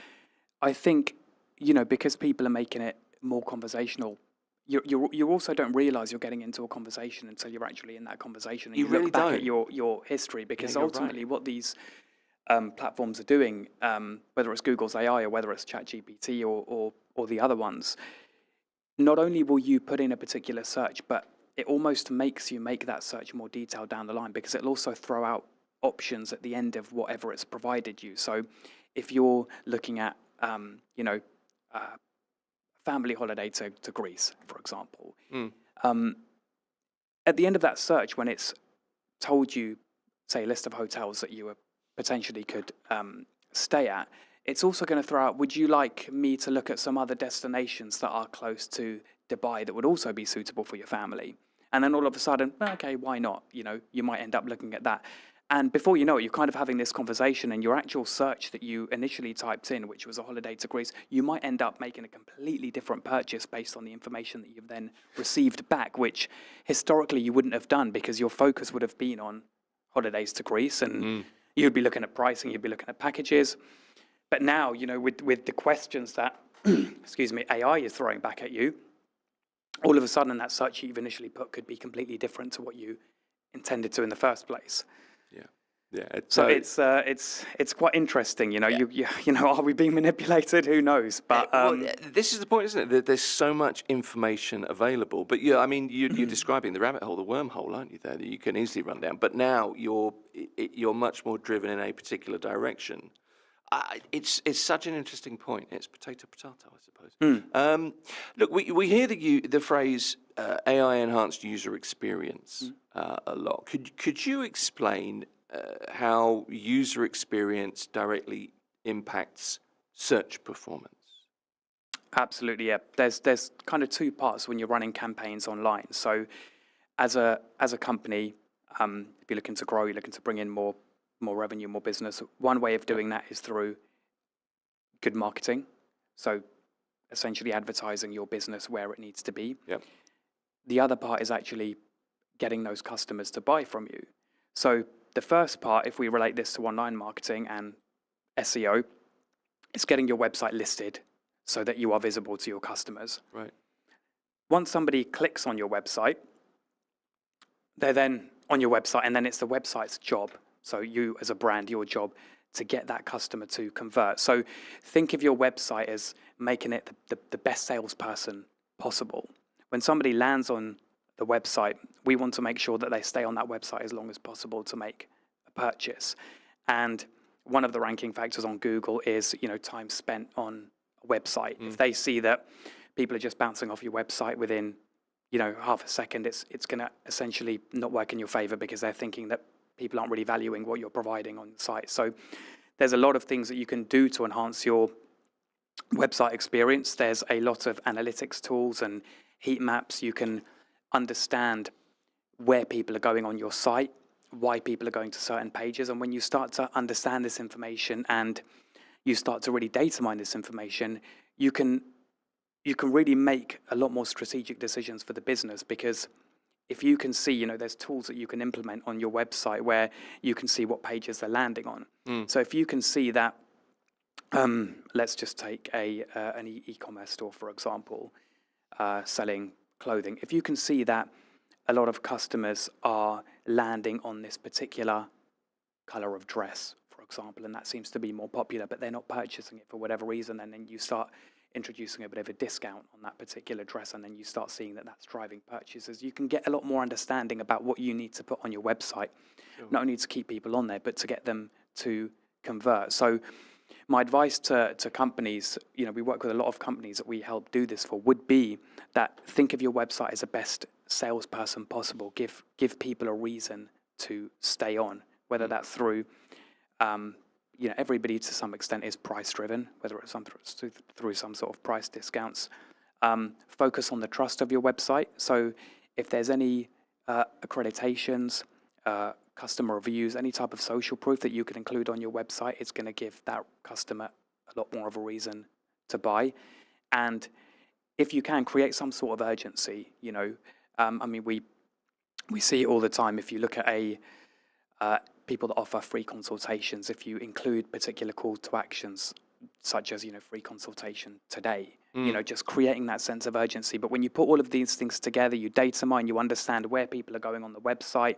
Speaker 7: I think, you know, because people are making it more conversational, you also don't realize you're getting into a conversation until you're actually in that conversation. And
Speaker 1: you really
Speaker 7: look back
Speaker 1: don't.
Speaker 7: at your history, because ultimately
Speaker 1: right.
Speaker 7: what these platforms are doing, whether it's Google's AI or whether it's ChatGPT or the other ones, not only will you put in a particular search, but it almost makes you make that search more detailed down the line, because it'll also throw out options at the end of whatever it's provided you. So if you're looking at, family holiday to Greece, for example, at the end of that search, when it's told you, say, a list of hotels that you potentially could stay at, it's also going to throw out, would you like me to look at some other destinations that are close to Dubai that would also be suitable for your family? And then all of a sudden, okay, why not? You might end up looking at that. And before you know it, you're kind of having this conversation, and your actual search that you initially typed in, which was a holiday to Greece, you might end up making a completely different purchase based on the information that you've then received back, which historically you wouldn't have done, because your focus would have been on holidays to Greece, and you'd be looking at pricing, you'd be looking at packages. But now, with the questions that, AI is throwing back at you, all of a sudden that search you've initially put could be completely different to what you intended to in the first place.
Speaker 1: Yeah.
Speaker 7: So it's quite interesting, are we being manipulated? Who knows? But
Speaker 1: this is the point, isn't it? There's so much information available. But yeah, I mean, you're describing the rabbit hole, the wormhole, aren't you? There that you can easily run down. But now you're much more driven in a particular direction. It's such an interesting point. It's potato, I suppose. Look, we hear the phrase AI enhanced user experience a lot. Could you explain how user experience directly impacts search performance?
Speaker 7: Absolutely, yeah. There's kind of two parts when you're running campaigns online. So as a company, if you're looking to grow, you're looking to bring in more revenue, more business. One way of doing that is through good marketing. So essentially advertising your business where it needs to be.
Speaker 1: Yep.
Speaker 7: The other part is actually getting those customers to buy from you. So the first part, if we relate this to online marketing and SEO, is getting your website listed so that you are visible to your customers.
Speaker 1: Right.
Speaker 7: Once somebody clicks on your website, they're then on your website, and then it's the website's job. So you as a brand, your job to get that customer to convert. So think of your website as making it the best salesperson possible. When somebody lands on the website, we want to make sure that they stay on that website as long as possible to make a purchase. And one of the ranking factors on Google is, time spent on a website. If they see that people are just bouncing off your website within, half a second, it's going to essentially not work in your favor, because they're thinking that people aren't really valuing what you're providing on the site. So there's a lot of things that you can do to enhance your website experience. There's a lot of analytics tools and heat maps. You can understand where people are going on your site, why people are going to certain pages. And when you start to understand this information and you start to really data mine this information, you can really make a lot more strategic decisions for the business, because if you can see, there's tools that you can implement on your website where you can see what pages they're landing on. So if you can see that, let's just take an e-commerce store, for example, selling clothing. If you can see that a lot of customers are landing on this particular color of dress, for example, and that seems to be more popular, but they're not purchasing it for whatever reason, and then you start introducing a bit of a discount on that particular dress, and then you start seeing that that's driving purchases. You can get a lot more understanding about what you need to put on your website, not only to keep people on there, but to get them to convert. So my advice to companies, we work with a lot of companies that we help do this for, would be that think of your website as the best salesperson possible. Give people a reason to stay on, whether that's through everybody to some extent is price driven, whether it's through some sort of price discounts. Focus on the trust of your website. So if there's any accreditations, customer reviews, any type of social proof that you can include on your website, it's going to give that customer a lot more of a reason to buy. And if you can create some sort of urgency, we see it all the time. If you look at people that offer free consultations, if you include particular call to actions, such as, free consultation today, just creating that sense of urgency. But when you put all of these things together, you data mine, you understand where people are going on the website,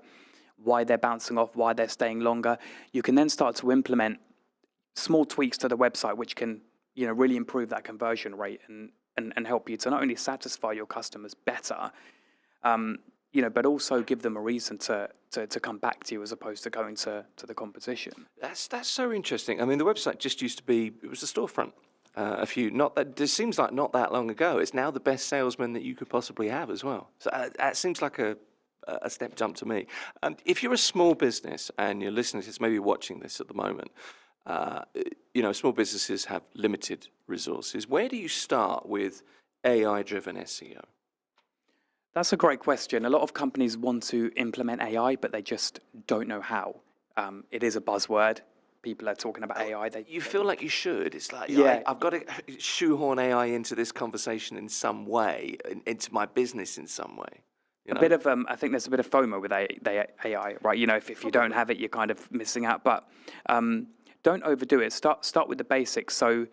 Speaker 7: why they're bouncing off, why they're staying longer, you can then start to implement small tweaks to the website, which can, really improve that conversion rate. And and help you to not only satisfy your customers better, but also give them a reason to come back to you as opposed to going to the competition.
Speaker 1: That's so interesting. I mean, the website just used to be, it was a storefront. It seems like not that long ago. It's now the best salesman that you could possibly have as well. So that seems like a step jump to me. If you're a small business and you're listening to this, maybe watching this at the moment, small businesses have limited resources. Where do you start with AI-driven SEO?
Speaker 7: That's a great question. A lot of companies want to implement AI, but they just don't know how. It is a buzzword. People are talking about AI.
Speaker 1: You feel like you should. It's like,
Speaker 7: Yeah.
Speaker 1: I've got to shoehorn AI into this conversation in some way, into my business in some way.
Speaker 7: A bit of, I think there's a bit of FOMO with AI, right? If you don't have it, you're kind of missing out. But don't overdo it. Start with the basics. So,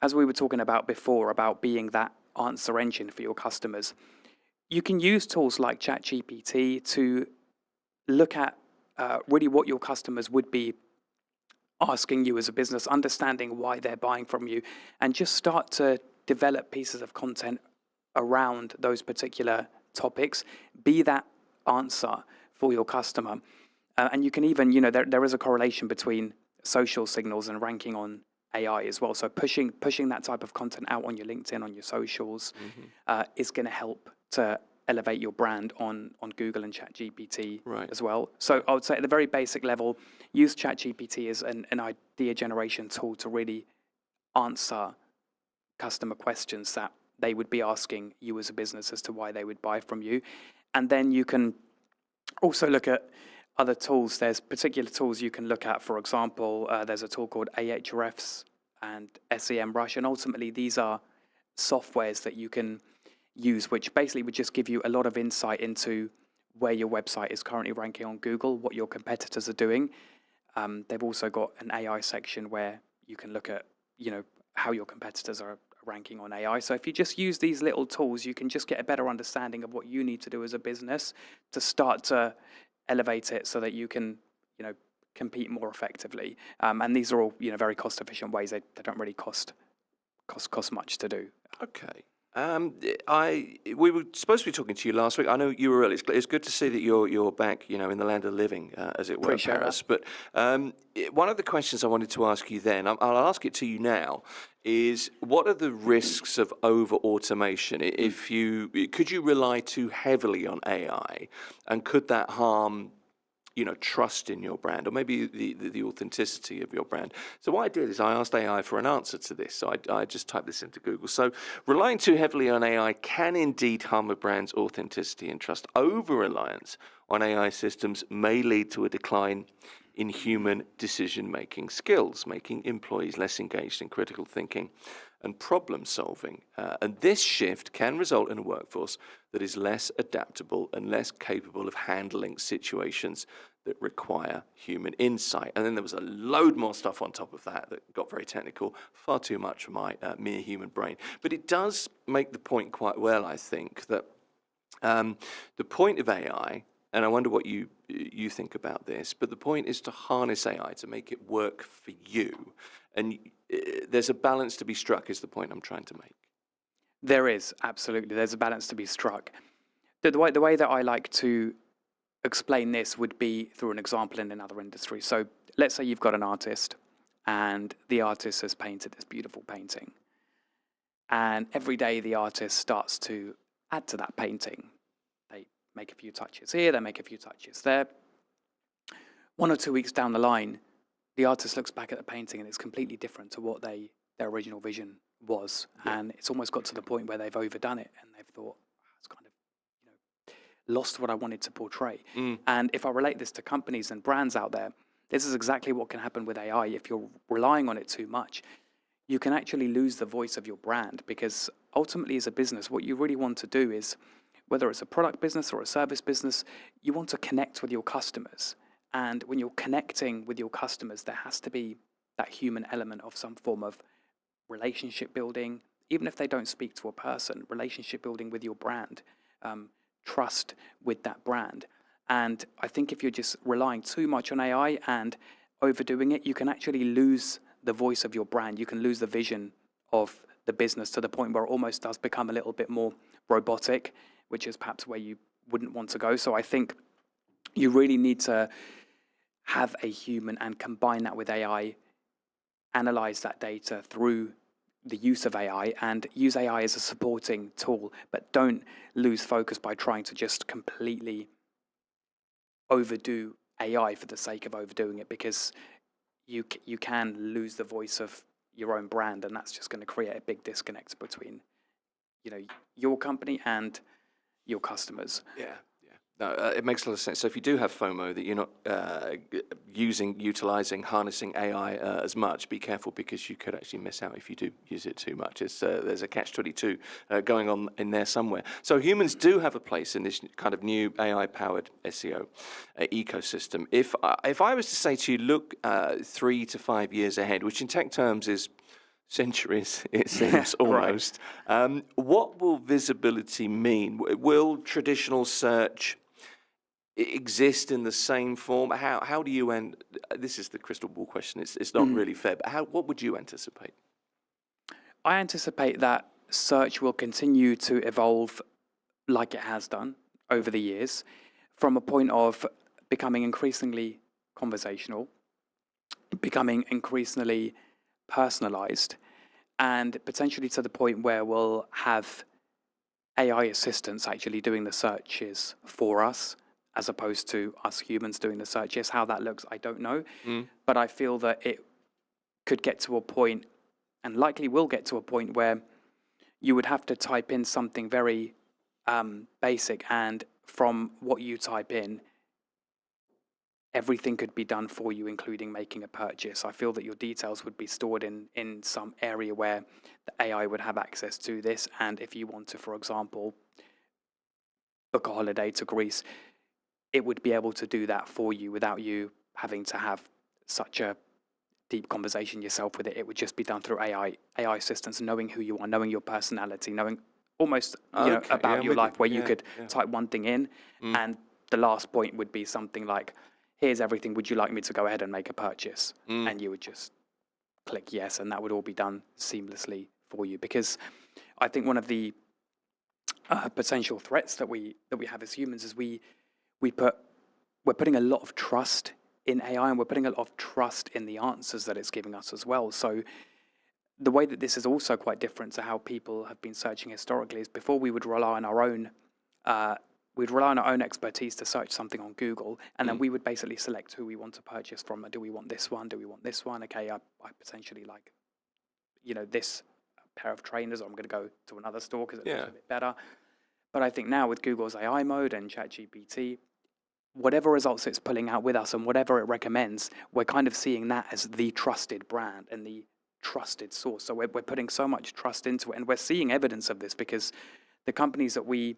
Speaker 7: as we were talking about before, about being that answer engine for your customers, you can use tools like ChatGPT to look at really what your customers would be asking you as a business, understanding why they're buying from you, and just start to develop pieces of content around those particular topics. Be that answer for your customer. And you can even, there is a correlation between social signals and ranking on AI as well. So pushing that type of content out on your LinkedIn, on your socials, is going to help to elevate your brand on Google and ChatGPT as well. So I would say at the very basic level, use ChatGPT as an idea generation tool to really answer customer questions that they would be asking you as a business as to why they would buy from you. And then you can also look at other tools. There's particular tools you can look at. For example, there's a tool called Ahrefs and SEMrush, and ultimately these are softwares that you can use, which basically would just give you a lot of insight into where your website is currently ranking on Google, what your competitors are doing. They've also got an AI section where you can look at, how your competitors are ranking on AI. So if you just use these little tools, you can just get a better understanding of what you need to do as a business to start to elevate it so that you can, compete more effectively. And these are all, very cost efficient ways. They don't really cost much to do.
Speaker 1: Okay. We were supposed to be talking to you last week. I know you were early. It's good to see that you're back, in the land of the living, as it were,
Speaker 7: Appreciate
Speaker 1: Paris. But one of the questions I wanted to ask you then, I'll ask it to you now, is what are the risks of over automation? Could you rely too heavily on AI, and could that harm trust in your brand, or maybe the authenticity of your brand? So what I did is I asked AI for an answer to this. So I just typed this into Google. So relying too heavily on AI can indeed harm a brand's authenticity and trust. Over-reliance on AI systems may lead to a decline in human decision-making skills, making employees less engaged in critical thinking and problem solving. And this shift can result in a workforce that is less adaptable and less capable of handling situations that require human insight. And then there was a load more stuff on top of that got very technical, far too much for my mere human brain. But it does make the point quite well, I think, that the point of AI, and I wonder what you think about this, but the point is to harness AI to make it work for you. And there's a balance to be struck, is the point I'm trying to make.
Speaker 7: There is, absolutely. There's a balance to be struck. The way that I like to explain this would be through an example in another industry. So let's say you've got an artist, and the artist has painted this beautiful painting. And every day the artist starts to add to that painting. They make a few touches here, they make a few touches there. 1 or 2 weeks down the line, the artist looks back at the painting and it's completely different to what their original vision was. Yeah. And it's almost got to the point where they've overdone it and they've thought, it's kind of, lost what I wanted to portray. And if I relate this to companies and brands out there, this is exactly what can happen with AI. If you're relying on it too much, you can actually lose the voice of your brand, because ultimately as a business, what you really want to do is, whether it's a product business or a service business, you want to connect with your customers. And when you're connecting with your customers, there has to be that human element of some form of relationship building, even if they don't speak to a person, relationship building with your brand, trust with that brand. And I think if you're just relying too much on AI and overdoing it, you can actually lose the voice of your brand. You can lose the vision of the business to the point where it almost does become a little bit more robotic, which is perhaps where you wouldn't want to go. So I think you really need to have a human and combine that with AI, analyze that data through the use of AI, and use AI as a supporting tool, but don't lose focus by trying to just completely overdo AI for the sake of overdoing it, because you can lose the voice of your own brand, and that's just going to create a big disconnect between, you know, your company and your customers.
Speaker 1: Yeah. No, it makes a lot of sense. So if you do have FOMO that you're not utilizing, harnessing AI as much, be careful, because you could actually miss out if you do use it too much. There's a catch-22 going on in there somewhere. So humans do have a place in this kind of new AI-powered SEO ecosystem. If I was to say to you, look 3 to 5 years ahead, which in tech terms is centuries, it seems, almost. What will visibility mean? Will traditional search exist in the same form? How do you end? This is the crystal ball question. It's not really fair, but what would you anticipate?
Speaker 7: I anticipate that search will continue to evolve like it has done over the years, from a point of becoming increasingly conversational, becoming increasingly personalized, and potentially to the point where we'll have AI assistants actually doing the searches for us, as opposed to us humans doing the searches. How that looks, I don't know. But I feel that it could get to a point, and likely will get to a point, where you would have to type in something very basic, and from what you type in, everything could be done for you, including making a purchase. I feel that your details would be stored in some area where the AI would have access to this. And if you want to, for example, book a holiday to Greece, it would be able to do that for you without you having to have such a deep conversation yourself with it. It would just be done through AI assistants, knowing who you are, knowing your personality, knowing almost about your life, where you could type one thing in, and the last point would be something like, here's everything, would you like me to go ahead and make a purchase? And you would just click yes, and that would all be done seamlessly for you. Because I think one of the potential threats that we have as humans is we're putting a lot of trust in AI, and we're putting a lot of trust in the answers that it's giving us as well. So the way that this is also quite different to how people have been searching historically is, before we would rely on our own expertise to search something on Google, and then we would basically select who we want to purchase from. Do we want this one? Do we want this one? Okay, I potentially like, this pair of trainers, or I'm going to go to another store because it looks a bit better. But I think now with Google's AI mode and ChatGPT, whatever results it's pulling out with us and whatever it recommends, we're kind of seeing that as the trusted brand and the trusted source. So we're putting so much trust into it, and we're seeing evidence of this, because the companies that we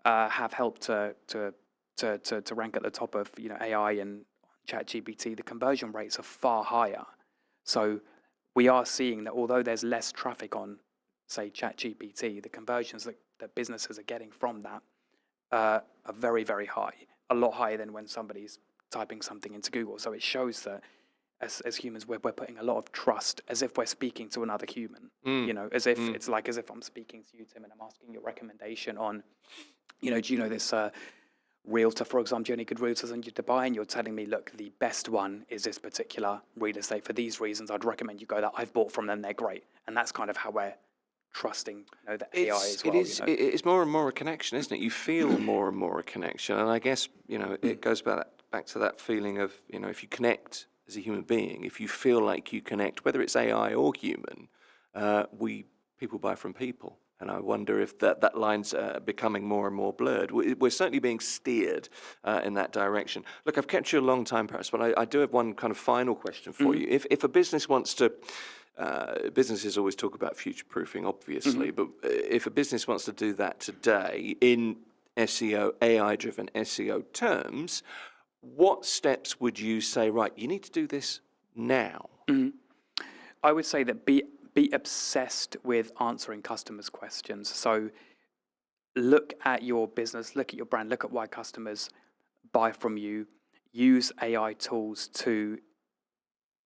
Speaker 7: have helped to rank at the top of AI and ChatGPT, the conversion rates are far higher. So we are seeing that although there's less traffic on, say, ChatGPT, the conversions that businesses are getting from that are very, very high, a lot higher than when somebody's typing something into Google. So it shows that as humans, we're putting a lot of trust, as if we're speaking to another human, as if it's like as if I'm speaking to you, Tim, and I'm asking your recommendation on, do you know this realtor, for example, do you know any good realtors in Dubai? And you're telling me, look, the best one is this particular real estate for these reasons. I'd recommend you go there. I've bought from them. They're great. And that's kind of how we're trusting the AI as well.
Speaker 1: It's more and more a connection, isn't it? You feel more and more a connection. And I guess, it goes back to that feeling of, if you connect as a human being, if you feel like you connect, whether it's AI or human, people buy from people. And I wonder if that line's becoming more and more blurred. We're certainly being steered in that direction. Look, I've kept you a long time, Paris, but I do have one kind of final question for you. If a business wants to, businesses always talk about future-proofing, obviously, but if a business wants to do that today in SEO, AI-driven SEO terms, what steps would you say, right, you need to do this now?
Speaker 7: I would say that be obsessed with answering customers' questions. So look at your business, look at your brand, look at why customers buy from you. Use AI tools to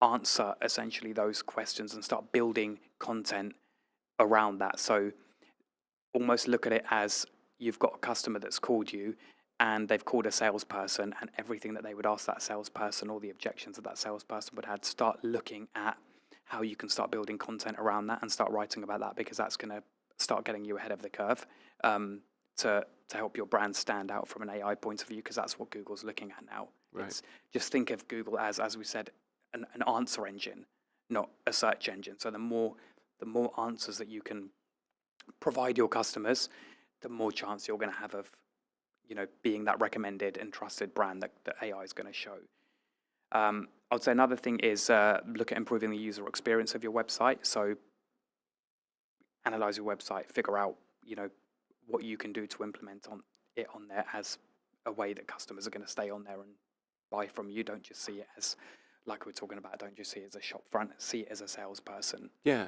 Speaker 7: answer essentially those questions and start building content around that. So almost look at it as you've got a customer that's called you and they've called a salesperson, and everything that they would ask that salesperson, all the objections that salesperson would have, start looking at how you can start building content around that and start writing about that, because that's going to start getting you ahead of the curve to help your brand stand out from an AI point of view, because that's what Google's looking at now.
Speaker 1: Right.
Speaker 7: It's, just think of Google as we said, an answer engine, not a search engine. So the more answers that you can provide your customers, the more chance you're going to have of, being that recommended and trusted brand that AI is going to show. I would say another thing is look at improving the user experience of your website. So analyze your website, figure out, what you can do to implement on there as a way that customers are going to stay on there and buy from you. Don't just see it as, like we're talking about, don't just see it as a shop front, see it as a salesperson.
Speaker 1: Yeah,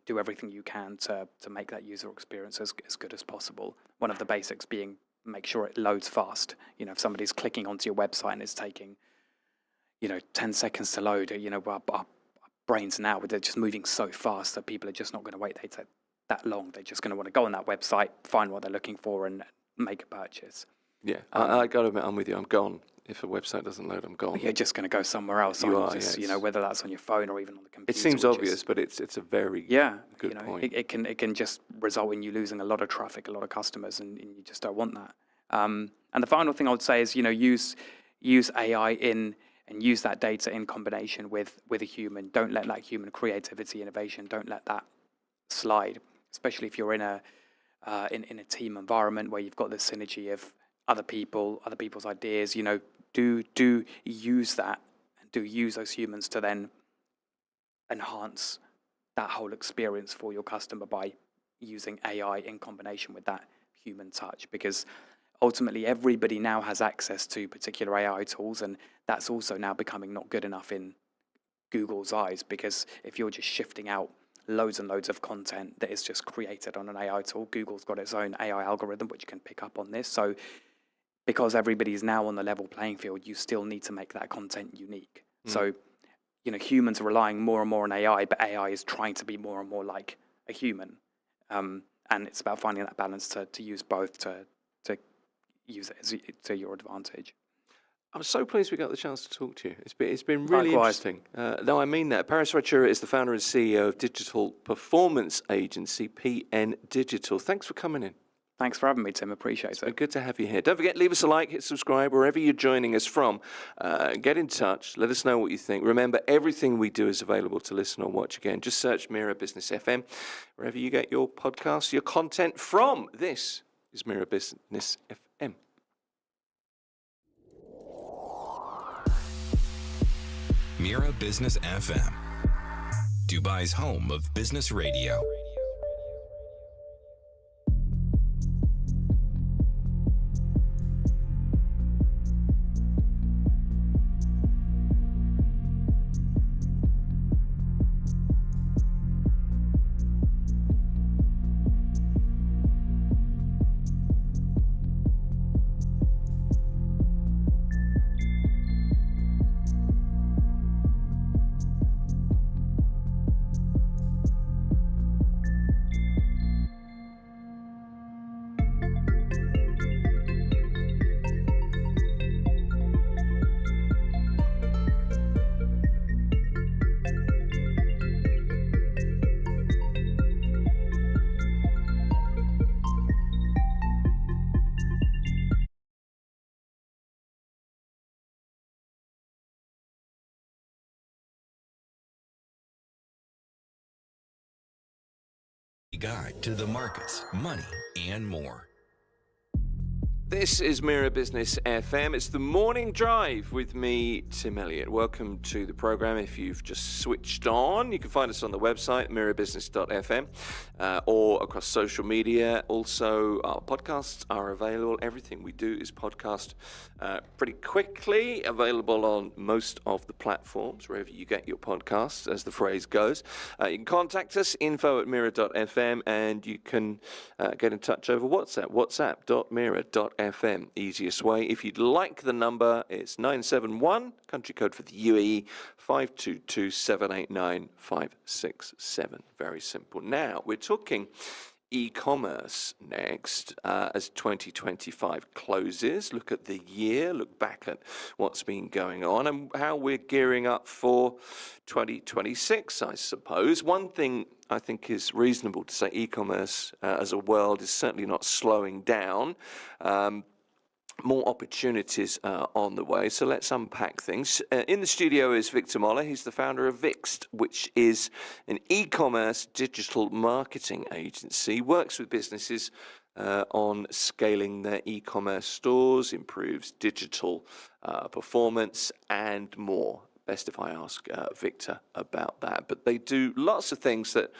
Speaker 7: Do everything you can to make that user experience as good as possible. One of the basics being make sure it loads fast. If somebody's clicking onto your website and it's taking 10 seconds to load, our brains now, they're just moving so fast that people are just not going to wait that long. They're just going to want to go on that website, find what they're looking for, and make a purchase.
Speaker 1: Yeah, I got to admit, I'm with you. I'm gone. If a website doesn't load, I'm gone.
Speaker 7: You're just going to go somewhere else. Whether that's on your phone or even on the computer.
Speaker 1: It seems obvious, but it's a very good point.
Speaker 7: It can just result in you losing a lot of traffic, a lot of customers, and you just don't want that. And the final thing I would say is, use AI and use that data in combination with a human. Don't let that human creativity, innovation, don't let that slide, especially if you're in a team environment where you've got this synergy of other people's ideas. Do use that, and do use those humans to then enhance that whole experience for your customer by using AI in combination with that human touch, because ultimately everybody now has access to particular AI tools, and that's also now becoming not good enough in Google's eyes, because if you're just shifting out loads and loads of content that is just created on an AI tool, Google's got its own AI algorithm which can pick up on this. So because everybody's now on the level playing field, you still need to make that content unique. So, humans are relying more and more on AI, but AI is trying to be more and more like a human. And it's about finding that balance to use both to use it to your advantage.
Speaker 1: I'm so pleased we got the chance to talk to you. It's been really
Speaker 7: Likewise.
Speaker 1: interesting. No, I mean that. Paris Rachura is the founder and CEO of digital performance agency PN Digital. Thanks for coming in.
Speaker 7: Thanks for having me, Tim. Appreciate it.
Speaker 1: Good to have you here. Don't forget, leave us a like, hit subscribe, wherever you're joining us from. Get in touch. Let us know what you think. Remember, everything we do is available to listen or watch again. Just search Mira Business FM, wherever you get your podcasts, your content from. This is Mira Business FM.
Speaker 5: Mira Business FM, Dubai's home of business radio. Guide to the markets, money, and more.
Speaker 1: This is Mira Business FM. It's the morning drive with me, Tim Elliott. Welcome to the program. If you've just switched on, you can find us on the website, mirabusiness.fm, or across social media. Also, our podcasts are available. Everything we do is podcast pretty quickly, available on most of the platforms, wherever you get your podcasts, as the phrase goes. You can contact us, info@mira.fm, and you can get in touch over WhatsApp, whatsapp.mira.fm. weekday.fm, easiest way. If you'd like the number, it's 971, country code for the UAE, 522-789-567. Very simple. Now, we're talking e-commerce next as 2025 closes. Look at the year, look back at what's been going on and how we're gearing up for 2026, I suppose. One thing I think is reasonable to say, e-commerce as a world is certainly not slowing down. More opportunities on the way, so let's unpack things. In the studio is Victor Moller. He's the founder of Vixt, which is an e-commerce digital marketing agency. He works with businesses on scaling their e-commerce stores, improves digital performance, and more. Best if I ask Victor about that. But they do lots of things that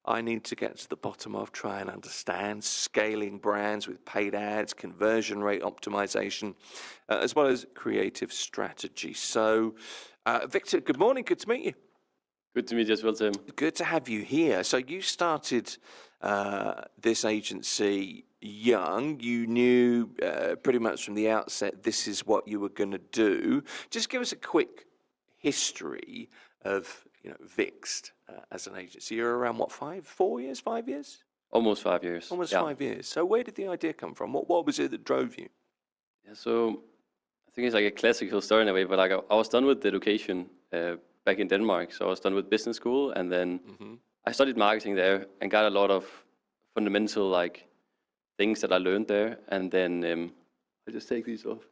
Speaker 1: I need to get to the bottom of, try and understand, scaling brands with paid ads, conversion rate optimization, as well as creative strategy. So, Victor, good morning. Good to meet you.
Speaker 8: Good to meet you as well, Tim.
Speaker 1: Good to have you here. So you started this agency young. You knew pretty much from the outset this is what you were going to do. Just give us a quick history of Vixt as an agency. You're around what, 5 years?
Speaker 8: Almost 5 years.
Speaker 1: Almost 5 years. So where did the idea come from? What was it that drove you?
Speaker 8: Yeah, so I think it's like a classical story in a way, but like I was done with education back in Denmark. So I was done with business school, and then I studied marketing there and got a lot of fundamental like things that I learned there. And then I just take these off.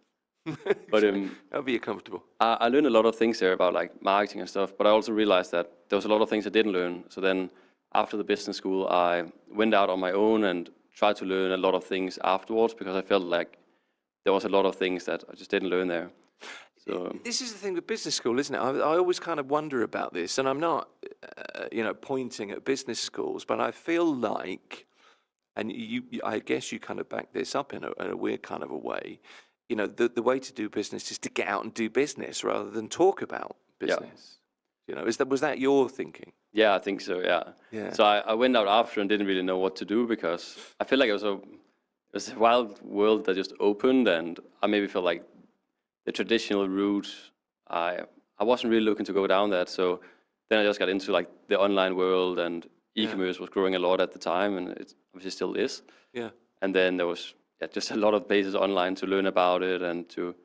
Speaker 8: But
Speaker 1: that'll be comfortable.
Speaker 8: I learned a lot of things there about like marketing and stuff, but I also realized that there was a lot of things I didn't learn. So then after the business school, I went out on my own and tried to learn a lot of things afterwards, because I felt like there was a lot of things that I just didn't learn there. So
Speaker 1: this is the thing with business school, isn't it? I always kind of wonder about this, and I'm not, pointing at business schools, but I feel like, and I guess you kind of back this up in a weird kind of a way. The way to do business is to get out and do business rather than talk about business. Yeah. Was that your thinking?
Speaker 8: Yeah, I think so. Yeah. So I went out after and didn't really know what to do, because I feel like it was a wild world that just opened, and I maybe felt like the traditional route, I wasn't really looking to go down that. So then I just got into like the online world, and e-commerce was growing a lot at the time, and it obviously still is. Yeah. And then there was just a lot of places online to learn about it and to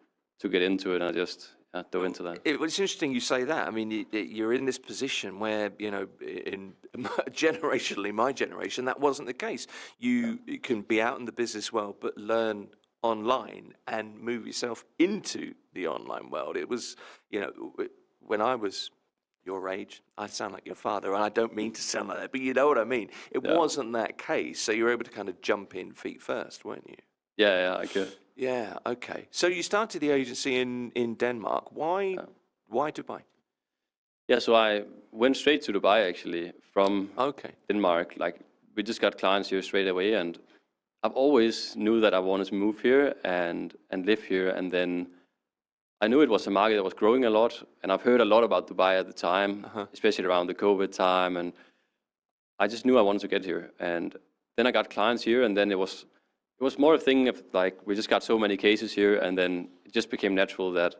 Speaker 8: get into it, and I just dove into that.
Speaker 1: It's interesting you say that. I mean, you're in this position where, in generationally, my generation, that wasn't the case. You can be out in the business world, but learn online and move yourself into the online world. It was, when I was your age, I sound like your father, and I don't mean to sound like that, but you know what I mean. It wasn't that case, so you were able to kind of jump in feet first, weren't you?
Speaker 8: Yeah, I could.
Speaker 1: Yeah, okay. So you started the agency in Denmark. Why Dubai?
Speaker 8: Yeah, so I went straight to Dubai actually from Denmark. Like, we just got clients here straight away, and I've always knew that I wanted to move here and live here, and then I knew it was a market that was growing a lot, and I've heard a lot about Dubai at the time, especially around the COVID time, and I just knew I wanted to get here. And then I got clients here, and then it was more a thing of like, we just got so many cases here, and then it just became natural that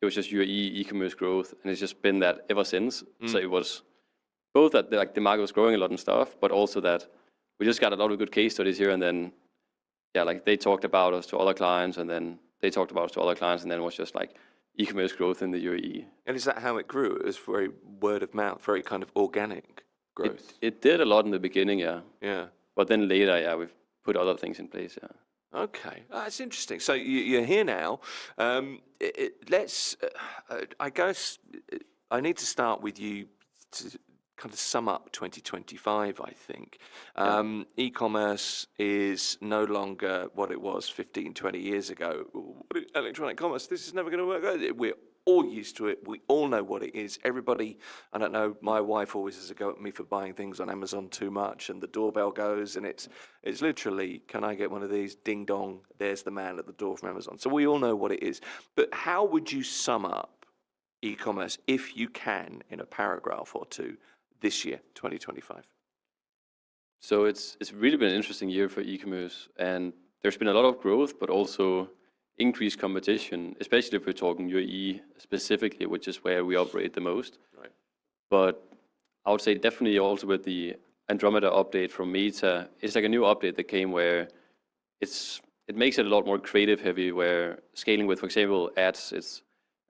Speaker 8: it was just UAE e-commerce growth, and it's just been that ever since. So it was both that the market was growing a lot and stuff, but also that we just got a lot of good case studies here, and then they talked about us to other clients, and then they talked about us to other clients, and then it was just like e-commerce growth in the UAE.
Speaker 1: And is that how it grew? It was very word of mouth, very kind of organic growth?
Speaker 8: It did a lot in the beginning, yeah.
Speaker 1: Yeah.
Speaker 8: But then later, we've put other things in place, yeah.
Speaker 1: Okay, that's interesting. So you're here now. Let's, I guess, I need to start with you to kind of sum up 2025, I think. E-commerce is no longer what it was 15, 20 years ago. Electronic commerce, this is never going to work. We're all used to it. We all know what it is. Everybody, I don't know, my wife always has a go at me for buying things on Amazon too much, and the doorbell goes, and it's literally, can I get one of these? Ding dong, there's the man at the door from Amazon. So we all know what it is. But how would you sum up e-commerce, if you can, in a paragraph or two, this year, 2025?
Speaker 8: So it's really been an interesting year for e-commerce, and there's been a lot of growth, but also increased competition, especially if we're talking UAE specifically, which is where we operate the most.
Speaker 1: Right.
Speaker 8: But I would say definitely also with the Andromeda update from Meta, it's like a new update that came where it makes it a lot more creative heavy, where scaling with, for example, ads, it's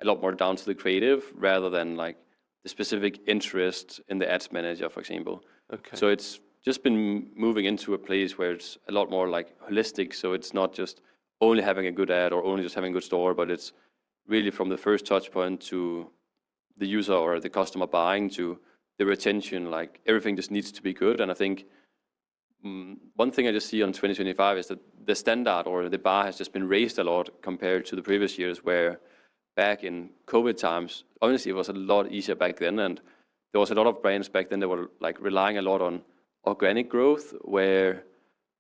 Speaker 8: a lot more down to the creative rather than like the specific interest in the ads manager, for example.
Speaker 1: Okay.
Speaker 8: So it's just been moving into a place where it's a lot more like holistic. So it's not just only having a good ad or only just having a good store, but it's really from the first touch point to the user or the customer buying to the retention, like everything just needs to be good. And I think one thing I just see on 2025 is that the standard or the bar has just been raised a lot compared to the previous years, where back in COVID times, honestly, it was a lot easier back then. And there was a lot of brands back then that were like relying a lot on organic growth, where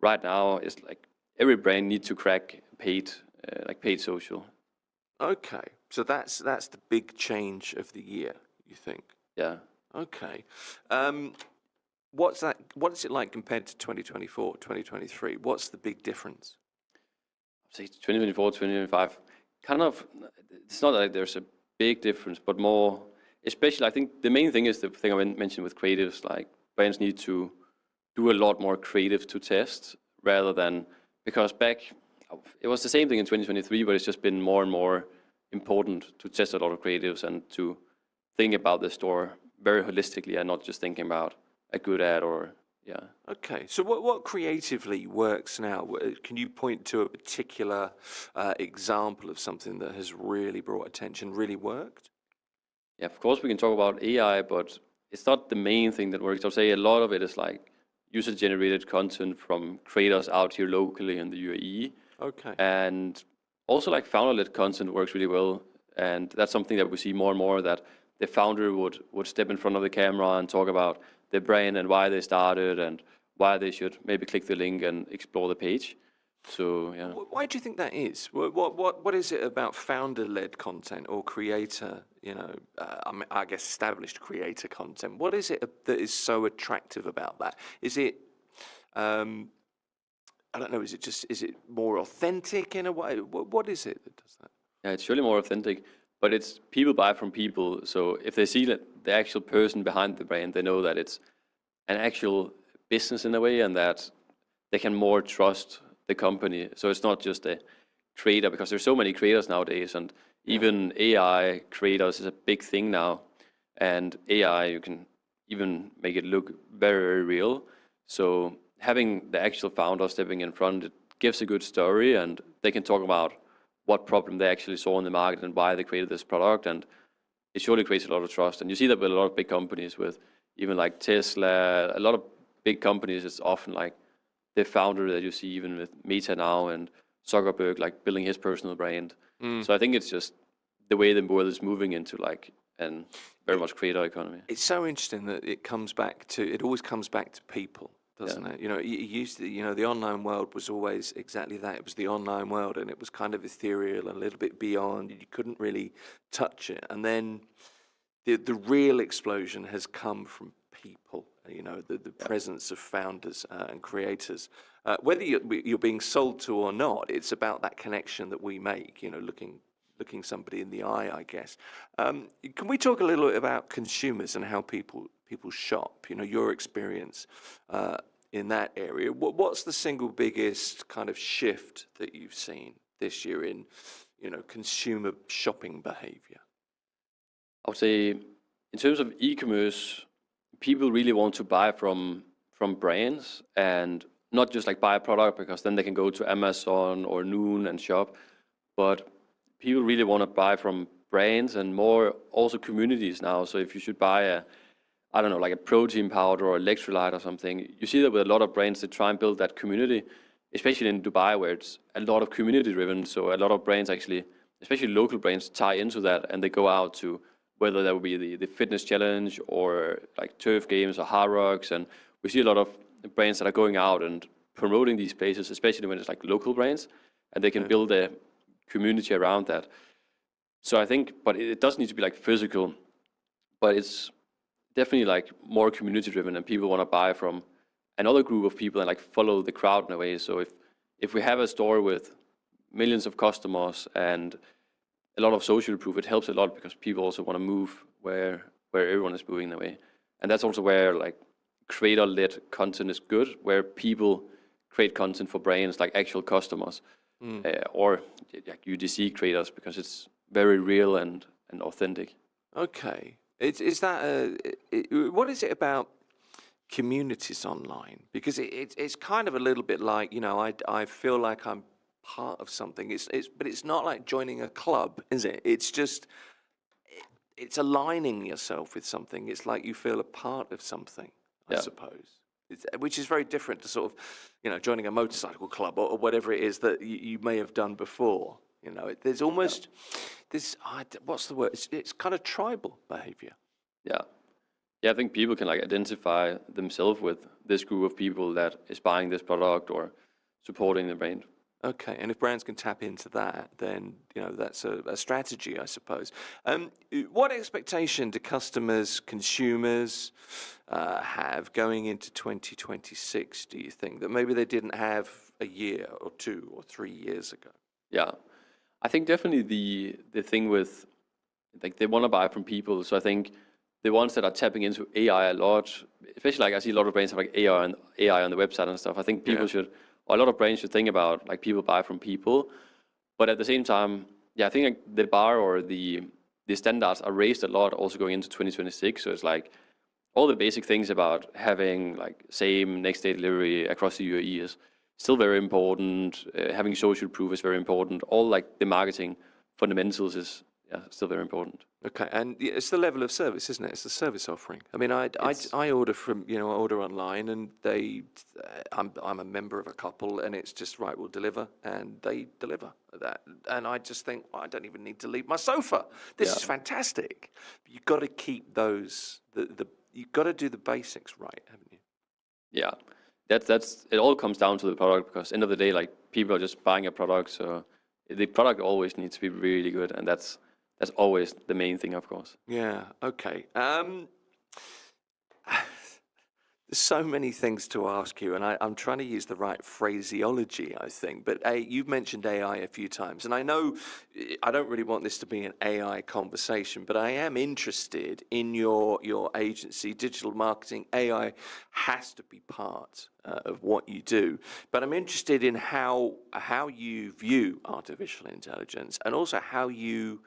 Speaker 8: right now it's like every brand needs to crack paid social.
Speaker 1: Okay, so that's the big change of the year, you think?
Speaker 8: Yeah.
Speaker 1: Okay. What is it like compared to 2024, 2023? What's the big difference?
Speaker 8: I'd say 2024, 2025, kind of, it's not like there's a big difference, but more, especially I think the main thing is the thing I mentioned with creatives, like brands need to do a lot more creative to test rather than, because back, it was the same thing in 2023, but it's just been more and more important to test a lot of creatives and to think about the store very holistically and not just thinking about a good ad or, yeah.
Speaker 1: Okay, so what creatively works now? Can you point to a particular example of something that has really brought attention, really worked?
Speaker 8: Yeah, of course we can talk about AI, but it's not the main thing that works. I'll say a lot of it is like user-generated content from creators out here locally in the UAE.
Speaker 1: Okay.
Speaker 8: And also like founder-led content works really well. And that's something that we see more and more, that the founder would step in front of the camera and talk about their brand and why they started and why they should maybe click the link and explore the page. So, yeah.
Speaker 1: Why do you think that is? What is it about founder-led content or creator, I guess established creator content? What is it that is so attractive about that? Is it, I don't know, is it more authentic in a way? What is it that does that?
Speaker 8: Yeah, it's surely more authentic, but it's people buy from people. So if they see that the actual person behind the brand, they know that it's an actual business in a way and that they can more trust the company. So it's not just a creator, because there's so many creators nowadays, and even AI creators is a big thing now. And AI, you can even make it look very, very real. So having the actual founder stepping in front, it gives a good story, and they can talk about what problem they actually saw in the market and why they created this product. And it surely creates a lot of trust. And you see that with a lot of big companies, with even like Tesla, a lot of big companies, it's often like the founder that you see even with Meta now and Zuckerberg, like building his personal brand. So I think it's just the way the world is moving into like an very much creator economy.
Speaker 1: It's so interesting that it always comes back to people, doesn't it? It used to, the online world was always exactly that. It was the online world, and it was kind of ethereal and a little bit beyond. You couldn't really touch it. And then the real explosion has come from people, the presence of founders and creators. Whether you're being sold to or not, it's about that connection that we make, looking somebody in the eye, I guess. Can we talk a little bit about consumers and how people shop? Your experience in that area. What's the single biggest kind of shift that you've seen this year in, consumer shopping behavior?
Speaker 8: I would say in terms of e-commerce, people really want to buy from brands and not just like buy a product because then they can go to Amazon or Noon and shop, but people really want to buy from brands and more also communities now. So if you should buy like a protein powder or electrolyte or something, you see that with a lot of brands that try and build that community, especially in Dubai where it's a lot of community driven. So a lot of brands actually, especially local brands, tie into that and they go out to whether that would be the fitness challenge or like turf games or hard rocks. And we see a lot of brands that are going out and promoting these places, especially when it's like local brands, and they can build a community around that. So I think, but it doesn't need to be like physical, but it's definitely like more community driven and people want to buy from another group of people and like follow the crowd in a way. So if if we have a store with millions of customers and a lot of social proof, it helps a lot because people also want to move where everyone is moving away. And that's also where like creator-led content is good, where people create content for brands like actual customers or like UGC creators, because it's very real and authentic.
Speaker 1: Okay. Is that what is it about communities online? Because it's kind of a little bit like, you know, I feel like I'm part of something. But it's not like joining a club, is it? It's just it's aligning yourself with something. It's like you feel a part of something, I suppose. Which is very different to sort of, you know, joining a motorcycle club or whatever it is that you may have done before. You know, there's almost this. What's the word? It's kind of tribal behavior.
Speaker 8: Yeah, I think people can like identify themselves with this group of people that is buying this product or supporting the brand.
Speaker 1: Okay, and if brands can tap into that, then you know that's a strategy, I suppose. What expectation do customers, consumers have going into 2026? Do you think that maybe they didn't have a year or 2 or 3 years ago?
Speaker 8: Yeah, I think definitely the thing with like they want to buy from people. So I think the ones that are tapping into AI a lot, especially like I see a lot of brands have like AI on the website and stuff. I think people should. A lot of brands should think about like people buy from people, but at the same time, I think like the bar or the standards are raised a lot also going into 2026. So it's like all the basic things about having like same next day delivery across the UAE is still very important. Having social proof is very important. All like the marketing fundamentals is still very important.
Speaker 1: Okay, and it's the level of service, isn't it? It's the service offering. I mean, I order from, you know, I order online, and I'm a member of a couple, and it's just right, we'll deliver, and they deliver that, and I just think, well, I don't even need to leave my sofa. This is fantastic. You've got to keep those you've got to do the basics right, haven't you?
Speaker 8: Yeah, that's it. All comes down to the product, because end of the day, like people are just buying a product, so the product always needs to be really good, and that's always the main thing, of course.
Speaker 1: Yeah, okay. There's so many things to ask you, and I'm trying to use the right phraseology, I think. But you've mentioned AI a few times, and I know I don't really want this to be an AI conversation, but I am interested in your agency, digital marketing. AI has to be part of what you do. But I'm interested in how you view artificial intelligence, and also how you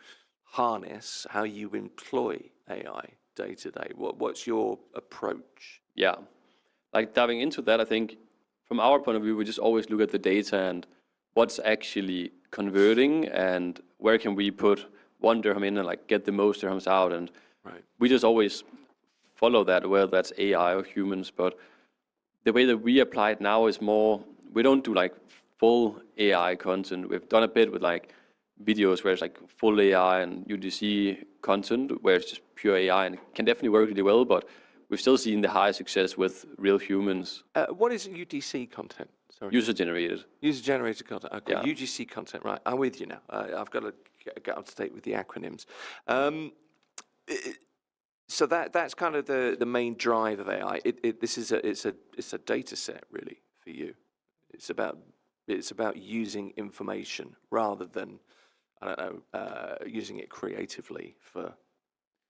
Speaker 1: harness, how you employ AI day to day. What's your approach?
Speaker 8: Yeah, like diving into that, I think from our point of view, we just always look at the data and what's actually converting and where can we put 1 dirham in and like get the most dirhams out. And we just always follow that, whether that's AI or humans. But the way that we apply it now is more, we don't do like full AI content. We've done a bit with like videos where it's like full AI and UGC content where it's just pure AI, and it can definitely work really well, but we've still seen the high success with real humans.
Speaker 1: What is UGC content? Sorry.
Speaker 8: User-generated.
Speaker 1: User-generated content. Okay,
Speaker 8: Yeah.
Speaker 1: UGC content. Right, I'm with you now. I've got to get up to date with the acronyms. So that's kind of the main drive of AI. It's a data set really for you. It's about using information rather than, I don't know, using it creatively for,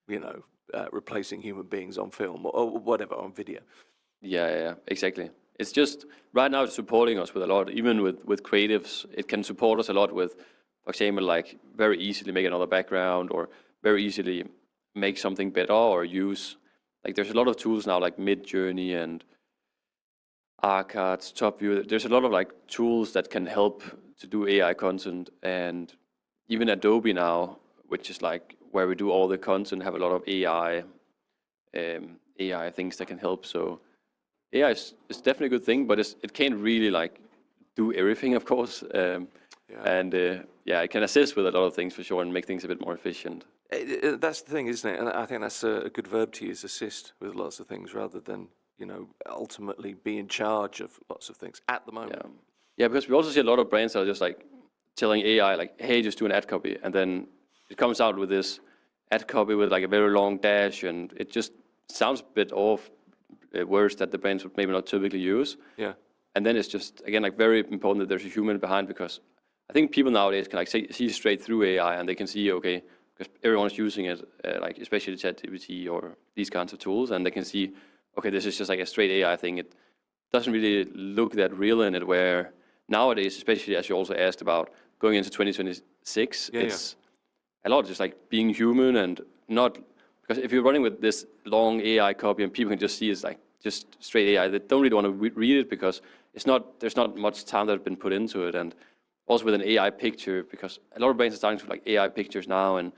Speaker 1: you know, replacing human beings on film or whatever, on video.
Speaker 8: Yeah, exactly. It's just, right now it's supporting us with a lot, even with creatives. It can support us a lot with, for example, like very easily make another background or very easily make something better or use, like there's a lot of tools now like Mid-Journey and Arcards, Top View. There's a lot of like tools that can help to do AI content, and even Adobe now, which is like where we do all the content, have a lot of AI things that can help. So AI is definitely a good thing, but it can't really like do everything, of course. And it can assist with a lot of things for sure and make things a bit more efficient.
Speaker 1: That's the thing, isn't it? And I think that's a good verb to use, assist with lots of things rather than, you know, ultimately be in charge of lots of things at the moment.
Speaker 8: Yeah, because we also see a lot of brands that are just like telling AI, like, hey, just do an ad copy. And then it comes out with this ad copy with like a very long dash, and it just sounds a bit off, words that the brands would maybe not typically use.
Speaker 1: Yeah.
Speaker 8: And then it's just, again, like very important that there's a human behind, because I think people nowadays can like see straight through AI, and they can see, okay, because everyone's using it, like especially ChatGPT or these kinds of tools, and they can see, okay, this is just like a straight AI thing. It doesn't really look that real in it, where nowadays, especially as you also asked about going into 2026, it's a lot just like being human and not, because if you're running with this long AI copy and people can just see it's like just straight AI, they don't really want to read it because there's not much time that's been put into it. And also with an AI picture, because a lot of brands are starting to like AI pictures now, and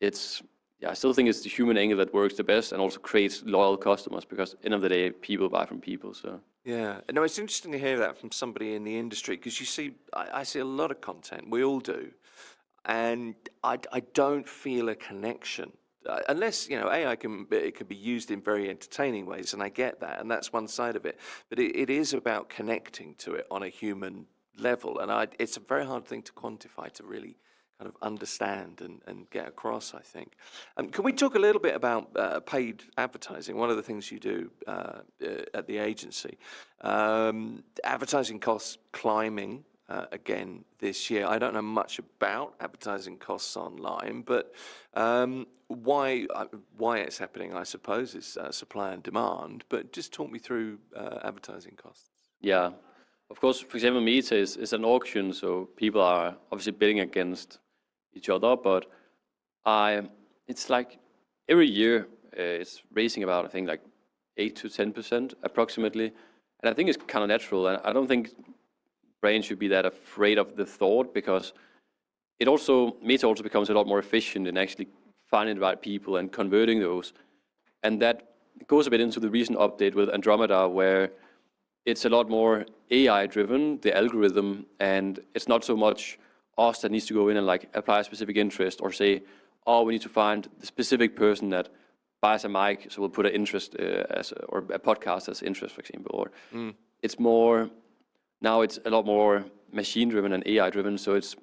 Speaker 8: I still think it's the human angle that works the best and also creates loyal customers, because at the end of the day, people buy from people. So
Speaker 1: yeah, no, it's interesting to hear that from somebody in the industry, because you see, I see a lot of content, we all do, and I don't feel a connection. Unless, AI can be used in very entertaining ways, and I get that, and that's one side of it. But it is about connecting to it on a human level, and it's a very hard thing to quantify, to really kind of understand and get across, I think. Can we talk a little bit about paid advertising? One of the things you do at the agency. Advertising costs climbing again this year. I don't know much about advertising costs online, but why it's happening, I suppose, is supply and demand. But just talk me through advertising costs.
Speaker 8: yeah, of course, for example, Meta is an auction, so people are obviously bidding against each other, but it's like every year it's raising about, I think, like 8 to 10% approximately, and I think it's kind of natural, and I don't think brands should be that afraid of the thought, because Meta also becomes a lot more efficient in actually finding the right people and converting those, and that goes a bit into the recent update with Andromeda, where it's a lot more AI driven, the algorithm, and it's not so much us that needs to go in and like apply a specific interest or say, oh, we need to find the specific person that buys a mic, so we'll put an interest or a podcast as interest, for example. Or it's more, now it's a lot more machine driven and AI driven, so it's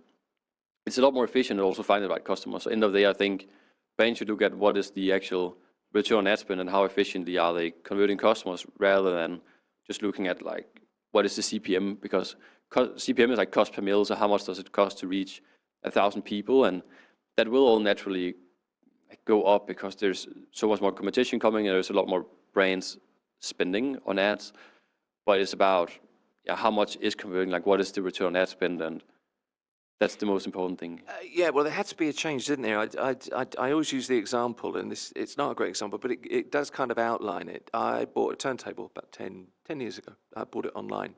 Speaker 8: a lot more efficient and also find the right customer. So end of the day, I think brands should look at what is the actual return on ad spend and how efficiently are they converting customers, rather than just looking at like what is the CPM, because CPM is like cost per mil, so how much does it cost to reach 1,000 people, and that will all naturally go up because there's so much more competition coming and there's a lot more brands spending on ads. But it's about how much is converting, like what is the return on ad spend, and that's the most important thing.
Speaker 1: Yeah, well, there had to be a change, didn't there? I always use the example, and it's not a great example, but it does kind of outline it. I bought a turntable about 10 years ago. I bought it online.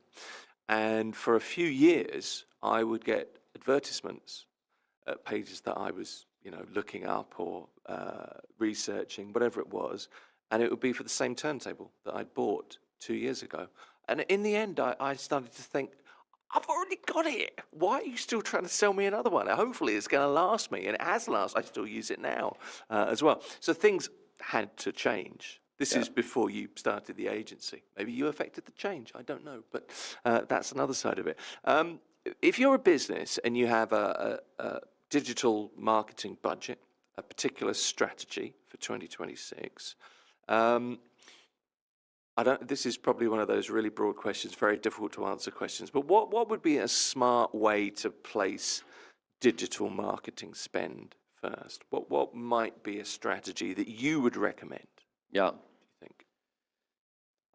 Speaker 1: And for a few years, I would get advertisements at pages that I was, looking up or researching, whatever it was, and it would be for the same turntable that I'd bought 2 years ago. And in the end, I started to think, I've already got it. Why are you still trying to sell me another one? Hopefully it's going to last me, and it has lasted. I still use it now as well. So things had to change. This is before you started the agency. Maybe you affected the change. I don't know, but that's another side of it. If you're a business and you have a digital marketing budget, a particular strategy for 2026, this is probably one of those really broad questions, very difficult to answer questions, but what would be a smart way to place digital marketing spend first? What might be a strategy that you would recommend?
Speaker 8: Yeah.
Speaker 1: Do you think?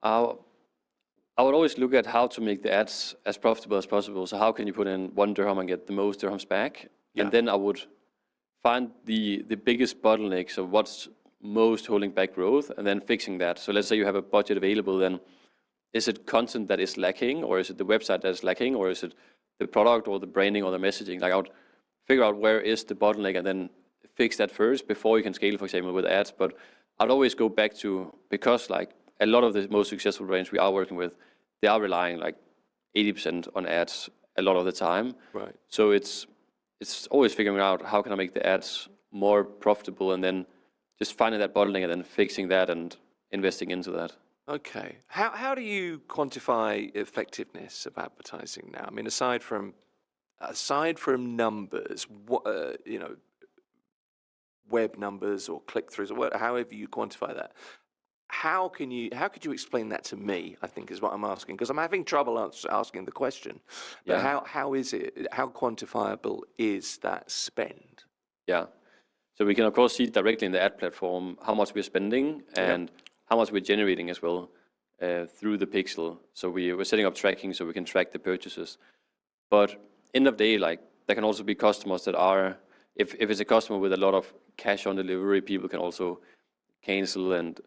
Speaker 8: I would always look at how to make the ads as profitable as possible. So how can you put in 1 dirham and get the most dirhams back? Yeah. And then I would find the biggest bottleneck, so what's most holding back growth, and then fixing that. So let's say you have a budget available, then is it content that is lacking, or is it the website that is lacking, or is it the product or the branding or the messaging? Like I would figure out where is the bottleneck and then fix that first before you can scale, for example, with ads. But I'd always go back to, because like a lot of the most successful brands we are working with, they are relying like 80% on ads a lot of the time.
Speaker 1: Right.
Speaker 8: So it's always figuring out how can I make the ads more profitable, and then just finding that bottleneck and then fixing that and investing into that.
Speaker 1: Okay. How do you quantify effectiveness of advertising now? I mean, aside from numbers, what web numbers or click-throughs, or however you quantify that, how could you explain that to me? I think is what I'm asking, because I'm having trouble asking the question. But how is it? How quantifiable is that spend?
Speaker 8: Yeah. So we can of course see directly in the ad platform how much we're spending and how much we're generating as well through the pixel. So we're setting up tracking so we can track the purchases. But end of day, like there can also be customers that are, if it's a customer with a lot of cash on delivery, people can also cancel and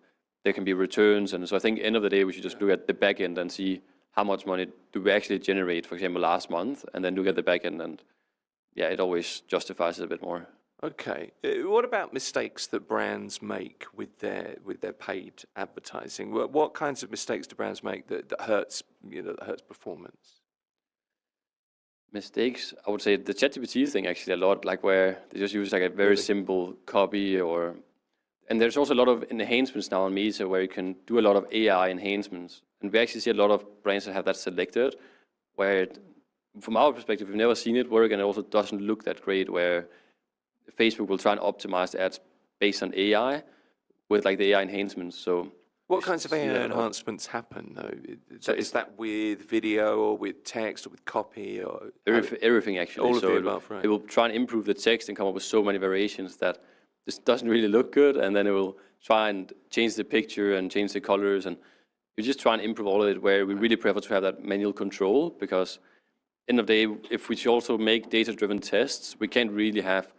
Speaker 8: there can be returns. And so I think end of the day, we should just look at the back end and see how much money do we actually generate, for example, last month, and then look at the back end, and it always justifies it a bit more.
Speaker 1: Okay. What about mistakes that brands make with their paid advertising? What kinds of mistakes do brands make that hurts performance?
Speaker 8: Mistakes, I would say the ChatGPT thing actually a lot, like where they just use like a very simple copy and there's also a lot of enhancements now on Meta where you can do a lot of AI enhancements. And we actually see a lot of brands that have that selected, where from our perspective, we've never seen it work, and it also doesn't look that great, where Facebook will try and optimize the ads based on AI with like the AI enhancements. So
Speaker 1: what kinds of AI enhancements happen though? So is that with video or with text or with copy or
Speaker 8: everything actually?
Speaker 1: All of the above, right?
Speaker 8: It will try and improve the text and come up with so many variations that this doesn't really look good, and then it will try and change the picture and change the colors, and you just try and improve all of it, where we really prefer to have that manual control, because end of the day, if we should also make data-driven tests, we can't really have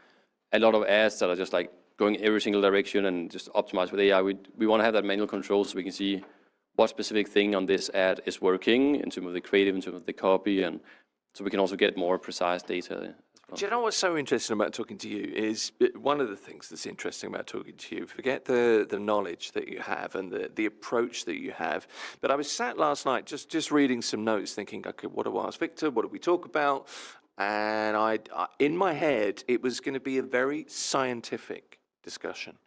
Speaker 8: a lot of ads that are just like going every single direction and just optimized with AI. We want to have that manual control so we can see what specific thing on this ad is working in terms of the creative, in terms of the copy, and so we can also get more precise data as well.
Speaker 1: Do you know what's so interesting about talking to you is one of the things that's interesting about talking to you, forget the knowledge that you have and the approach that you have, but I was sat last night just reading some notes thinking, okay, what do I ask Victor, what do we talk about? And I in my head, it was going to be a very scientific discussion.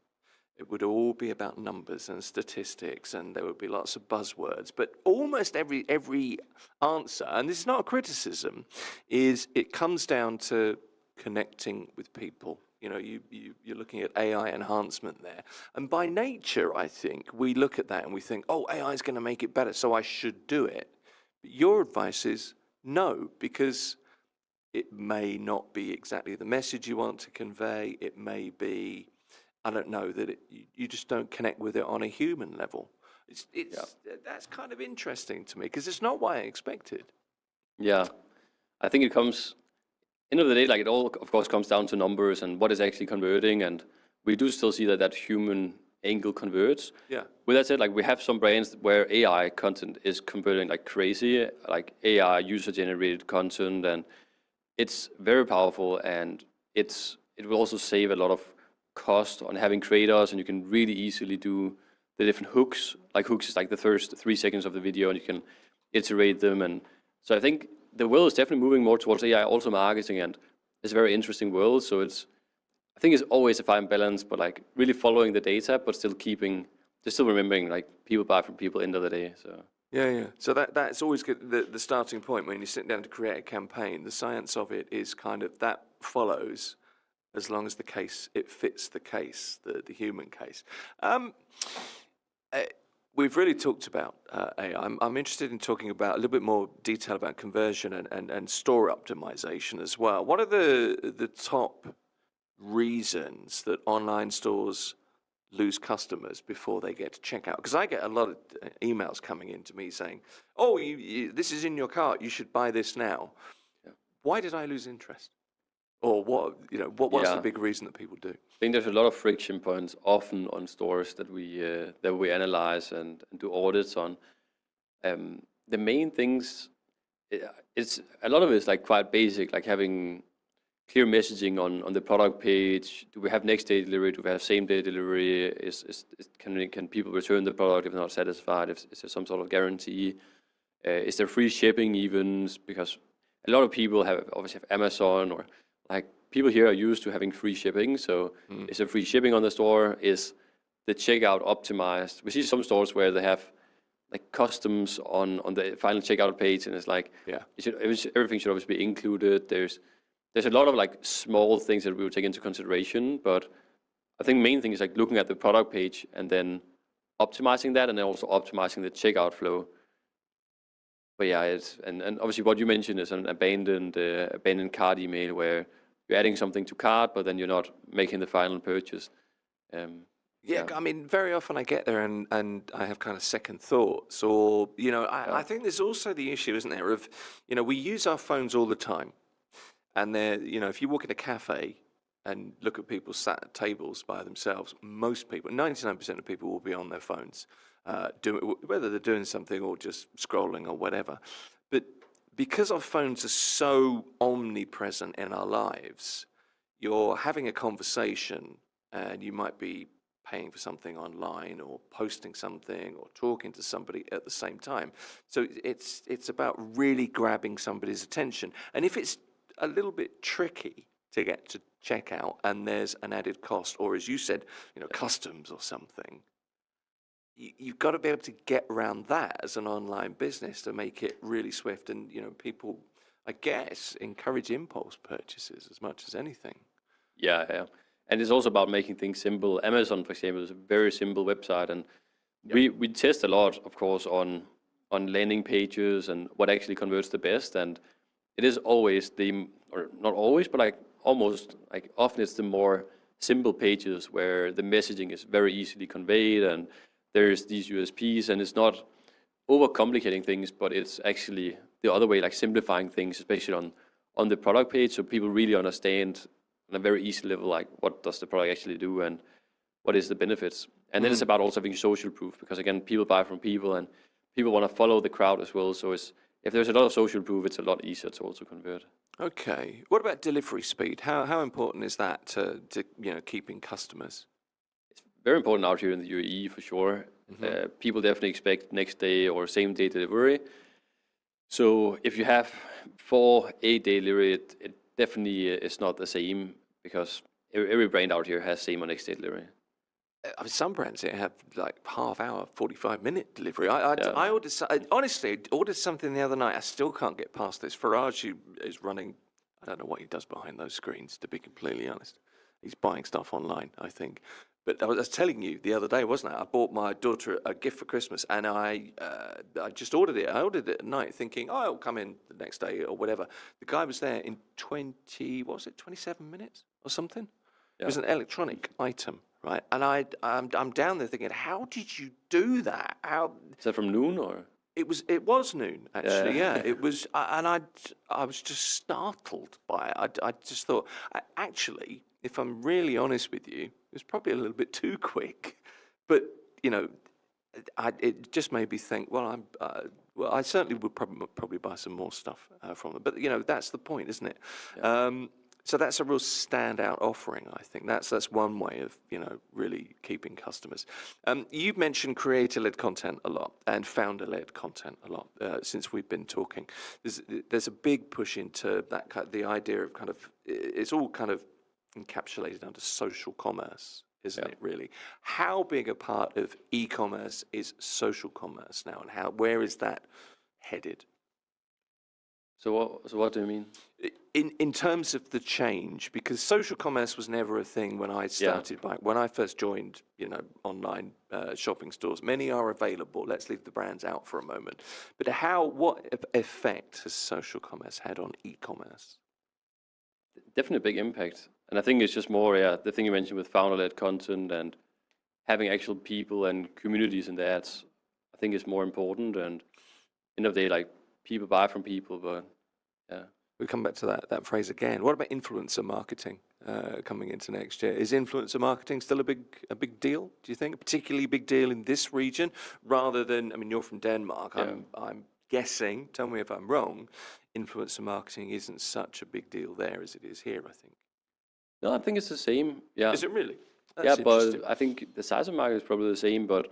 Speaker 1: It would all be about numbers and statistics, and there would be lots of buzzwords. But almost every answer, and this is not a criticism, is it comes down to connecting with people. You know, you're looking at AI enhancement there. And by nature, I think, we look at that and we think, oh, AI is going to make it better, so I should do it. But your advice is no, because it may not be exactly the message you want to convey. It may be, I don't know, that you just don't connect with it on a human level. That's kind of interesting to me, because it's not what I expected.
Speaker 8: Yeah, I think it comes, end of the day, like it all, of course, comes down to numbers and what is actually converting, and we do still see that human angle converts.
Speaker 1: Yeah.
Speaker 8: With that said, like we have some brands where AI content is converting like crazy, like AI user-generated content, and it's very powerful, and it will also save a lot of cost on having creators, and you can really easily do the different hooks. Like hooks is like the first 3 seconds of the video, and you can iterate them. And so I think the world is definitely moving more towards AI, also marketing, and it's a very interesting world. So I think it's always a fine balance, but like really following the data, but still remembering like people buy from people end of the day. So.
Speaker 1: Yeah. So that's always good, the starting point when you sit down to create a campaign. The science of it is kind of that follows, as long as it fits the case, the human case. We've really talked about AI. I'm interested in talking about a little bit more detail about conversion and store optimization as well. What are the top reasons that online stores lose customers before they get to checkout? Because I get a lot of emails coming in to me saying, oh, this is in your cart, you should buy this now. Yeah. Why did I lose interest? Or what's the big reason that people do?
Speaker 8: I think there's a lot of friction points often on stores that we analyze and do audits on. The main things, it's a lot of it is like quite basic, like having clear messaging on the product page. Do we have next day delivery? Do we have same day delivery? Can people return the product if they're not satisfied? Is there some sort of guarantee? Is there free shipping even? Because a lot of people obviously have Amazon, or like people here are used to having free shipping. So is there free shipping on the store? Is the checkout optimized? We see some stores where they have like customs on the final checkout page, and it's like everything should obviously be included. There's a lot of like small things that we will take into consideration, but I think the main thing is like looking at the product page and then optimizing that and then also optimizing the checkout flow. But yeah, it's and obviously what you mentioned is an abandoned cart email where you're adding something to cart, but then you're not making the final purchase.
Speaker 1: Yeah, I mean, very often I get there and I have kind of second thoughts, or I think there's also the issue, isn't there, of we use our phones all the time, and if you walk in a cafe and look at people sat at tables by themselves, most people, 99% of people will be on their phones, whether they're doing something or just scrolling or whatever. But because our phones are so omnipresent in our lives, you're having a conversation and you might be paying for something online or posting something or talking to somebody at the same time. So it's about really grabbing somebody's attention. And if it's a little bit tricky to get to checkout and there's an added cost, or as you said, customs or something, you've got to be able to get around that as an online business to make it really swift. And people, I guess, encourage impulse purchases as much as anything.
Speaker 8: Yeah. And it's also about making things simple. Amazon, for example, is a very simple website, and we test a lot, of course, on landing pages and what actually converts the best. And it is always or not always, but almost often it's the more simple pages where the messaging is very easily conveyed, and there's these USPs, and it's not overcomplicating things, but it's actually the other way, simplifying things, especially on the product page, so people really understand on a very easy level, what does the product actually do and what is the benefits. And then it's about also having social proof, because again, people buy from people and people want to follow the crowd as well. So if there's a lot of social proof, it's a lot easier to also convert.
Speaker 1: Okay. What about delivery speed? How important is that to keeping customers?
Speaker 8: It's very important out here in the UAE for sure. People definitely expect next day or same day delivery. So if you have 4-8-day delivery, it definitely is not the same, because every brand out here has same or next day delivery.
Speaker 1: I mean, some brands here have half hour, 45-minute delivery. I ordered something the other night. I still can't get past this. Farage, who is running, I don't know what he does behind those screens, to be completely honest. He's buying stuff online, I think. But I was telling you the other day, wasn't I? I bought my daughter a gift for Christmas, and I just ordered it. I ordered it at night, thinking, it'll come in the next day or whatever. The guy was there in 27 minutes or something? Yeah. It was an electronic item, right? And I'm down there thinking, how did you do that?
Speaker 8: Is that from noon or?
Speaker 1: It was noon, actually. Yeah, it was, and I was just startled by it. I just thought, actually, if I'm really honest with you, it was probably a little bit too quick. But it just made me think. Well, I certainly would probably buy some more stuff from them. But that's the point, isn't it? Yeah. So that's a real standout offering, I think. That's one way of really keeping customers. You've mentioned creator-led content a lot and founder-led content a lot since we've been talking. There's a big push into that the idea of it's all kind of encapsulated under social commerce, isn't it? Really, how big a part of e-commerce is social commerce now, and where is that headed?
Speaker 8: So what do you mean?
Speaker 1: In terms of the change, because social commerce was never a thing when I started. When I first joined, online shopping stores, many are available. Let's leave the brands out for a moment. But what effect has social commerce had on e-commerce?
Speaker 8: Definitely a big impact. And I think it's just more, the thing you mentioned with founder-led content and having actual people and communities in the ads, I think is more important. And end of the day, people buy from people, but
Speaker 1: we come back to that phrase again. What about influencer marketing coming into next year? Is influencer marketing still a big deal? Do you think a particularly big deal in this region, rather than? I mean, you're from Denmark. Yeah. I'm guessing. Tell me if I'm wrong. Influencer marketing isn't such a big deal there as it is here, I think.
Speaker 8: No, I think it's the same. Yeah.
Speaker 1: Is it really? That's
Speaker 8: but I think the size of the market is probably the same. But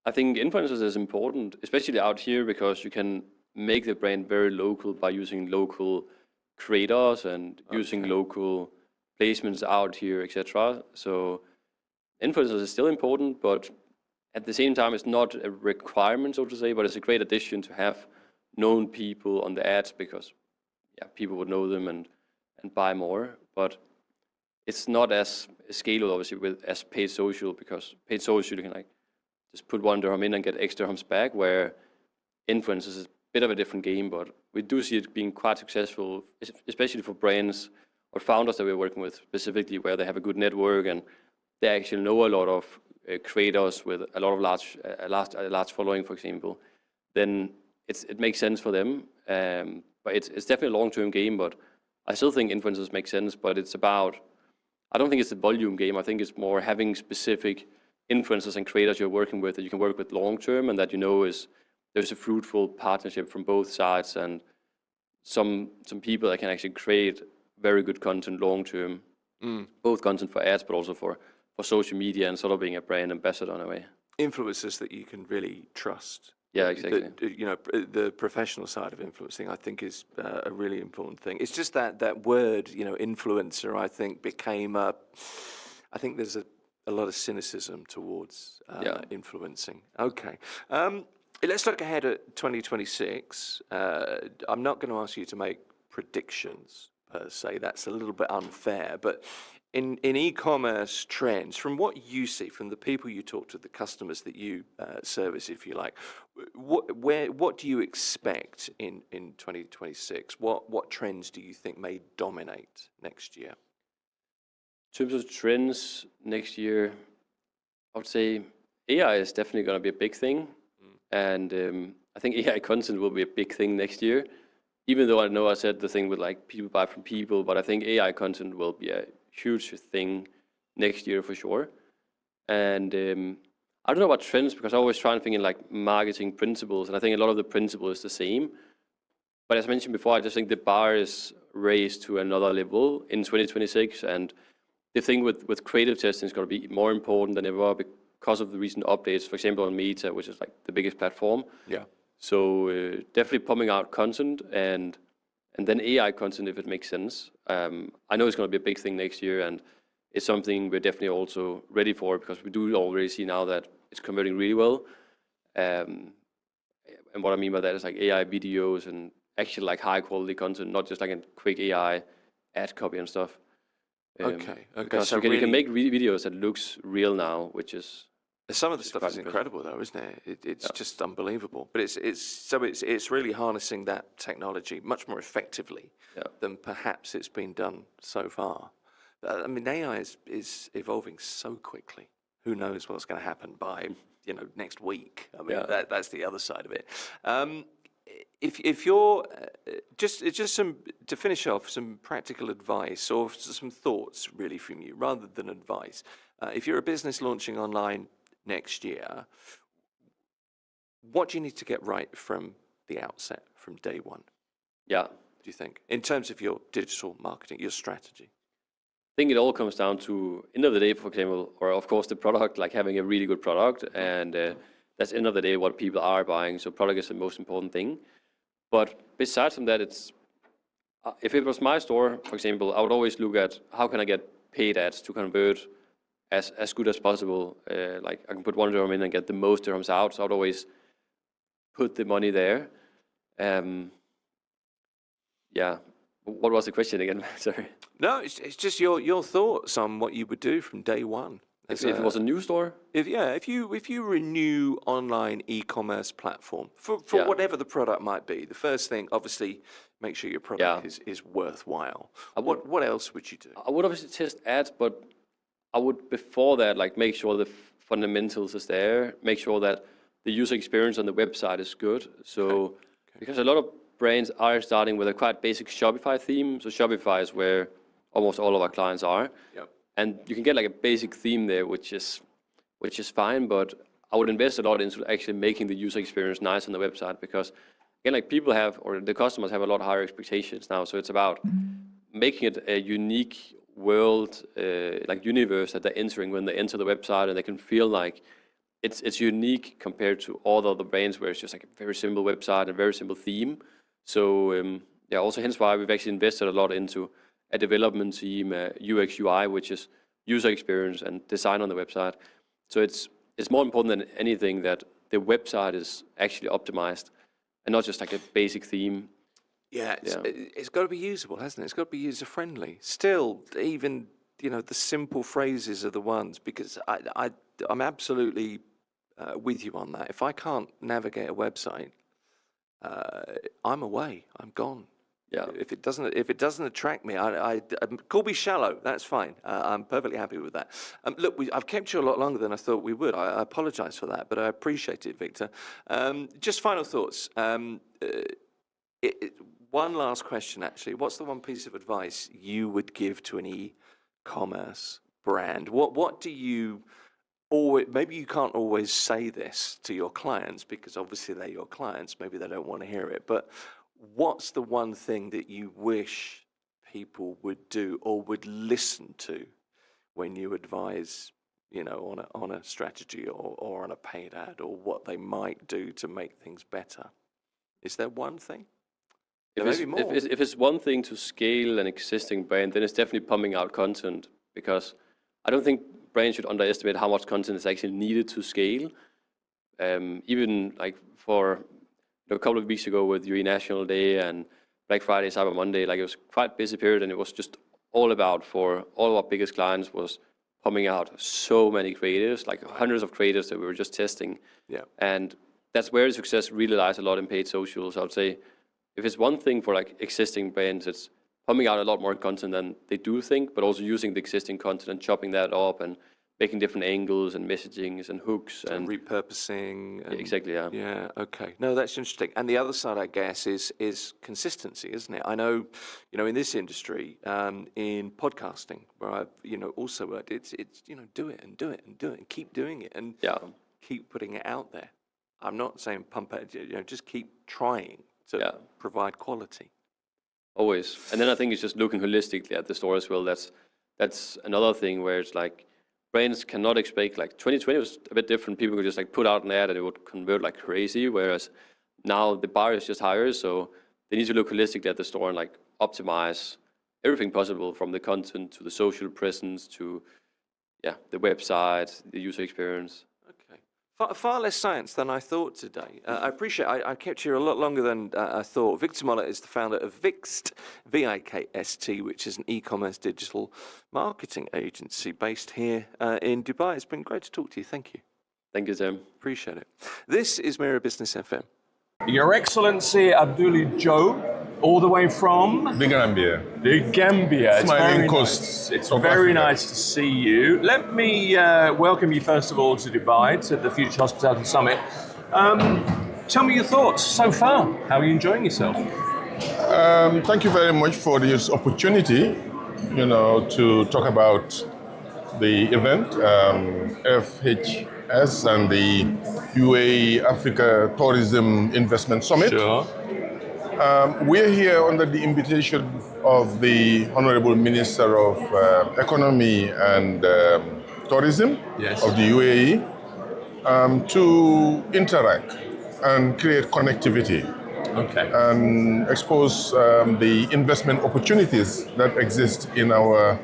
Speaker 8: I think influencers is important, especially out here, because you can make the brand very local by using local creators and using local placements out here, etc. So influencers is still important, but at the same time, it's not a requirement, so to say, but it's a great addition to have known people on the ads, because people would know them and buy more. But it's not as scalable, obviously, as paid social, because paid social, you can just put 1 dirham in and get extra dirhams back, where influencers is a bit of a different game, but we do see it being quite successful, especially for brands or founders that we're working with specifically, where they have a good network and they actually know a lot of creators with a lot of large following, for example. Then it makes sense for them. But it's definitely a long-term game, but I still think influencers make sense, but it's about, I don't think it's a volume game. I think it's more having specific influencers and creators you're working with that you can work with long-term, and that there's a fruitful partnership from both sides, and some people that can actually create very good content long-term, both content for ads, but also for social media and sort of being a brand ambassador in a way.
Speaker 1: Influencers that you can really trust.
Speaker 8: Yeah, exactly.
Speaker 1: The professional side of influencing, I think, is a really important thing. It's just that word, influencer, I think became I think there's a lot of cynicism towards influencing. Okay. Let's look ahead at 2026. I'm not going to ask you to make predictions per se. That's a little bit unfair, but in e-commerce trends, from what you see, from the people you talk to, the customers that you service, if you like, what do you expect in 2026? What trends do you think may dominate next year?
Speaker 8: In terms of trends next year, I would say AI is definitely going to be a big thing, and I think AI content will be a big thing next year. Even though I know I said the thing with like people buy from people, but I think AI content will be a huge thing next year for sure. And I don't know about trends, because I always try and think in like marketing principles, and I think a lot of the principle is the same. But as I mentioned before, I just think the bar is raised to another level in 2026, and the thing with creative testing is going to be more important than ever because of the recent updates, for example, on Meta, which is like the biggest platform.
Speaker 1: Yeah.
Speaker 8: So definitely pumping out content, and then AI content if it makes sense. I know it's going to be a big thing next year, and it's something we're definitely also ready for, because we do already see now that it's converting really well. And what I mean by that is like AI videos and actually like high quality content, not just like a quick AI ad copy and stuff.
Speaker 1: Okay.
Speaker 8: Because
Speaker 1: So
Speaker 8: you can make videos that looks real now, which is
Speaker 1: some of the stuff is incredible, though, isn't it? It's just unbelievable. But it's really harnessing that technology much more effectively than perhaps it's been done so far. I mean, AI is evolving so quickly. Who knows what's going to happen by next week? I mean, that's the other side of it. If you're just some to finish off, some practical advice or some thoughts really from you rather than advice. If you're a business launching online next year, what do you need to get right from the outset, from day one?
Speaker 8: Yeah.
Speaker 1: Do you think, in terms of your digital marketing, your strategy?
Speaker 8: I think it all comes down to, end of the day, for example, or of course the product, like having a really good product, and that's end of the day what people are buying. So product is the most important thing. But besides from that, it's if it was my store, for example, I would always look at how can I get paid ads to convert as good as possible. Like I can put 1 dirham in and get the most dirhams out. So I would always put the money there. Yeah. What was the question again? Sorry.
Speaker 1: No, it's just your thoughts on what you would do from day one.
Speaker 8: If it was a new store?
Speaker 1: If you were a new online e-commerce platform for whatever the product might be, the first thing, obviously, make sure your product is worthwhile. What else would you do?
Speaker 8: I would obviously test ads, but I would before that like make sure the fundamentals is there, make sure that the user experience on the website is good. So because a lot of brands are starting with a quite basic Shopify theme. So Shopify is where almost all of our clients are.
Speaker 1: Yep.
Speaker 8: And you can get like a basic theme there, which is fine, but I would invest a lot into actually making the user experience nice on the website, because again, like people have, or the customers have a lot higher expectations now. So it's about making it a unique world, like universe that they're entering when they enter the website, and they can feel like it's unique compared to all the other brands where it's just like a very simple website and a very simple theme. So also hence why we've actually invested a lot into a development team, UX UI, which is user experience and design on the website. So it's more important than anything that the website is actually optimized and not just like a basic theme.
Speaker 1: Yeah, it's got to be usable, hasn't it? It's got to be user friendly. Still, even the simple phrases are the ones, because I'm absolutely with you on that. If I can't navigate a website, I'm away. I'm gone.
Speaker 8: Yeah.
Speaker 1: If it doesn't attract me, I call me shallow. That's fine. I'm perfectly happy with that. Look, I've kept you a lot longer than I thought we would. I apologise for that, but I appreciate it, Victor. Just final thoughts. One last question, actually. What's the one piece of advice you would give to an e-commerce brand? What do you always, maybe you can't always say this to your clients because obviously they're your clients, maybe they don't want to hear it, but what's the one thing that you wish people would do or would listen to when you advise, on a strategy or on a paid ad, or what they might do to make things better? Is there one thing?
Speaker 8: If it's one thing to scale an existing brand, then it's definitely pumping out content, because I don't think brands should underestimate how much content is actually needed to scale. Even like for a couple of weeks ago with UE National Day and Black Friday, Cyber Monday, like it was quite a busy period, and it was just all about, for all of our biggest clients, was pumping out so many creatives, like hundreds of creatives that we were just testing.
Speaker 1: Yeah.
Speaker 8: And that's where the success really lies a lot in paid socials. I would say if it's one thing for like existing brands, it's pumping out a lot more content than they do think, but also using the existing content and chopping that up and making different angles and messagings and hooks and
Speaker 1: repurposing. And,
Speaker 8: exactly, yeah.
Speaker 1: Yeah, okay. No, that's interesting. And the other side, I guess, is consistency, isn't it? I know, in this industry, in podcasting, where I've, also worked, it's do it and do it and do it and keep doing it and keep putting it out there. I'm not saying pump it, just keep trying to provide quality.
Speaker 8: Always. And then I think it's just looking holistically at the store as well. That's another thing where it's like brands cannot expect, like 2020 was a bit different. People could just like put out an ad and it would convert like crazy, whereas now the bar is just higher. So they need to look holistically at the store and like optimize everything possible, from the content to the social presence to the website, the user experience.
Speaker 1: Far less science than I thought today. I appreciate I kept you a lot longer than I thought. Victor Moller is the founder of Vikst, V-I-K-S-T, which is an e-commerce digital marketing agency based here in Dubai. It's been great to talk to you. Thank you.
Speaker 8: Thank you, Tim.
Speaker 1: Appreciate it. This is Mira Business FM.
Speaker 9: Your Excellency Abduli Joe, all the way from?
Speaker 10: The Gambia.
Speaker 9: The Gambia.
Speaker 10: Smiling Coast.
Speaker 9: It's very nice to see you. Let me welcome you first of all to Dubai, to the Future Hospitality Summit. Tell me your thoughts so far. How are you enjoying yourself?
Speaker 10: Thank you very much for this opportunity, to talk about the event, FHS and the UAE Africa Tourism Investment Summit.
Speaker 9: Sure.
Speaker 10: We're here under the invitation of the Honorable Minister of Economy and Tourism of the UAE to interact and create connectivity.
Speaker 9: Okay.
Speaker 10: And expose the investment opportunities that exist in our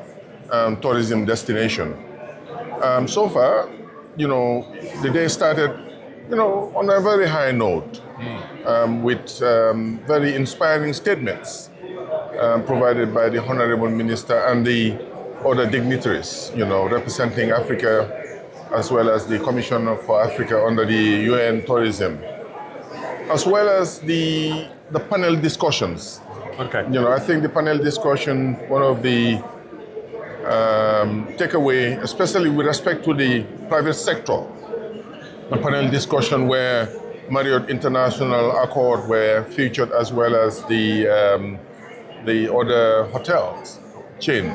Speaker 10: tourism destination. So far, the day started, on a very high note, with very inspiring statements provided by the Honorable Minister and the other dignitaries, representing Africa, as well as the Commissioner for Africa under the UN Tourism, as well as the panel discussions.
Speaker 9: Okay.
Speaker 10: I think the panel discussion, one of the takeaway, especially with respect to the private sector, a panel discussion where Marriott International Accord were featured, as well as the other hotels chain.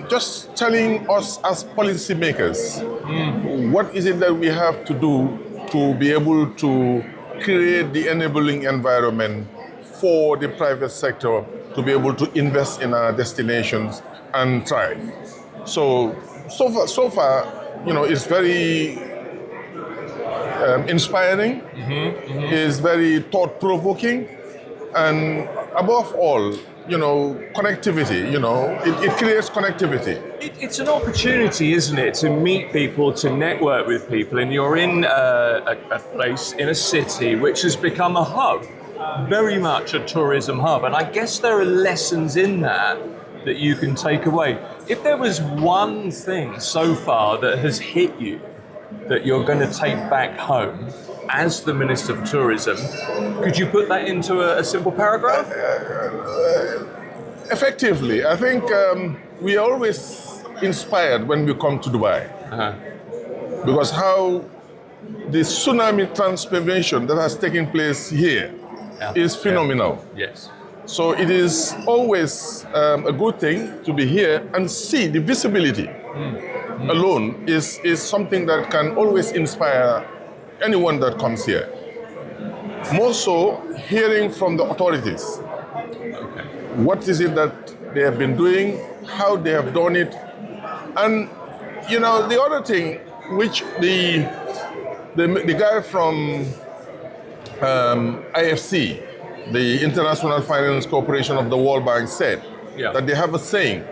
Speaker 10: Just telling us as policymakers, what is it that we have to do to be able to create the enabling environment for the private sector to be able to invest in our destinations and thrive. So far, it's very inspiring, it's very thought-provoking, and above all, connectivity, it creates connectivity.
Speaker 9: It's an opportunity, isn't it, to meet people, to network with people, and you're in a place, in a city, which has become a hub, very much a tourism hub, and I guess there are lessons in that you can take away. If there was one thing so far that has hit you that you're going to take back home as the Minister of Tourism. Could you put that into a simple paragraph?
Speaker 10: Effectively, I think we are always inspired when we come to Dubai. Because how the tsunami transformation that has taken place here is phenomenal.
Speaker 9: Yes.
Speaker 10: So it is always a good thing to be here and see the visibility alone is something that can always inspire anyone that comes here. More so, hearing from the authorities. What is it that they have been doing, how they have done it. And, you know, the other thing which the guy from IFC, the International Finance Corporation of the World Bank, said that they have a saying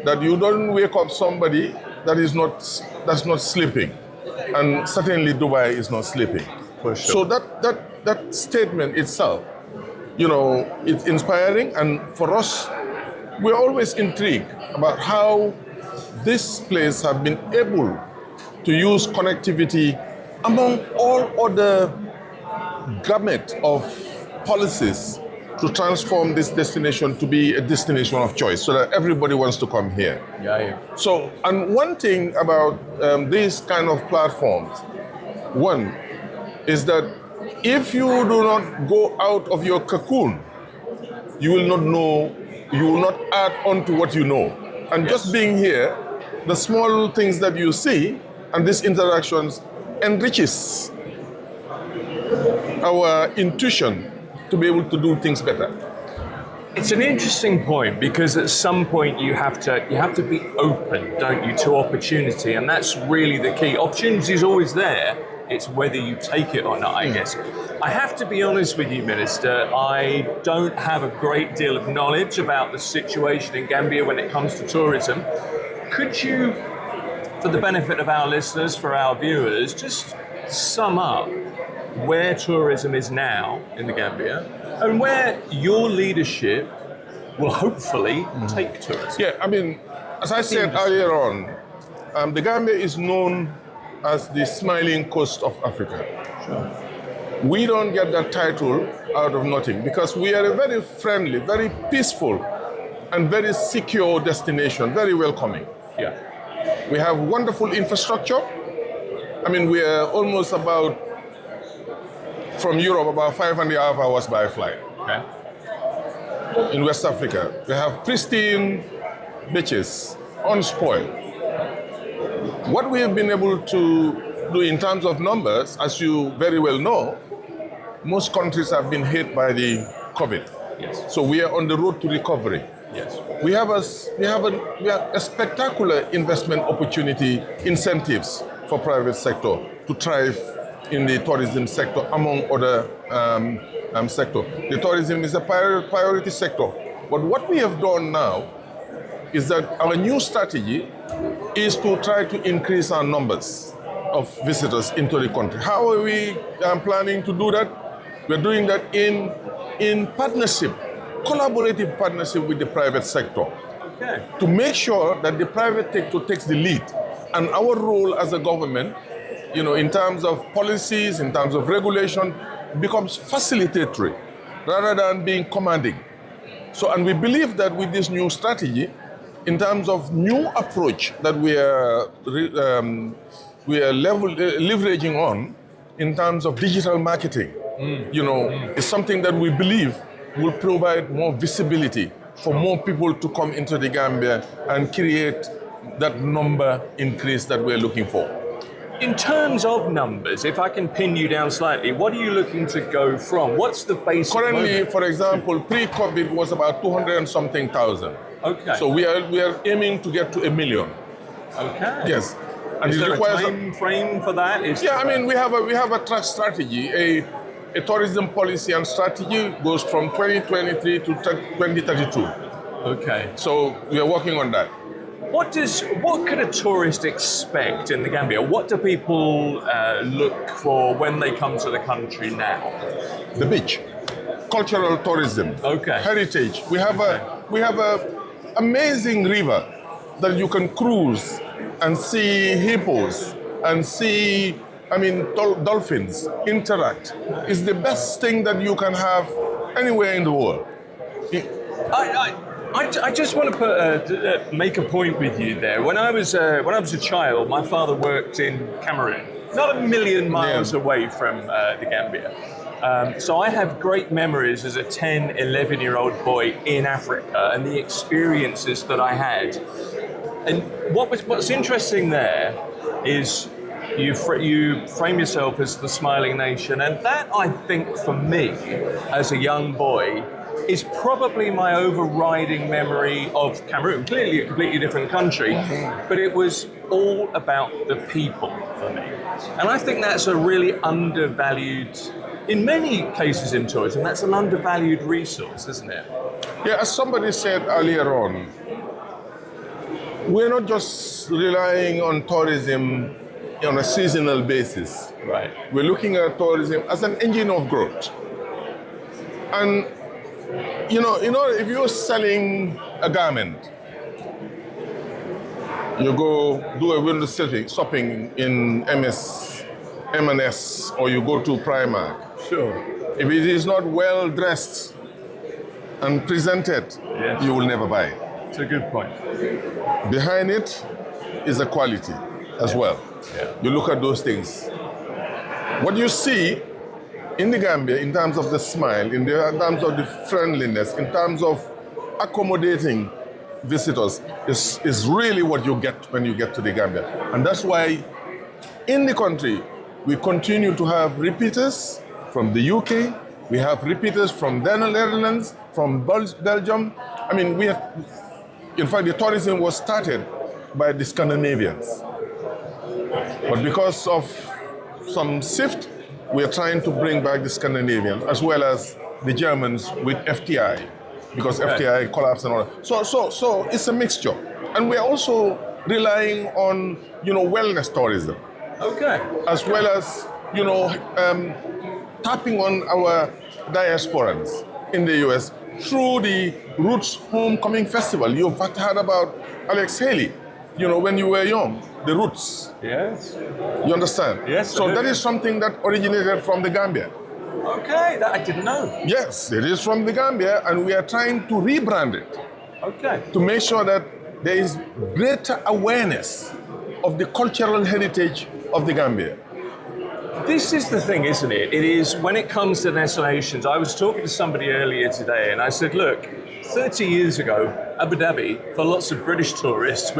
Speaker 10: that you don't wake up somebody that's not sleeping, and certainly Dubai is not sleeping.
Speaker 9: For sure.
Speaker 10: So that statement itself, you know, it's inspiring, and for us, we're always intrigued about how this place have been able to use connectivity among all other gamut of policies to transform this destination to be a destination of choice so that everybody wants to come here. So, and one thing about these kind of platforms, one is that if you do not go out of your cocoon, you will not know, you will not add on to what you know. And just being here, the small things that you see and these interactions enriches our intuition to be able to do things better.
Speaker 9: It's an interesting point because at some point you have to be open, don't you, to opportunity, and that's really the key. Opportunity is always there. It's whether you take it or not, I guess. I have to be honest with you, Minister. I don't have a great deal of knowledge about the situation in Gambia when it comes to tourism. Could you, for the benefit of our listeners, for our viewers, just sum up where tourism is now in the Gambia and where your leadership will hopefully take tourism?
Speaker 10: Yeah, I mean, as I said earlier on, the Gambia is known as the smiling coast of Africa.
Speaker 9: Sure.
Speaker 10: We don't get that title out of nothing because we are a very friendly, very peaceful, and very secure destination, very welcoming.
Speaker 9: Yeah.
Speaker 10: We have wonderful infrastructure. I mean, we are almost about, from Europe, about 5.5 hours by flight.
Speaker 9: Okay.
Speaker 10: In West Africa, we have pristine beaches, unspoiled. What we have been able to do in terms of numbers, as you very well know, most countries have been hit by the COVID.
Speaker 9: Yes.
Speaker 10: So we are on the road to recovery.
Speaker 9: Yes.
Speaker 10: We have a spectacular investment opportunity, incentives for private sector to thrive in the tourism sector among other sectors. The tourism is a priority sector. But what we have done now is that our new strategy is to try to increase our numbers of visitors into the country. How are we planning to do that? We're doing that in partnership, collaborative partnership with the private sector.
Speaker 9: Okay.
Speaker 10: To make sure that the private sector takes the lead. And our role as a government, you know, in terms of policies, in terms of regulation, becomes facilitatory rather than being commanding. So, and we believe that with this new strategy, in terms of new approach that we are leveraging on, in terms of digital marketing, you know, is something that we believe will provide more visibility for more people to come into the Gambia and create that number increase that we're looking for.
Speaker 9: In terms of numbers, if I can pin you down slightly, what are you looking to go from? What's the basic
Speaker 10: Currently,
Speaker 9: moment?
Speaker 10: for example, pre-COVID was about 200 and something thousand.
Speaker 9: Okay.
Speaker 10: So we are aiming to get to 1 million.
Speaker 9: Okay.
Speaker 10: Yes. And
Speaker 9: Is
Speaker 10: it
Speaker 9: there
Speaker 10: requires
Speaker 9: a time frame for that?
Speaker 10: I mean, we have a track strategy. A tourism policy and strategy goes from 2023 to 2032.
Speaker 9: Okay.
Speaker 10: So we are working on that.
Speaker 9: What could a tourist expect in the Gambia? What do people look for when they come to the country now?
Speaker 10: The beach, cultural tourism, heritage. We have a amazing river that you can cruise and see hippos and see, dolphins interact is the best thing that you can have anywhere in the world.
Speaker 9: I just want to make a point with you there. When I was a child, my father worked in Cameroon, not a million miles away from the Gambia. So I have great memories as a 10, 11-year-old boy in Africa and the experiences that I had. And what's interesting there is you frame yourself as the smiling nation, and that, I think, for me, as a young boy, is probably my overriding memory of Cameroon. Clearly a completely different country, but it was all about the people for me. And I think that's a really undervalued, in many cases in tourism, that's an undervalued resource, isn't it?
Speaker 10: Yeah, as somebody said earlier on, we're not just relying on tourism on a seasonal basis.
Speaker 9: Right.
Speaker 10: We're looking at tourism as an engine of growth. And if you're selling a garment, you go do a window shopping in M&S, or you go to Primark.
Speaker 9: Sure.
Speaker 10: If it is not well dressed and presented, you will never buy it.
Speaker 9: It's a good point.
Speaker 10: Behind it is the quality as well.
Speaker 9: Yeah.
Speaker 10: You look at those things. What you see in the Gambia, in terms of the smile, in terms of the friendliness, in terms of accommodating visitors, is really what you get when you get to the Gambia. And that's why in the country, we continue to have repeaters from the UK, we have repeaters from the Netherlands, from Belgium. In fact, the tourism was started by the Scandinavians. But because of some shift, we are trying to bring back the Scandinavians as well as the Germans with FTI, because FTI collapsed and all that. So it's a mixture. And we are also relying on, wellness tourism.
Speaker 9: Okay.
Speaker 10: As well as, tapping on our diasporans in the US through the Roots Homecoming Festival. You've heard about Alex Haley, when you were young, the Roots.
Speaker 9: Yes.
Speaker 10: You understand?
Speaker 9: Yes.
Speaker 10: So that is something that originated from the Gambia.
Speaker 9: Okay, that I didn't know.
Speaker 10: Yes, it is from the Gambia, and we are trying to rebrand it.
Speaker 9: Okay.
Speaker 10: To make sure that there is greater awareness of the cultural heritage of the Gambia.
Speaker 9: This is the thing, isn't it? It is, when it comes to destinations, I was talking to somebody earlier today and I said, look, 30 years ago, Abu Dhabi, for lots of British tourists,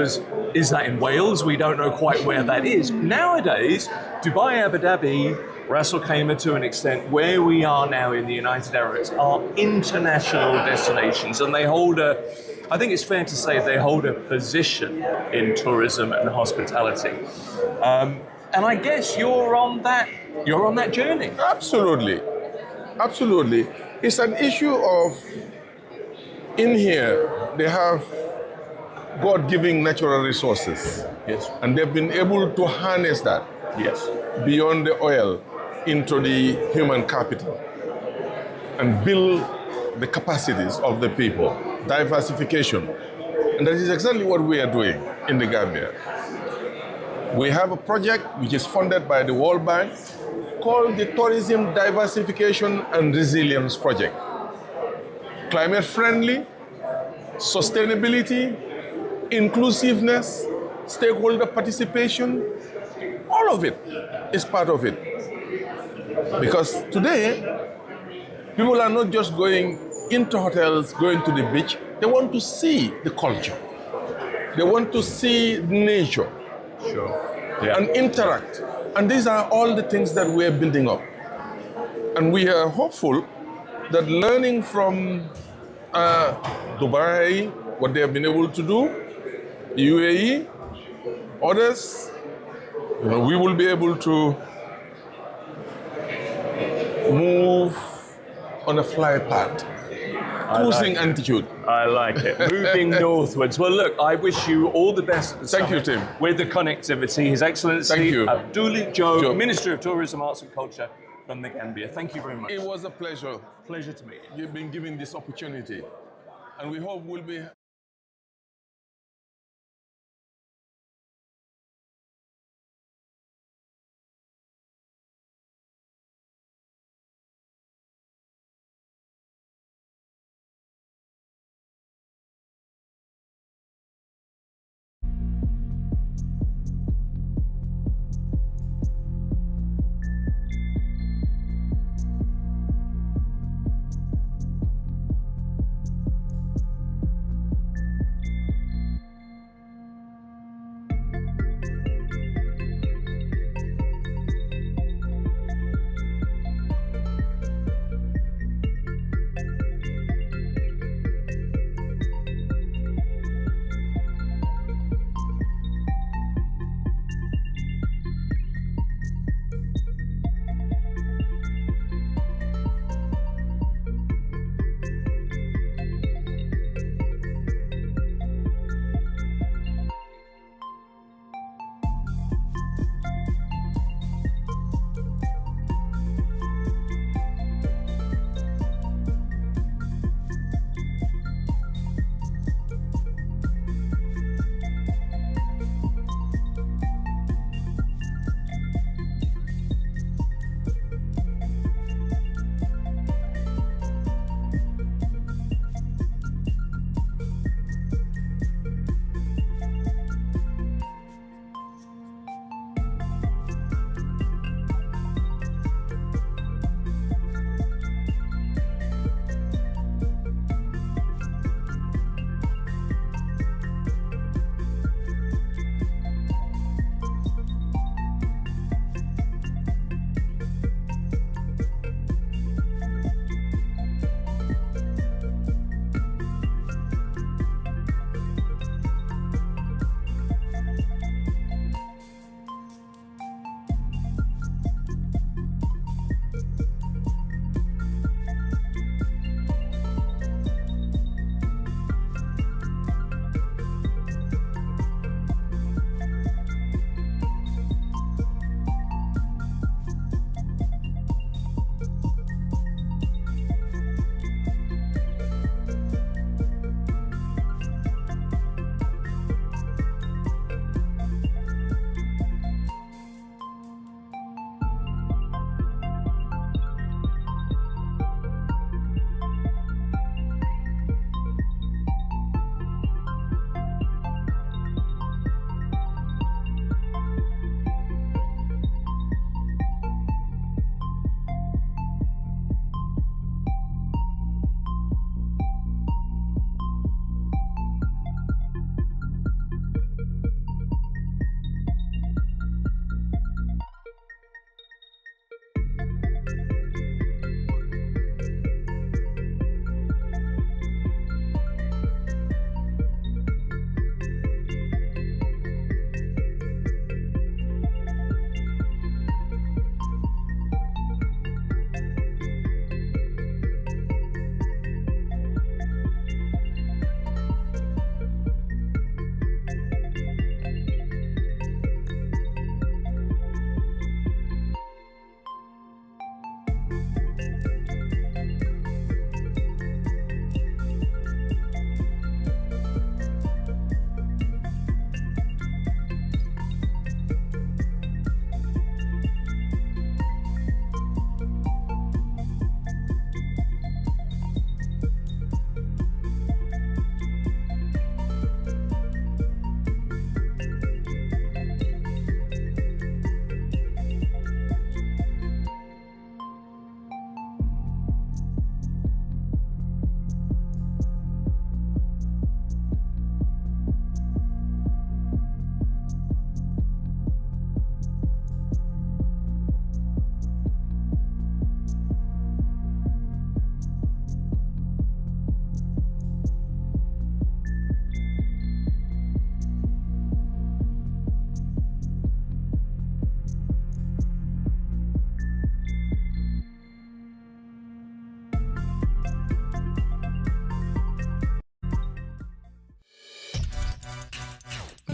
Speaker 9: is that in Wales? We don't know quite where that is. Nowadays, Dubai, Abu Dhabi, Ras Al Khaimah to an extent, where we are now in the United Arab Emirates, are international destinations, and they hold I think it's fair to say they hold a position in tourism and hospitality. And I guess you're on that journey.
Speaker 10: Absolutely. Absolutely. It's an issue of, in here, they have God-giving natural resources.
Speaker 9: Yes.
Speaker 10: And they've been able to harness that.
Speaker 9: Yes.
Speaker 10: Beyond the oil into the human capital and build the capacities of the people. Diversification. And that is exactly what we are doing in the Gambia. We have a project which is funded by the World Bank called the Tourism Diversification and Resilience Project. Climate friendly, sustainability, inclusiveness, stakeholder participation, all of it is part of it. Because today, people are not just going into hotels, going to the beach, they want to see the culture. They want to see nature.
Speaker 9: Sure. Yeah.
Speaker 10: And interact. And these are all the things that we are building up. And we are hopeful that learning from Dubai, what they have been able to do, UAE, others, we will be able to move on a fly path. Cruising altitude.
Speaker 9: I like it. Moving northwards. Well, look, I wish you all the best at the
Speaker 10: Thank you,
Speaker 9: summit
Speaker 10: Tim.
Speaker 9: with the connectivity. His Excellency
Speaker 10: Thank you.
Speaker 9: Abdullah Joe, Minister of Tourism, Arts and Culture from the Gambia. Thank you very much.
Speaker 10: It was a pleasure.
Speaker 9: Pleasure to meet you.
Speaker 10: You've been given this opportunity. And we hope we'll be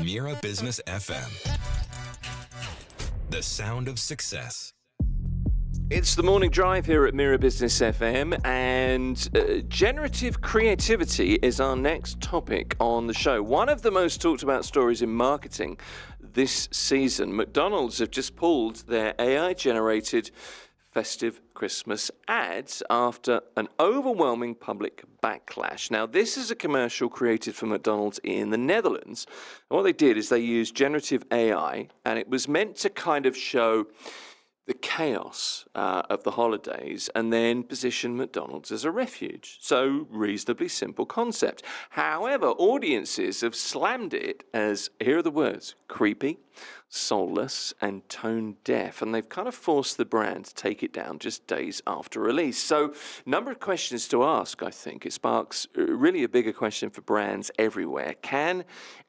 Speaker 5: Mira Business FM. The sound of success.
Speaker 1: It's the morning drive here at Mira Business FM, and generative creativity is our next topic on the show. One of the most talked about stories in marketing this season. McDonald's have just pulled their AI-generated festive Christmas ads after an overwhelming public backlash. Now, this is a commercial created for McDonald's in the Netherlands. And what they did is they used generative AI, and it was meant to kind of show the chaos of the holidays and then position McDonald's as a refuge. So, reasonably simple concept. However, audiences have slammed it as, here are the words, creepy, soulless, and tone deaf. And they've kind of forced the brand to take it down just days after release. So, number of questions to ask, I think. It sparks really a bigger question for brands everywhere. Can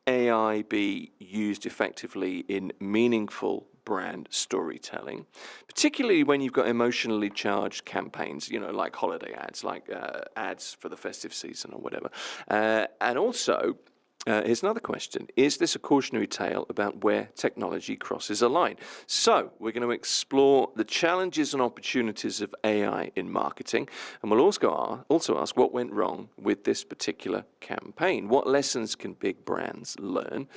Speaker 1: AI be used effectively in meaningful brand storytelling, particularly when you've got emotionally charged campaigns, like holiday ads, like ads for the festive season or whatever. And also, here's another question. Is this a cautionary tale about where technology crosses a line? So we're going to explore the challenges and opportunities of AI in marketing, and we'll also ask what went wrong with this particular campaign. What lessons can big brands learn?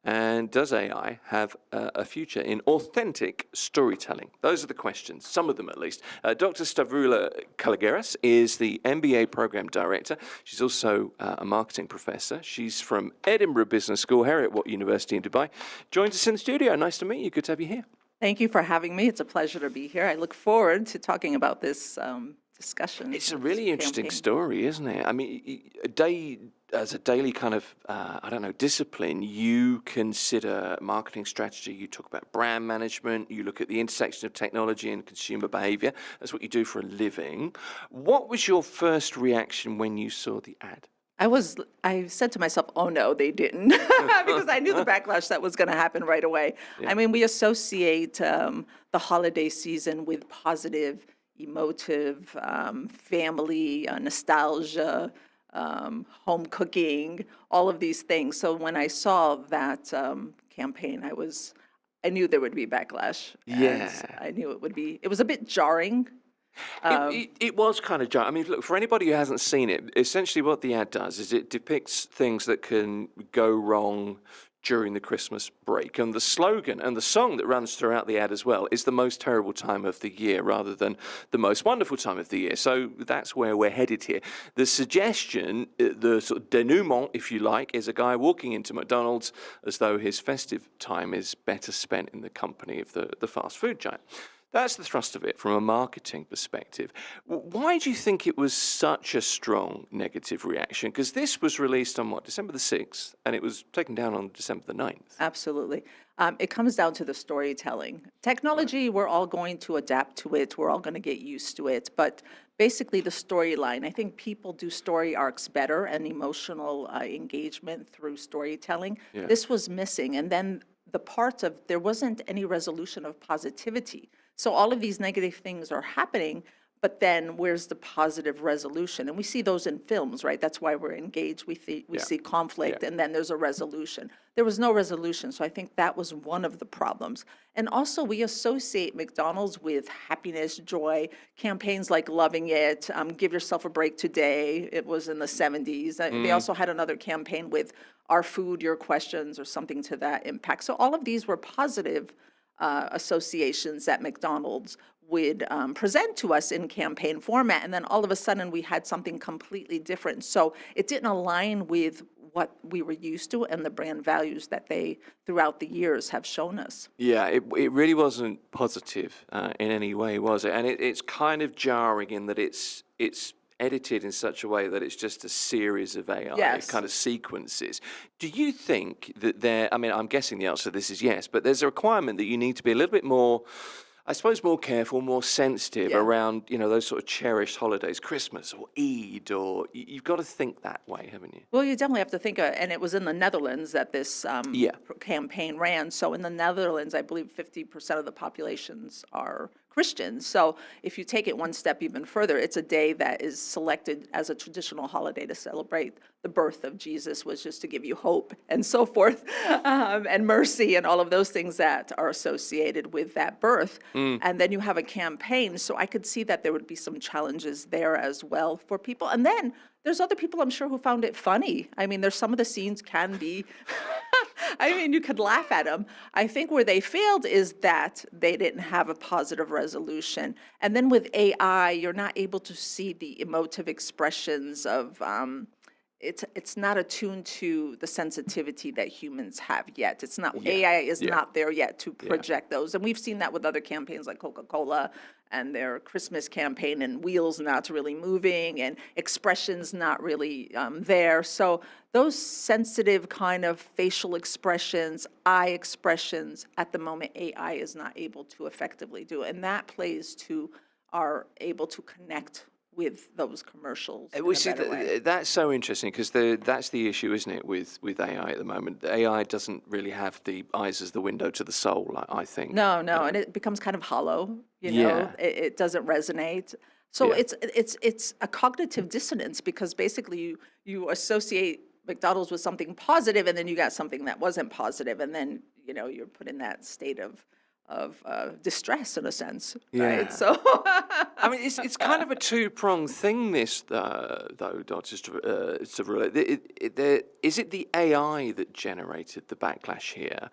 Speaker 1: And does AI have a future in authentic storytelling? Those are the questions, some of them at least. Dr. Stavroula Kalogeras is the MBA Program Director. She's also a marketing professor. She's from Edinburgh Business School, Heriot-Watt University in Dubai. Joins us in the studio. Nice to meet you. Good to have you here.
Speaker 11: Thank you for having me. It's a pleasure to be here. I look forward to talking about this discussion.
Speaker 1: It's a really interesting story, isn't it? I mean, as a daily kind of, discipline, you consider marketing strategy, you talk about brand management, you look at the intersection of technology and consumer behavior. That's what you do for a living. What was your first reaction when you saw the ad?
Speaker 11: I said to myself, oh no, they didn't, because I knew the backlash that was going to happen right away. Yeah. I mean, we associate the holiday season with positive, emotive, family, nostalgia, home cooking, all of these things. So when I saw that campaign, I knew there would be backlash.
Speaker 1: Yeah.
Speaker 11: I knew it was a bit jarring.
Speaker 1: It was kind of jarring. I mean, look, for anybody who hasn't seen it, essentially what the ad does is it depicts things that can go wrong during the Christmas break. And the slogan and the song that runs throughout the ad as well is the most terrible time of the year rather than the most wonderful time of the year. So that's where we're headed here. The suggestion, the sort of denouement, if you like, is a guy walking into McDonald's as though his festive time is better spent in the company of the fast food giant. That's the thrust of it from a marketing perspective. Why do you think it was such a strong negative reaction? Because this was released on, December the 6th, and it was taken down on December the 9th.
Speaker 11: Absolutely. It comes down to the storytelling. Technology, we're all going to adapt to it. We're all going to get used to it. But basically the storyline, I think people do story arcs better and emotional engagement through storytelling. Yeah. This was missing. And then the part of there wasn't any resolution of positivity. So all of these negative things are happening, but then where's the positive resolution? And we see those in films, right? That's why we're engaged. We see conflict, and then there's a resolution. There was no resolution, so I think that was one of the problems. And also, we associate McDonald's with happiness, joy, campaigns like Loving It, Give Yourself a Break Today. It was in the 70s. They also had another campaign with Our Food, Your Questions, or something to that impact. So all of these were positive associations that McDonald's would present to us in campaign format, and then all of a sudden we had something completely different. So it didn't align with what we were used to and the brand values that they, throughout the years, have shown us.
Speaker 1: Yeah, it really wasn't positive in any way, was it? And it's kind of jarring in that it's edited in such a way that it's just a series of AI kind of sequences. Do you think that I'm guessing the answer to this is yes, but there's a requirement that you need to be a little bit more, I suppose, more careful, more sensitive around, those sort of cherished holidays, Christmas or Eid, or you've got to think that way, haven't you?
Speaker 11: Well, you definitely have to think, and it was in the Netherlands that this campaign ran. So in the Netherlands, I believe 50% of the populations are Christians. So if you take it one step even further, it's a day that is selected as a traditional holiday to celebrate the birth of Jesus, was just to give you hope and so forth, and mercy and all of those things that are associated with that birth. And then you have a campaign. So I could see that there would be some challenges there as well for people. And then there's other people, I'm sure, who found it funny. I mean, there's some of the scenes can be, I mean, you could laugh at them. I think where they failed is that they didn't have a positive resolution. And then with AI, you're not able to see the emotive expressions of, it's not attuned to the sensitivity that humans have yet. It's not, AI is not there yet to project those. And we've seen that with other campaigns like Coca-Cola and their Christmas campaign, and wheels not really moving and expressions not really there. So those sensitive kind of facial expressions, eye expressions, at the moment, AI is not able to effectively do. And that plays to our able to connect with those commercials in a better way.
Speaker 1: That's so interesting, because that's the issue, isn't it, with AI at the moment? The AI doesn't really have the eyes as the window to the soul, I think.
Speaker 11: No, and it becomes kind of hollow, you know? It doesn't resonate. So it's a cognitive dissonance, because basically you associate McDonald's with something positive, and then you got something that wasn't positive, and then, you know, you're put in that state of distress in a sense, right? So,
Speaker 1: I mean, it's kind of a two-pronged thing, this, though, Dot, is it the AI that generated the backlash here,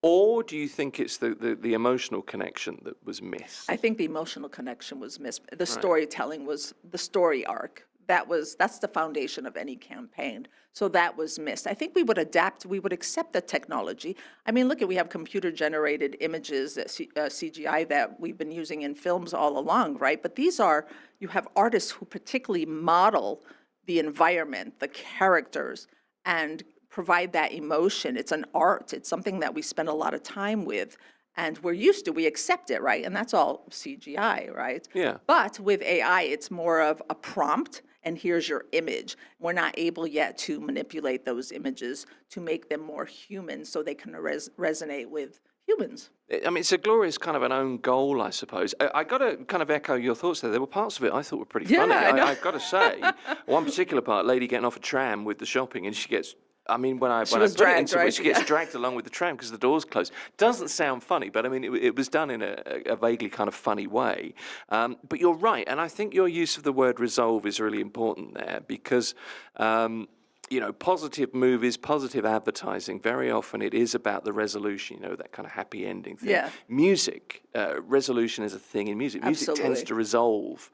Speaker 1: or do you think it's the emotional connection that was missed?
Speaker 11: I think the emotional connection was missed. The storytelling was the story arc. That's the foundation of any campaign. So that was missed. I think we would adapt, we would accept the technology. I mean, look, we have computer-generated images, CGI, that we've been using in films all along, right? But you have artists who particularly model the environment, the characters, and provide that emotion. It's an art. It's something that we spend a lot of time with. And we're used to, we accept it, right? And that's all CGI, right?
Speaker 1: Yeah.
Speaker 11: But with AI, it's more of a prompt, and here's your image. We're not able yet to manipulate those images to make them more human, so they can resonate with humans.
Speaker 1: I mean, it's a glorious kind of an own goal, I suppose. I got to kind of echo your thoughts there. There were parts of it I thought were pretty funny. I've got to say, one particular part, lady getting off a tram with the shopping, and she gets... I mean, when I put it into it, she gets dragged along with the tram because the door's closed. Doesn't sound funny, but I mean, it was done in a vaguely kind of funny way. But you're right, and I think your use of the word resolve is really important there, because, you know, positive movies, positive advertising, very often it is about the resolution, you know, that kind of happy ending thing.
Speaker 11: Yeah.
Speaker 1: Music, resolution is a thing in music. Music
Speaker 11: Absolutely.
Speaker 1: tends to resolve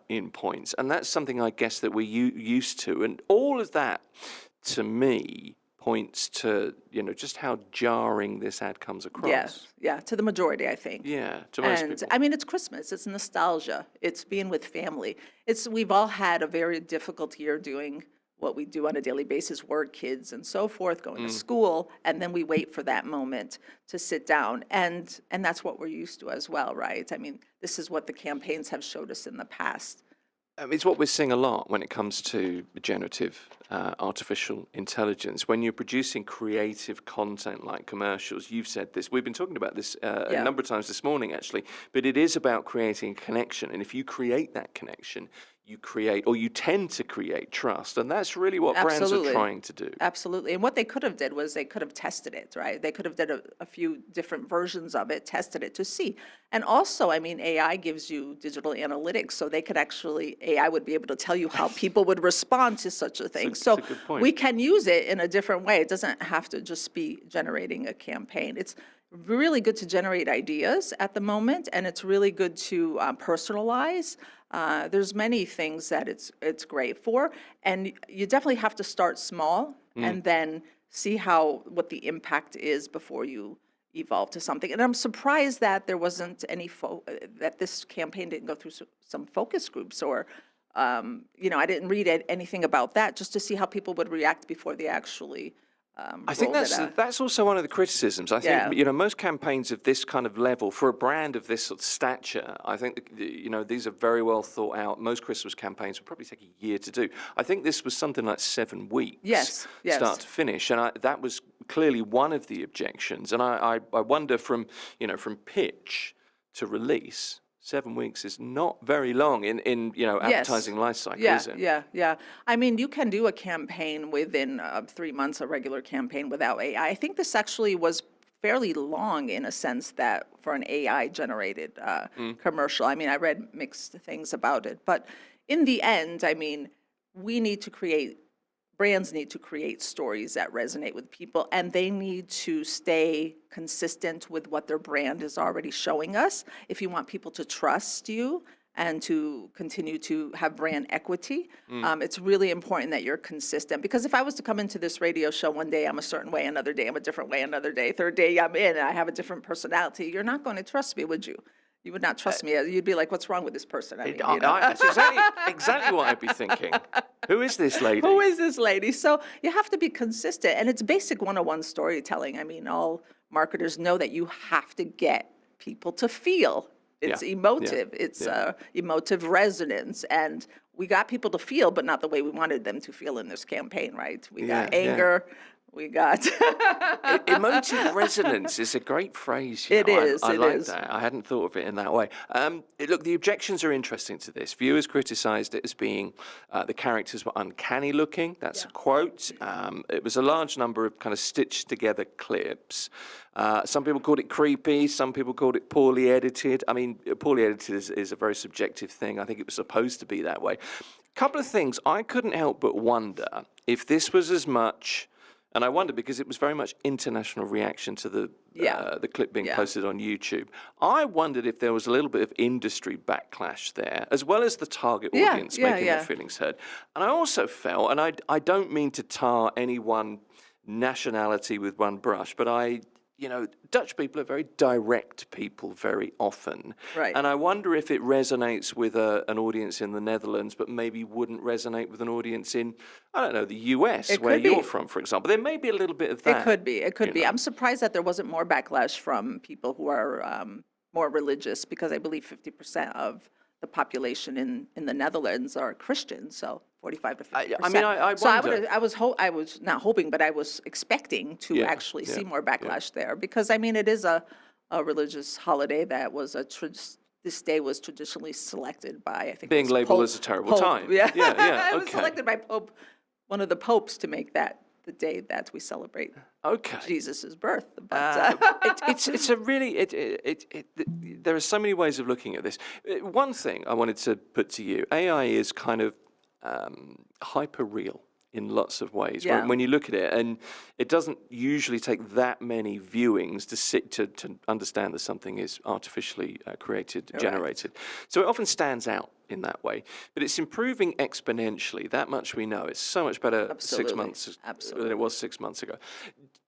Speaker 1: in points, and that's something I guess that we're used to. And all of that, to me, points to, you know, just how jarring this ad comes across.
Speaker 11: Yeah, to the majority, I think.
Speaker 1: Yeah, to most
Speaker 11: And
Speaker 1: people.
Speaker 11: I mean, it's Christmas, it's nostalgia, it's being with family. We've all had a very difficult year doing what we do on a daily basis, work, kids, and so forth, going to school, and then we wait for that moment to sit down. And that's what we're used to as well, right? I mean, this is what the campaigns have showed us in the past.
Speaker 1: It's what we're seeing a lot when it comes to generative artificial intelligence. When you're producing creative content like commercials, you've said this, we've been talking about this a number of times this morning, actually, but it is about creating a connection. And if you create that connection, you create, or you tend to create, trust. And that's really what brands are trying to do.
Speaker 11: Absolutely. And what they could have did was they could have tested it, right? They could have did a few different versions of it, tested it to see. And also, I mean, AI gives you digital analytics, so they could actually, AI would be able to tell you how people would respond to such a thing. So
Speaker 1: that's a good point.
Speaker 11: we can use it in a different way. It doesn't have to just be generating a campaign. It's really good to generate ideas at the moment, and it's really good to personalize. There's many things that it's great for, and you definitely have to start small and then see what the impact is before you evolve to something. And I'm surprised that there wasn't any that this campaign didn't go through some focus groups, or you know, I didn't read anything about that, just to see how people would react before they actually.
Speaker 1: I think that's also one of the criticisms. I think, you know, most campaigns of this kind of level, for a brand of this sort of stature, I think, you know, these are very well thought out. Most Christmas campaigns would probably take a year to do. I think this was something like 7 weeks,
Speaker 11: yes.
Speaker 1: start to finish, and that was clearly one of the objections. And I wonder from pitch to release, 7 weeks is not very long in advertising life cycle, is it?
Speaker 11: Yeah. I mean, you can do a campaign within 3 months, a regular campaign without AI. I think this actually was fairly long in a sense that for an AI-generated commercial. I mean, I read mixed things about it. But in the end, I mean, brands need to create stories that resonate with people, and they need to stay consistent with what their brand is already showing us. If you want people to trust you and to continue to have brand equity, it's really important that you're consistent. Because if I was to come into this radio show one day, I'm a certain way, another day I'm a different way, another day, third day I'm in, and I have a different personality, you're not going to trust me, would you? You would not trust me. You'd be like, what's wrong with this person? I mean,
Speaker 1: That's exactly what I'd be thinking. Who is this lady?
Speaker 11: Who is this lady? So you have to be consistent. And it's basic 101 storytelling. I mean, all marketers know that you have to get people to feel. It's emotive. It's emotive resonance. And we got people to feel, but not the way we wanted them to feel in this campaign, right? We got anger. We got
Speaker 1: emotive resonance is a great phrase.
Speaker 11: It is.
Speaker 1: I like that. I hadn't thought of it in that way. Look, the objections are interesting to this. Viewers criticised it as being the characters were uncanny looking. That's a quote. It was a large number of kind of stitched together clips. Some people called it creepy. Some people called it poorly edited. I mean, poorly edited is a very subjective thing. I think it was supposed to be that way. A couple of things. I couldn't help but wonder if this was as much. And I wonder because it was very much international reaction to the clip being posted on YouTube. I wondered if there was a little bit of industry backlash there, as well as the target audience making their feelings heard. And I also felt, and I don't mean to tar any one nationality with one brush, but Dutch people are very direct people very often.
Speaker 11: Right.
Speaker 1: And I wonder if it resonates with an audience in the Netherlands, but maybe wouldn't resonate with an audience in, I don't know, the US, where you're from, for example. There may be a little bit of that.
Speaker 11: It could be. I'm surprised that there wasn't more backlash from people who are more religious, because I believe 50% of the population in the Netherlands are Christians, so 45 to 50%.
Speaker 1: I mean, I wonder.
Speaker 11: So I was not hoping, but I was expecting to actually see more backlash there, because I mean, it is a religious holiday that was this day was traditionally selected by, I think,
Speaker 1: being labeled as a terrible time.
Speaker 11: Yeah. It was selected by one of the popes to make that the day that we celebrate Jesus' birth. But,
Speaker 1: it's a really there are so many ways of looking at this. One thing I wanted to put to you: AI is kind of hyper real in lots of ways. When you look at it, and it doesn't usually take that many viewings to understand that something is artificially created, generated. So it often stands out in that way. But it's improving exponentially. That much we know. It's so much better 6 months than it was 6 months ago.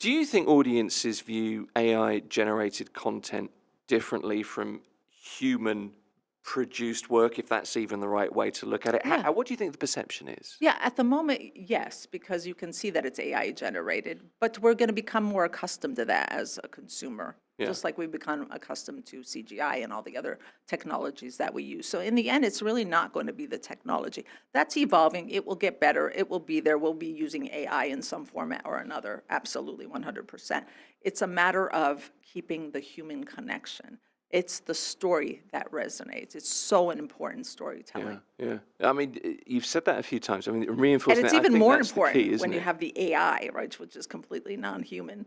Speaker 1: Do you think audiences view AI-generated content differently from human-produced work, if that's even the right way to look at it? What do you think the perception is?
Speaker 11: Yeah, at the moment, yes, because you can see that it's AI generated, but we're going to become more accustomed to that as a consumer, just like we've become accustomed to CGI and all the other technologies that we use. So in the end, it's really not going to be the technology. That's evolving. It will get better. It will be there. We'll be using AI in some format or another, absolutely, 100%. It's a matter of keeping the human connection. It's the story that resonates. It's so an important storytelling.
Speaker 1: Yeah. I mean, you've said that a few times. I mean, reinforcing
Speaker 11: and it's even more important when you have the AI, right, which is completely non-human.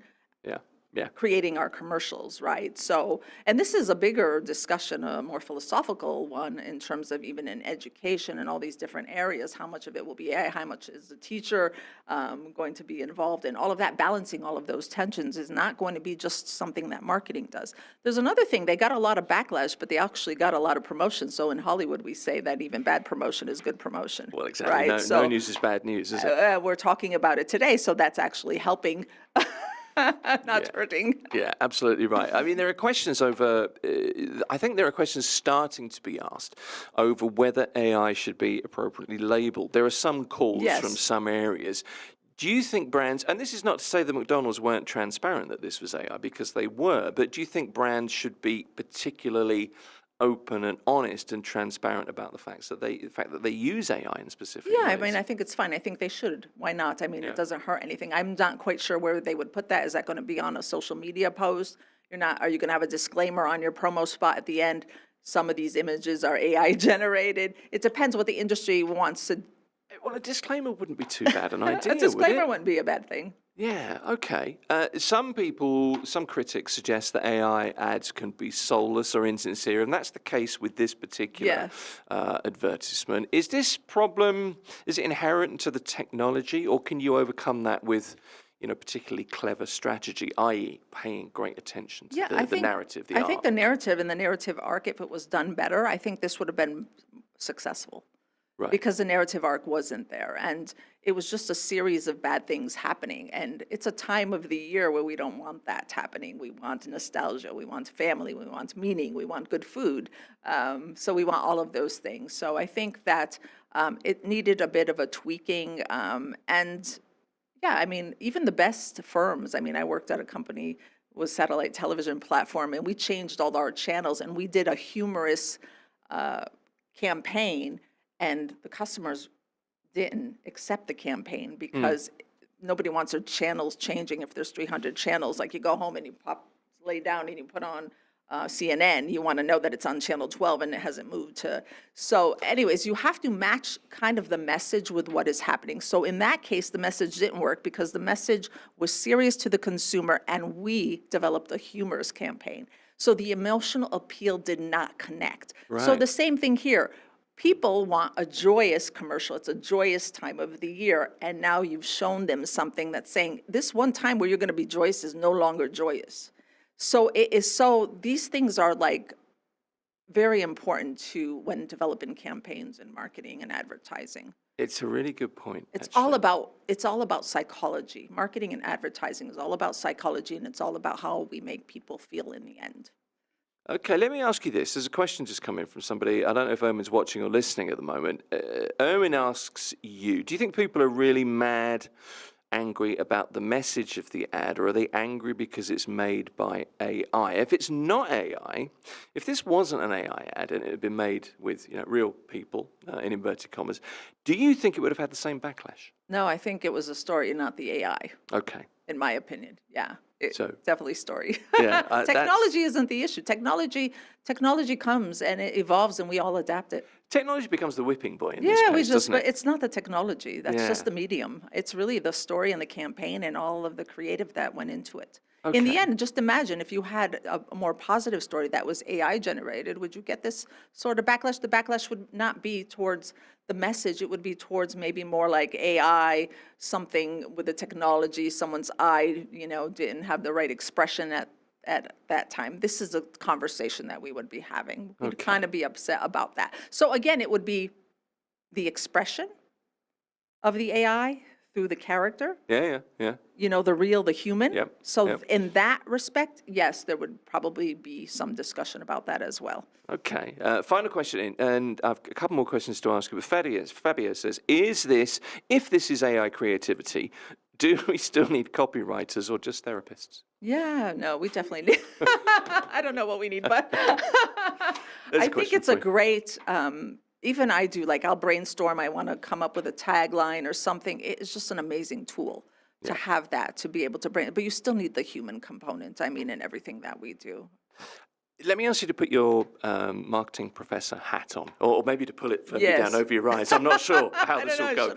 Speaker 11: Creating our commercials, right? So, and this is a bigger discussion, a more philosophical one, in terms of even in education and all these different areas. How much of it will be AI? How much is the teacher going to be involved in? All of that, balancing all of those tensions is not going to be just something that marketing does. There's another thing. They got a lot of backlash, but they actually got a lot of promotion. So in Hollywood, we say that even bad promotion is good promotion.
Speaker 1: Well, exactly.
Speaker 11: Right?
Speaker 1: No news is bad news, is it?
Speaker 11: We're talking about it today, so that's actually helping. Not hurting.
Speaker 1: Yeah, absolutely right. I mean, there are questions over, I think there are questions starting to be asked over whether AI should be appropriately labeled. There are some calls from some areas. Do you think brands, and this is not to say that McDonald's weren't transparent that this was AI, because they were, but do you think brands should be particularly open and honest and transparent about the fact that they use AI in specific ways?
Speaker 11: I mean, I think it's fine. I think they should. Why not? I mean, it doesn't hurt anything. I'm not quite sure where they would put that. Is that going to be on a social media post? Are you going to have a disclaimer on your promo spot at the end? Some of these images are AI generated. It depends what the industry wants to.
Speaker 1: Well, a disclaimer wouldn't be too bad an idea,
Speaker 11: A disclaimer
Speaker 1: would it?
Speaker 11: wouldn't be a bad thing.
Speaker 1: Yeah, okay. Some critics suggest that AI ads can be soulless or insincere, and that's the case with this particular advertisement. Is this problem, is it inherent to the technology, or can you overcome that with, particularly clever strategy, i.e. paying great attention to the narrative, the
Speaker 11: I
Speaker 1: art?
Speaker 11: think the narrative and the narrative arc, if it was done better, I think this would have been successful.
Speaker 1: Right.
Speaker 11: Because the narrative arc wasn't there. And it was just a series of bad things happening. And it's a time of the year where we don't want that happening. We want nostalgia, we want family, we want meaning, we want good food. So we want all of those things. So I think that it needed a bit of a tweaking. And yeah, I mean, even the best firms, I worked at a company with satellite television platform, and we changed all our channels, and we did a humorous campaign. And the customers didn't accept the campaign because nobody wants their channels changing if there's 300 channels. Like you go home and you lay down and you put on CNN, you want to know that it's on channel 12 and it hasn't moved to. So anyways, you have to match kind of the message with what is happening. So in that case, the message didn't work because the message was serious to the consumer and we developed a humorous campaign. So the emotional appeal did not connect.
Speaker 1: Right.
Speaker 11: So the same thing here. People want a joyous commercial. It's a joyous time of the year. And now you've shown them something that's saying this one time where you're going to be joyous is no longer joyous. So these things are like very important to when developing campaigns and marketing and advertising.
Speaker 1: It's a really good point.
Speaker 11: It's all about psychology. Marketing and advertising is all about psychology, and it's all about how we make people feel in the end.
Speaker 1: Okay, let me ask you this. There's a question just come in from somebody. I don't know if Ermin's watching or listening at the moment. Ermin asks you, do you think people are really mad, angry about the message of the ad, or are they angry because it's made by AI? If it's not AI, if this wasn't an AI ad and it had been made with real people, in inverted commas, do you think it would have had the same backlash?
Speaker 11: No, I think it was a story, not the AI.
Speaker 1: Okay.
Speaker 11: In my opinion, yeah.
Speaker 1: So
Speaker 11: definitely story.
Speaker 1: Yeah,
Speaker 11: technology isn't the issue. Technology comes and it evolves, and we all adapt it.
Speaker 1: Technology becomes the whipping boy in this case, doesn't it?
Speaker 11: But it's not the technology. That's just the medium. It's really the story and the campaign and all of the creative that went into it. In the end, just imagine if you had a more positive story that was AI generated, would you get this sort of backlash? The backlash would not be towards the message. It would be towards maybe more like AI, something with the technology, someone's eye, didn't have the right expression at that time. This is a conversation that we would be having. We'd kind of be upset about that. So again, it would be the expression of the AI through the character.
Speaker 1: Yeah.
Speaker 11: The real, the human.
Speaker 1: Yep.
Speaker 11: So in that respect, yes, there would probably be some discussion about that as well.
Speaker 1: Okay. Final question, and I've a couple more questions to ask you. But Fabio says, if this is AI creativity, do we still need copywriters or just therapists?
Speaker 11: Yeah, no, we definitely need. I don't know what we need, but I think it's a great. Even I do, I'll brainstorm. I want to come up with a tagline or something. It's just an amazing tool to have that, to be able to bring. But you still need the human component. In everything that we do.
Speaker 1: Let me ask you to put your marketing professor hat on, or maybe to pull it further down over your eyes. I'm not sure how this will go.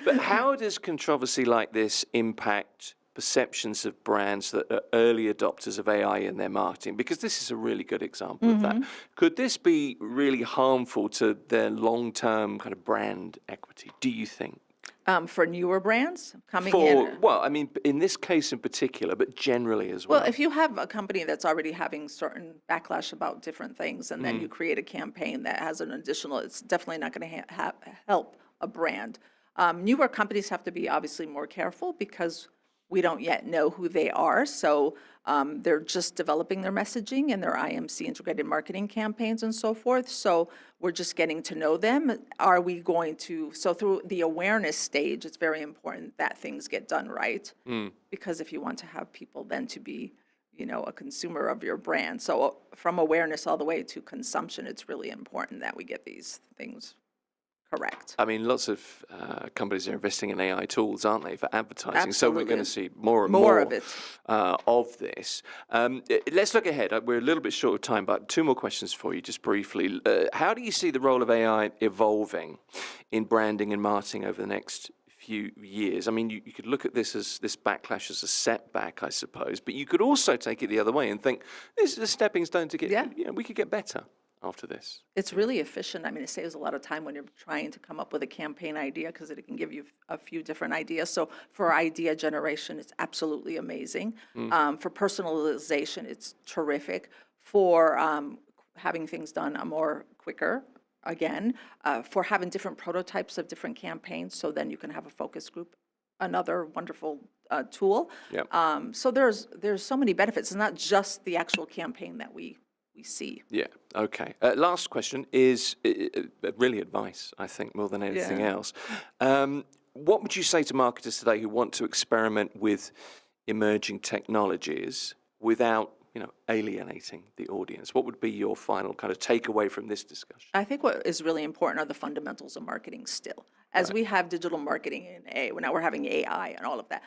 Speaker 1: But how does controversy like this impact perceptions of brands that are early adopters of AI in their marketing? Because this is a really good example of that. Could this be really harmful to their long-term kind of brand equity, do you think?
Speaker 11: For newer brands coming in?
Speaker 1: Well, in this case in particular, but generally as well.
Speaker 11: Well, if you have a company that's already having certain backlash about different things, and then you create a campaign that has an additional, it's definitely not going to help a brand. Newer companies have to be obviously more careful because we don't yet know who they are. So they're just developing their messaging and their IMC, integrated marketing campaigns and so forth. So we're just getting to know them. Are we going to, so through the awareness stage, it's very important that things get done right. Because if you want to have people then to be, a consumer of your brand. So from awareness all the way to consumption, it's really important that we get these things Correct.
Speaker 1: I mean, lots of companies are investing in AI tools, aren't they, for advertising?
Speaker 11: Absolutely.
Speaker 1: So we're going to see more and more
Speaker 11: of it.
Speaker 1: Of this. Let's look ahead. We're a little bit short of time, but two more questions for you, just briefly. How do you see the role of AI evolving in branding and marketing over the next few years? I mean, you could look at this backlash as a setback, I suppose, but you could also take it the other way and think this is a stepping stone to get. We could get better after this.
Speaker 11: It's really efficient. I mean, it saves a lot of time when you're trying to come up with a campaign idea because it can give you a few different ideas. So for idea generation, it's absolutely amazing. For personalization, it's terrific. For having things done more quicker, again, for having different prototypes of different campaigns, so then you can have a focus group, another wonderful tool.
Speaker 1: Yep.
Speaker 11: So there's so many benefits. It's not just the actual campaign that we see.
Speaker 1: Yeah, okay. Last question is really advice, I think, more than anything else. What would you say to marketers today who want to experiment with emerging technologies without alienating the audience? What would be your final kind of takeaway from this discussion?
Speaker 11: I think what is really important are the fundamentals of marketing still. As we have digital marketing and now we're having AI and all of that.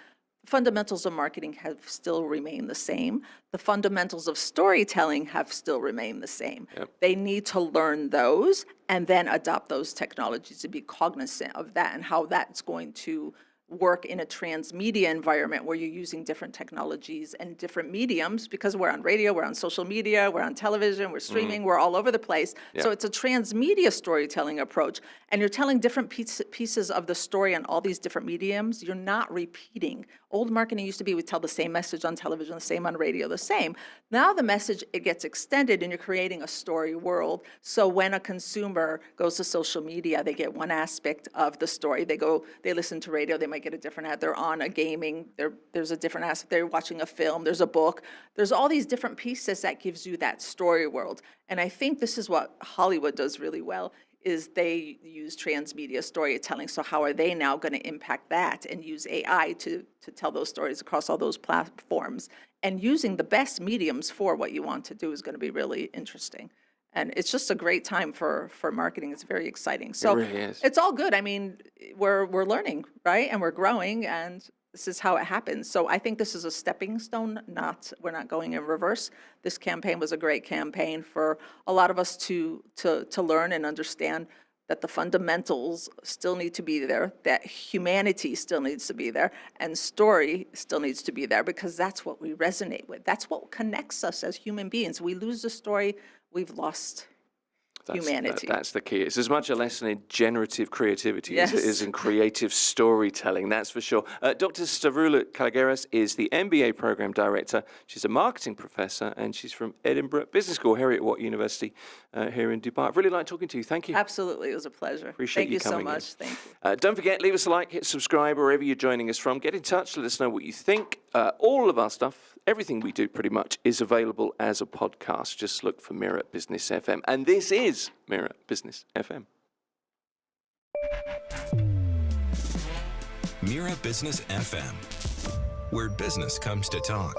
Speaker 11: Fundamentals of marketing have still remained the same. The fundamentals of storytelling have still remained the same.
Speaker 1: Yep.
Speaker 11: They need to learn those and then adopt those technologies to be cognizant of that and how that's going to work in a transmedia environment where you're using different technologies and different mediums, because we're on radio, we're on social media, we're on television, we're streaming, we're all over the place.
Speaker 1: Yeah.
Speaker 11: So it's a transmedia storytelling approach, and you're telling different pieces of the story on all these different mediums. You're not repeating. Old marketing used to be we tell the same message on television, the same on radio, the same. Now the message, it gets extended and you're creating a story world. So when a consumer goes to social media, they get one aspect of the story. They listen to radio, they might get a different ad. They're on a gaming, there's a different aspect. They're watching a film, there's a book. There's all these different pieces that gives you that story world. And I think this is what Hollywood does really well, is they use transmedia storytelling. So how are they now going to impact that and use AI to tell those stories across all those platforms? And using the best mediums for what you want to do is going to be really interesting. And it's just a great time for marketing. It's very exciting. So
Speaker 1: It really is.
Speaker 11: It's all good. I mean, we're learning, right? And we're growing, and this is how it happens. So I think this is a stepping stone, we're not going in reverse. This campaign was a great campaign for a lot of us to learn and understand that the fundamentals still need to be there, that humanity still needs to be there, and story still needs to be there, because that's what we resonate with. That's what connects us as human beings. We lose the story, we've lost humanity.
Speaker 1: That's the key. It's as much a lesson in generative creativity as it is in creative storytelling, that's for sure. Dr. Stavroula Kalogeras is the MBA Program Director. She's a marketing professor, and she's from Edinburgh Business School, Heriot-Watt University here in Dubai. I've really liked talking to you. Thank you.
Speaker 11: Absolutely. It was a pleasure.
Speaker 1: Appreciate you coming
Speaker 11: so much.
Speaker 1: in.
Speaker 11: Thank you.
Speaker 1: Don't forget, leave us a like, hit subscribe wherever you're joining us from. Get in touch, let us know what you think. All of our stuff, everything we do pretty much, is available as a podcast. Just look for Mira Business FM. And this is Mira Business FM.
Speaker 5: Mira Business FM, where business comes to talk.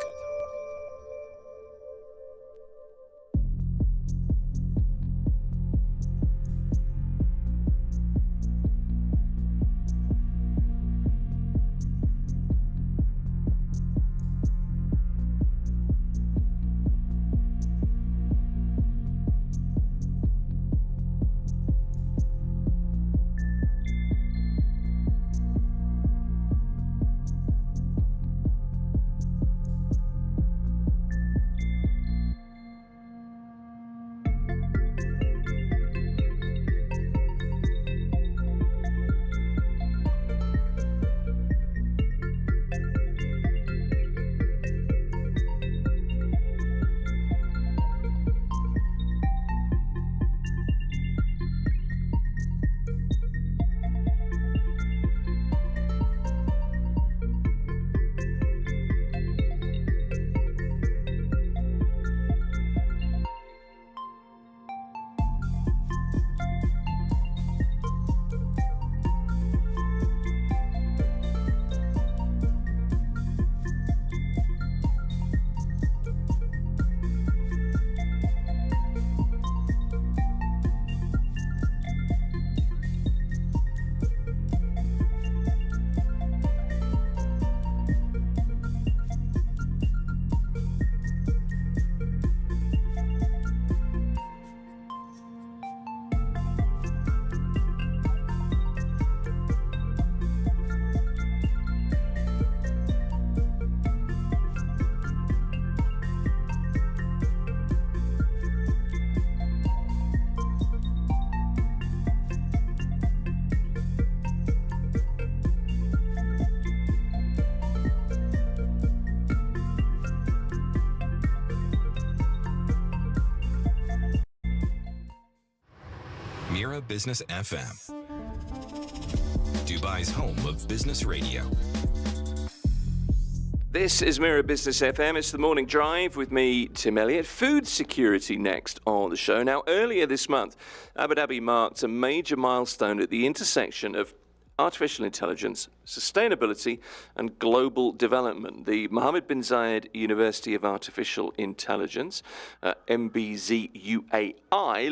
Speaker 5: Mira Business FM, Dubai's home of business radio.
Speaker 1: This is Mira Business FM. It's the morning drive with me, Tim Elliott. Food security next on the show. Now, earlier this month, Abu Dhabi marked a major milestone at the intersection of artificial intelligence, sustainability, and global development. The Mohammed bin Zayed University of Artificial Intelligence, MBZUAI,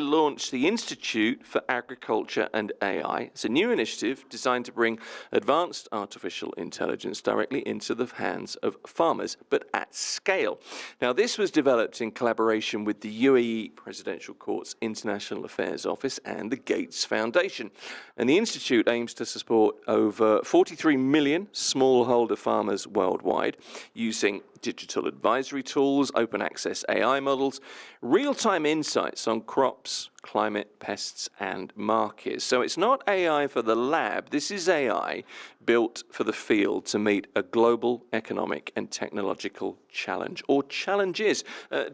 Speaker 1: launched the Institute for Agriculture and AI. It's a new initiative designed to bring advanced artificial intelligence directly into the hands of farmers, but at scale. Now, this was developed in collaboration with the UAE Presidential Court's International Affairs Office and the Gates Foundation. And the Institute aims to support over 43 million smallholder farmers worldwide using digital advisory tools, open access AI models, real-time insights on crops, climate, pests, and markets. So it's not AI for the lab. This is AI built for the field to meet a global economic and technological challenge, or challenges.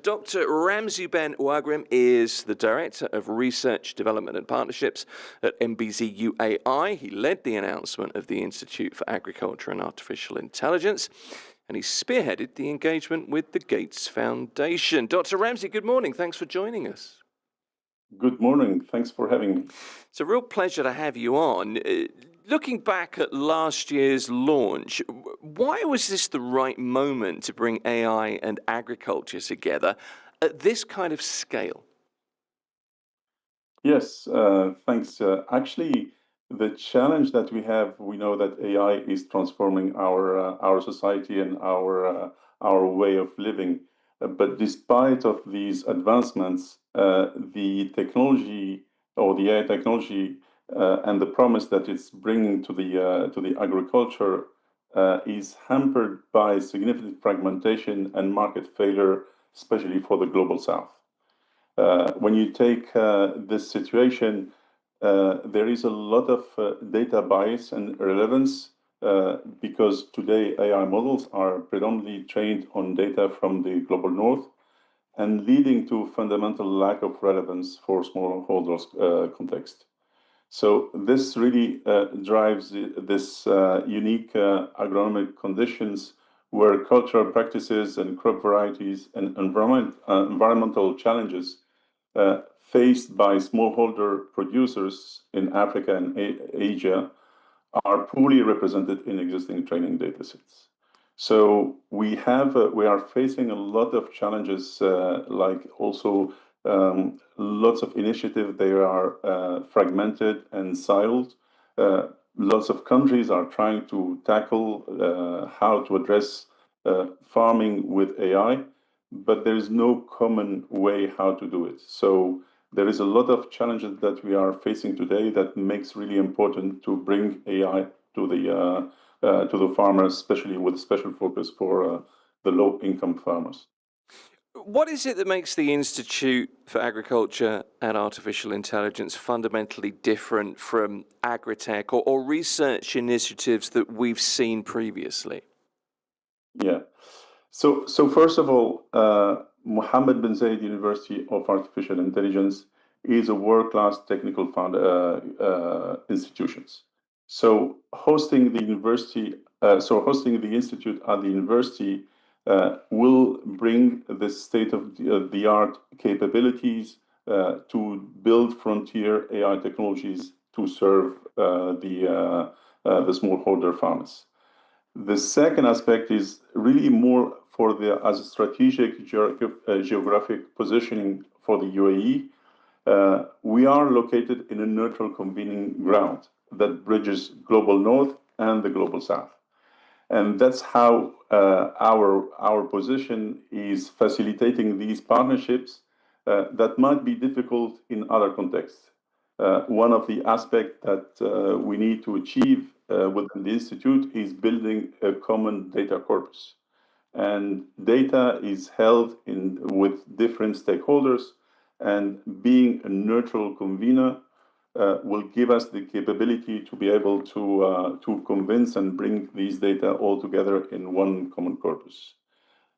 Speaker 1: Dr. Ramzi Ben Ouagrem is the Director of Research, Development and Partnerships at MBZUAI. He led the announcement of the Institute for Agriculture and Artificial Intelligence, and he spearheaded the engagement with the Gates Foundation. Dr. Ramzi, good morning. Thanks for joining us.
Speaker 12: Good morning. Thanks for having me.
Speaker 1: It's a real pleasure to have you on. Looking back at last year's launch, why was this the right moment to bring AI and agriculture together at this kind of scale?
Speaker 12: Yes, thanks. Actually, the challenge that we know that AI is transforming our society and our way of living. But despite of these advancements, the technology or the AI technology and the promise that it's bringing to the agriculture is hampered by significant fragmentation and market failure, especially for the global south. When you take this situation, there is a lot of data bias and relevance because today AI models are predominantly trained on data from the global north and leading to fundamental lack of relevance for smallholders context. So this really drives this unique agronomic conditions where cultural practices and crop varieties and environmental challenges faced by smallholder producers in Africa and Asia are poorly represented in existing training datasets. So we are facing a lot of challenges, like also lots of initiatives. They are fragmented and siloed. Lots of countries are trying to tackle how to address farming with AI, but there is no common way how to do it. So there is a lot of challenges that we are facing today that makes really important to bring AI to the farmers, especially with special focus for the low-income farmers.
Speaker 1: What is it that makes the Institute for Agriculture and Artificial Intelligence fundamentally different from agritech or research initiatives that we've seen previously?
Speaker 12: Yeah. So first of all, Mohammed bin Zayed University of Artificial Intelligence is a world-class technical institutions. So hosting the institute at the university will bring the state-of-the-art capabilities to build frontier AI technologies to serve the smallholder farmers. The second aspect is really more as a strategic geographic positioning for the UAE. We are located in a neutral convening ground that bridges global north and the global south. And that's how our position is facilitating these partnerships that might be difficult in other contexts. One of the aspects that we need to achieve within the Institute is building a common data corpus. And data is held with different stakeholders, and being a neutral convener will give us the capability to be able to convince and bring these data all together in one common corpus.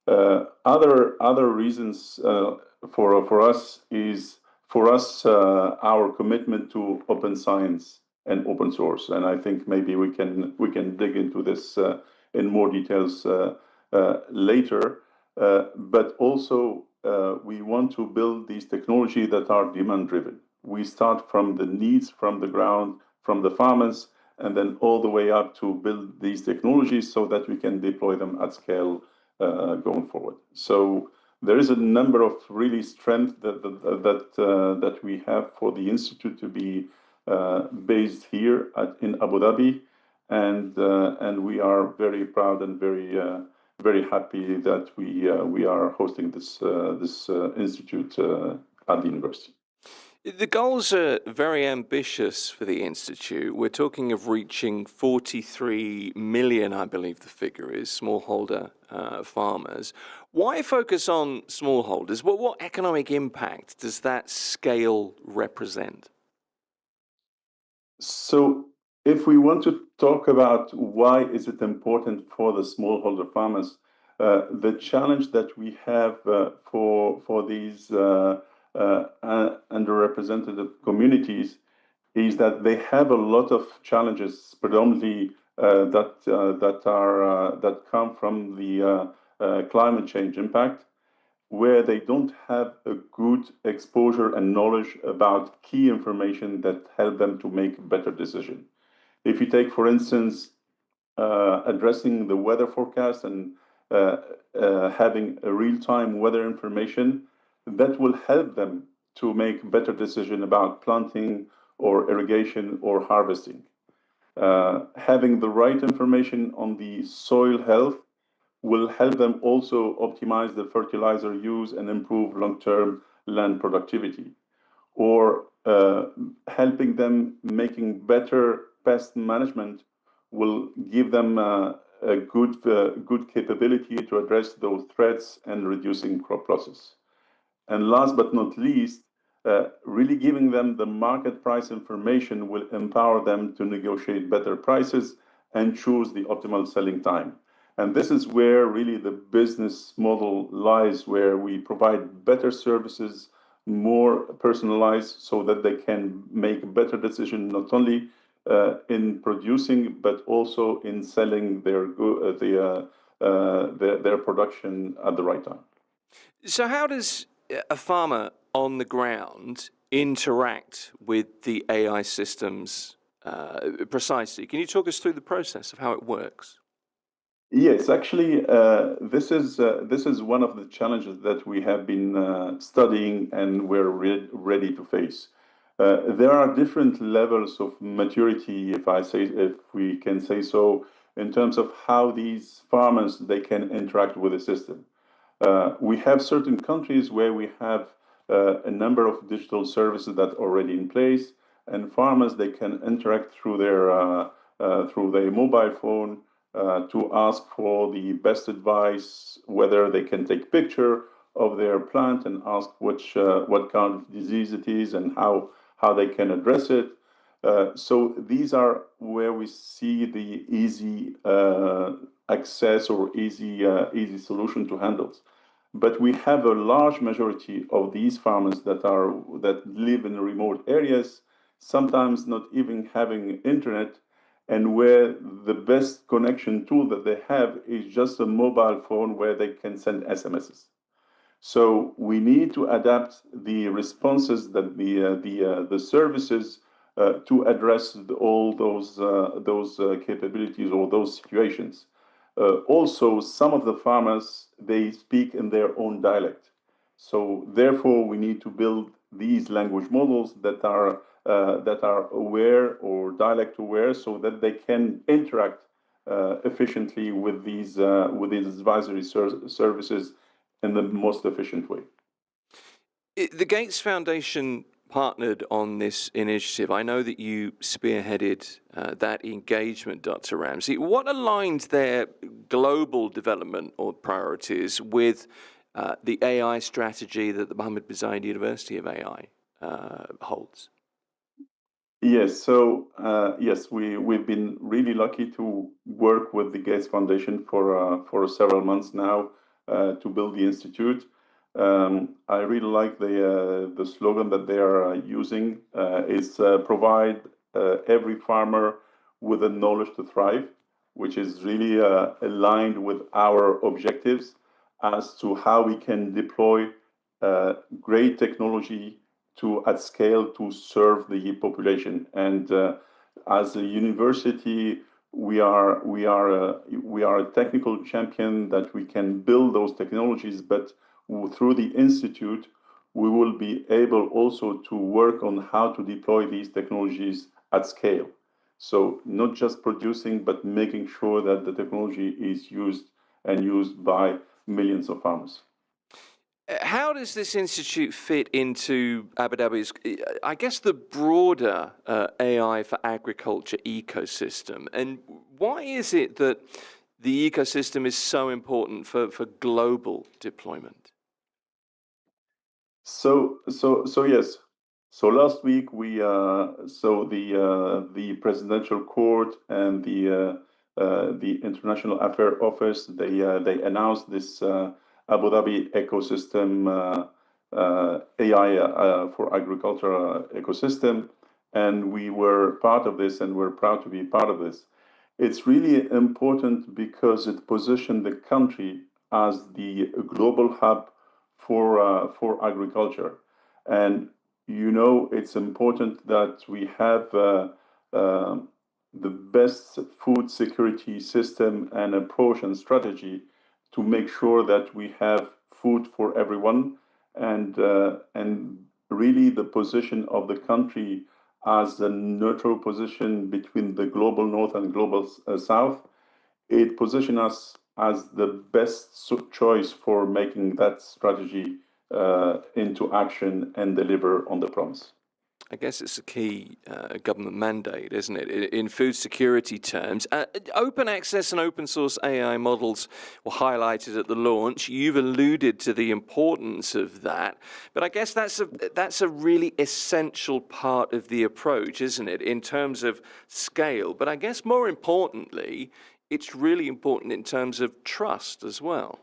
Speaker 12: Other reasons for us is for us, our commitment to open science and open source, and I think maybe we can dig into this in more details later. But also, we want to build these technologies that are demand-driven. We start from the needs, from the ground, from the farmers, and then all the way up to build these technologies so that we can deploy them at scale going forward. So there is a number of really strengths that we have for the institute to be based here in Abu Dhabi, and we are very proud and very happy that we are hosting this institute at the university.
Speaker 1: The goals are very ambitious for the Institute. We're talking of reaching 43 million, I believe the figure is, smallholder farmers. Why focus on smallholders? What economic impact does that scale represent?
Speaker 12: So if we want to talk about why is it important for the smallholder farmers, the challenge that we have for these underrepresented communities is that they have a lot of challenges, predominantly that come from the climate change impact, where they don't have a good exposure and knowledge about key information that help them to make a better decision. If you take, for instance, addressing the weather forecast and having a real-time weather information, that will help them to make better decision about planting or irrigation or harvesting. Having the right information on the soil health will help them also optimize the fertilizer use and improve long-term land productivity. Or helping them making better pest management will give them a good capability to address those threats and reducing crop losses. And last but not least, really giving them the market price information will empower them to negotiate better prices and choose the optimal selling time. And this is where really the business model lies, where we provide better services, more personalized, so that they can make better decisions, not only in producing, but also in selling their production at the right time.
Speaker 1: So how does a farmer on the ground interact with the AI systems precisely? Can you talk us through the process of how it works?
Speaker 12: Yes, actually, this is one of the challenges that we have been studying and we're ready to face. There are different levels of maturity, if we can say so, in terms of how these farmers they can interact with the system. We have certain countries where we have a number of digital services that are already in place, and farmers they can interact through their mobile phone to ask for the best advice, whether they can take picture of their plant and ask what kind of disease it is and how they can address it. So these are where we see the easy access or easy solution to handles. But we have a large majority of these farmers that live in remote areas, sometimes not even having internet, and where the best connection tool that they have is just a mobile phone where they can send SMSs. So we need to adapt the responses that the services to address all those capabilities or those situations. Also, some of the farmers they speak in their own dialect, so therefore we need to build these language models that are aware or dialect aware, so that they can interact efficiently with these advisory services in the most efficient way.
Speaker 1: The Gates Foundation partnered on this initiative. I know that you spearheaded that engagement, Dr. Ramsey. What aligned their global development or priorities with the AI strategy that the Mohammed bin Zayed University of AI holds?
Speaker 12: Yes, so we've been really lucky to work with the Gates Foundation for several months now to build the institute. I really like the slogan that they are using. Is provide every farmer with the knowledge to thrive, which is really aligned with our objectives as to how we can deploy great technology to at scale to serve the population. And as a university, we are a technical champion that we can build those technologies, but through the institute, we will be able also to work on how to deploy these technologies at scale. So not just producing, but making sure that the technology is used by millions of farmers.
Speaker 1: How does this institute fit into Abu Dhabi's, I guess, the broader AI for agriculture ecosystem? And why is it that the ecosystem is so important for global deployment?
Speaker 12: So yes. So last week the presidential court and the International Affairs Office they announced this Abu Dhabi ecosystem AI for agriculture ecosystem, and we were part of this, and we're proud to be part of this. It's really important because it positioned the country as the global hub for agriculture, and it's important that we have the best food security system and approach and strategy to make sure that we have food for everyone, and really the position of the country as a neutral position between the global north and global south. It positions us as the best choice for making that strategy into action and deliver on the promise.
Speaker 1: I guess it's a key government mandate, isn't it? In food security terms, open access and open source AI models were highlighted at the launch. You've alluded to the importance of that, but I guess that's a really essential part of the approach, isn't it, in terms of scale? But I guess more importantly, it's really important in terms of trust as well.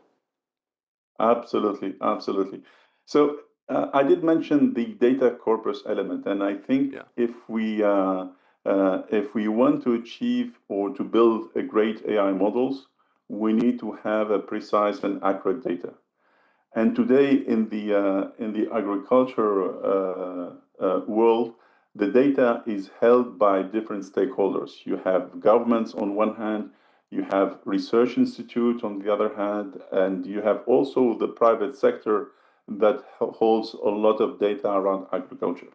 Speaker 12: Absolutely, absolutely. So I did mention the data corpus element, and I think if we want to achieve or to build a great AI models, we need to have a precise and accurate data. And today in the agriculture world, the data is held by different stakeholders. You have governments on one hand, you have research institutes on the other hand, and you have also the private sector that holds a lot of data around agriculture.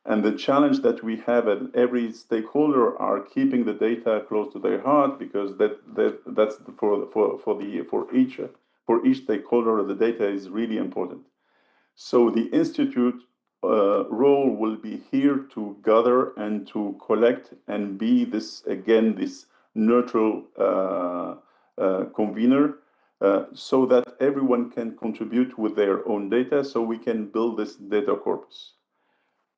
Speaker 12: And the challenge that we have, and every stakeholder are keeping the data close to their heart, because that's for each stakeholder, the data is really important. So the institute role will be here to gather and to collect and be this neutral convener, so that everyone can contribute with their own data, so we can build this data corpus.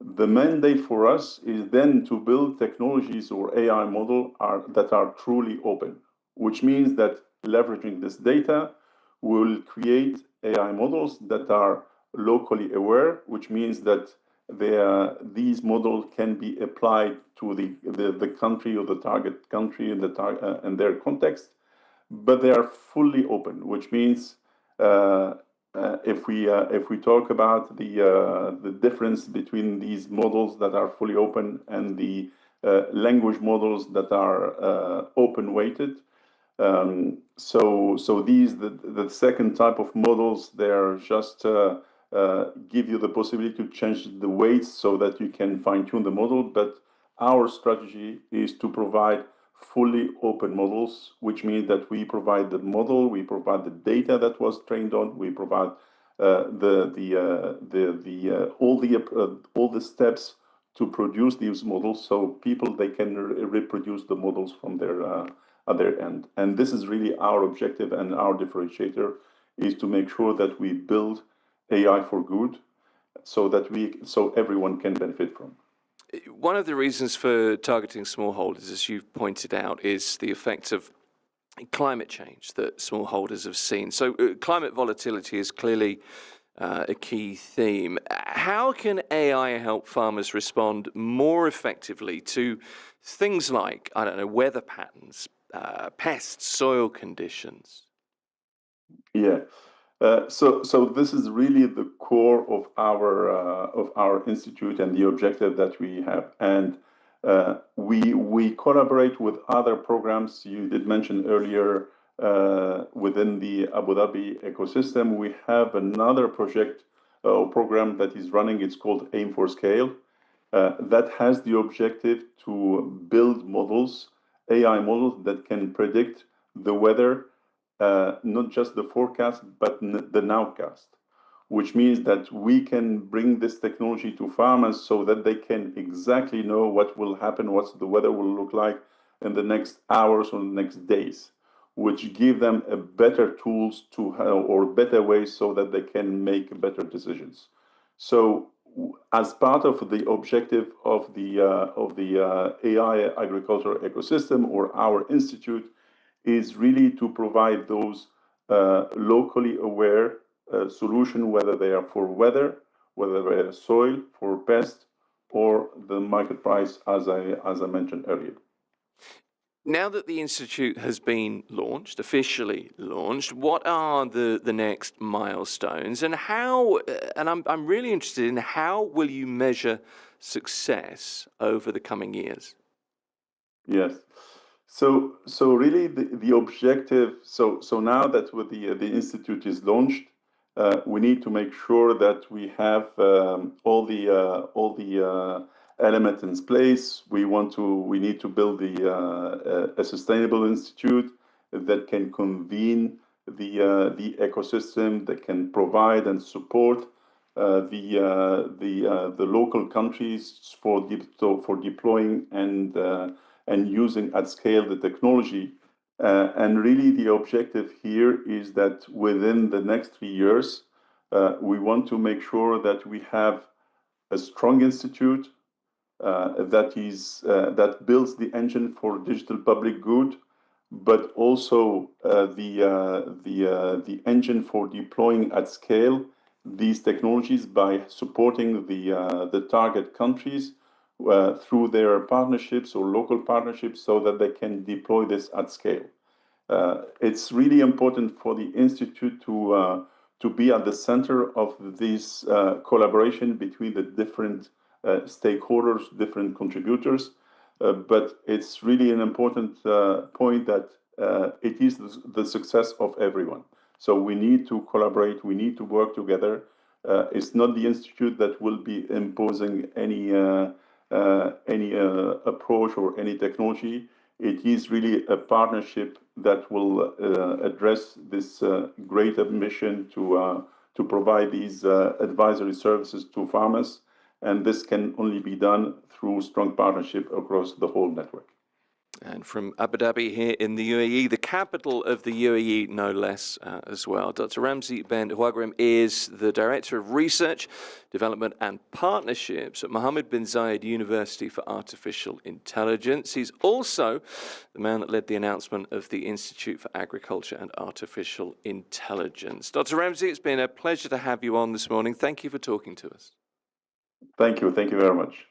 Speaker 12: The mandate for us is then to build technologies or AI model that are truly open, which means that leveraging this data will create AI models that are locally aware, which means that these models can be applied to the country or the target country and their context, but they are fully open, which means if we talk about the difference between these models that are fully open and the language models that are open weighted, so these the second type of models, they're just give you the possibility to change the weights so that you can fine tune the model, but our strategy is to provide fully open models, which means that we provide the model, we provide the data that was trained on, we provide all the steps to produce these models, so people they can reproduce the models from their end. And this is really our objective and our differentiator, is to make sure that we build AI for good, so everyone can benefit from.
Speaker 1: One of the reasons for targeting smallholders, as you've pointed out, is the effect of climate change that smallholders have seen. So climate volatility is clearly a key theme. How can AI help farmers respond more effectively to things like, I don't know, weather patterns, pests, soil conditions?
Speaker 12: Yeah. So this is really the core of our institute and the objective that we have. And we collaborate with other programs. You did mention earlier within the Abu Dhabi ecosystem, we have another project or program that is running. It's called Aim for Scale. That has the objective to build models, AI models that can predict the weather, not just the forecast, but the nowcast, which means that we can bring this technology to farmers so that they can exactly know what will happen, what the weather will look like in the next hours or the next days, which give them a better tools to or better ways so that they can make better decisions. So, as part of the objective of the AI agriculture ecosystem or our institute, is really to provide those locally aware solution, whether they are for weather, whether they are soil, for pest, or the market price, as I mentioned earlier.
Speaker 1: Now that the Institute has been launched, officially launched, what are the next milestones, and how, and I'm really interested in how will you measure success over the coming years?
Speaker 12: Yes. So really the objective, so now that with the Institute is launched, we need to make sure that we have all the elements in place. We need to build a sustainable institute that can convene the ecosystem, that can provide and support the local countries for deploying and using at scale the technology. And really the objective here is that within the next 3 years, we want to make sure that we have a strong institute that builds the engine for digital public good, but also the engine for deploying at scale these technologies by supporting the target countries through their partnerships or local partnerships so that they can deploy this at scale. It's really important for the Institute to be at the center of this collaboration between the different stakeholders, different contributors. But it's really an important point that it is the success of everyone. So we need to collaborate, we need to work together. It's not the Institute that will be imposing any approach or any technology. It is really a partnership that will address this greater mission to provide these advisory services to farmers. And this can only be done through strong partnership across the whole network.
Speaker 1: And from Abu Dhabi here in the UAE, the capital of the UAE, no less as well. Dr. Ramzi Ben Huagrim is the Director of Research, Development and Partnerships at Mohammed bin Zayed University for Artificial Intelligence. He's also the man that led the announcement of the Institute for Agriculture and Artificial Intelligence. Dr. Ramzi, it's been a pleasure to have you on this morning. Thank you for talking to us.
Speaker 12: Thank you. Thank you very much.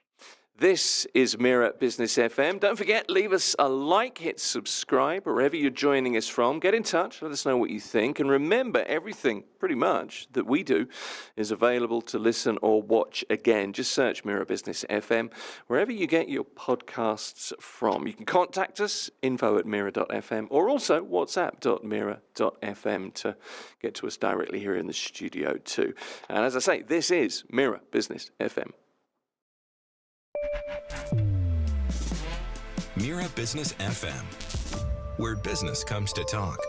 Speaker 1: This is Mira Business FM. Don't forget, leave us a like, hit subscribe wherever you're joining us from. Get in touch, let us know what you think. And remember, everything, pretty much, that we do is available to listen or watch again. Just search Mira Business FM wherever you get your podcasts from. You can contact us, info@mira.fm, or also whatsapp.mira.fm to get to us directly here in the studio too. And as I say, this is Mira Business FM.
Speaker 5: Mira Business FM, where business comes to talk.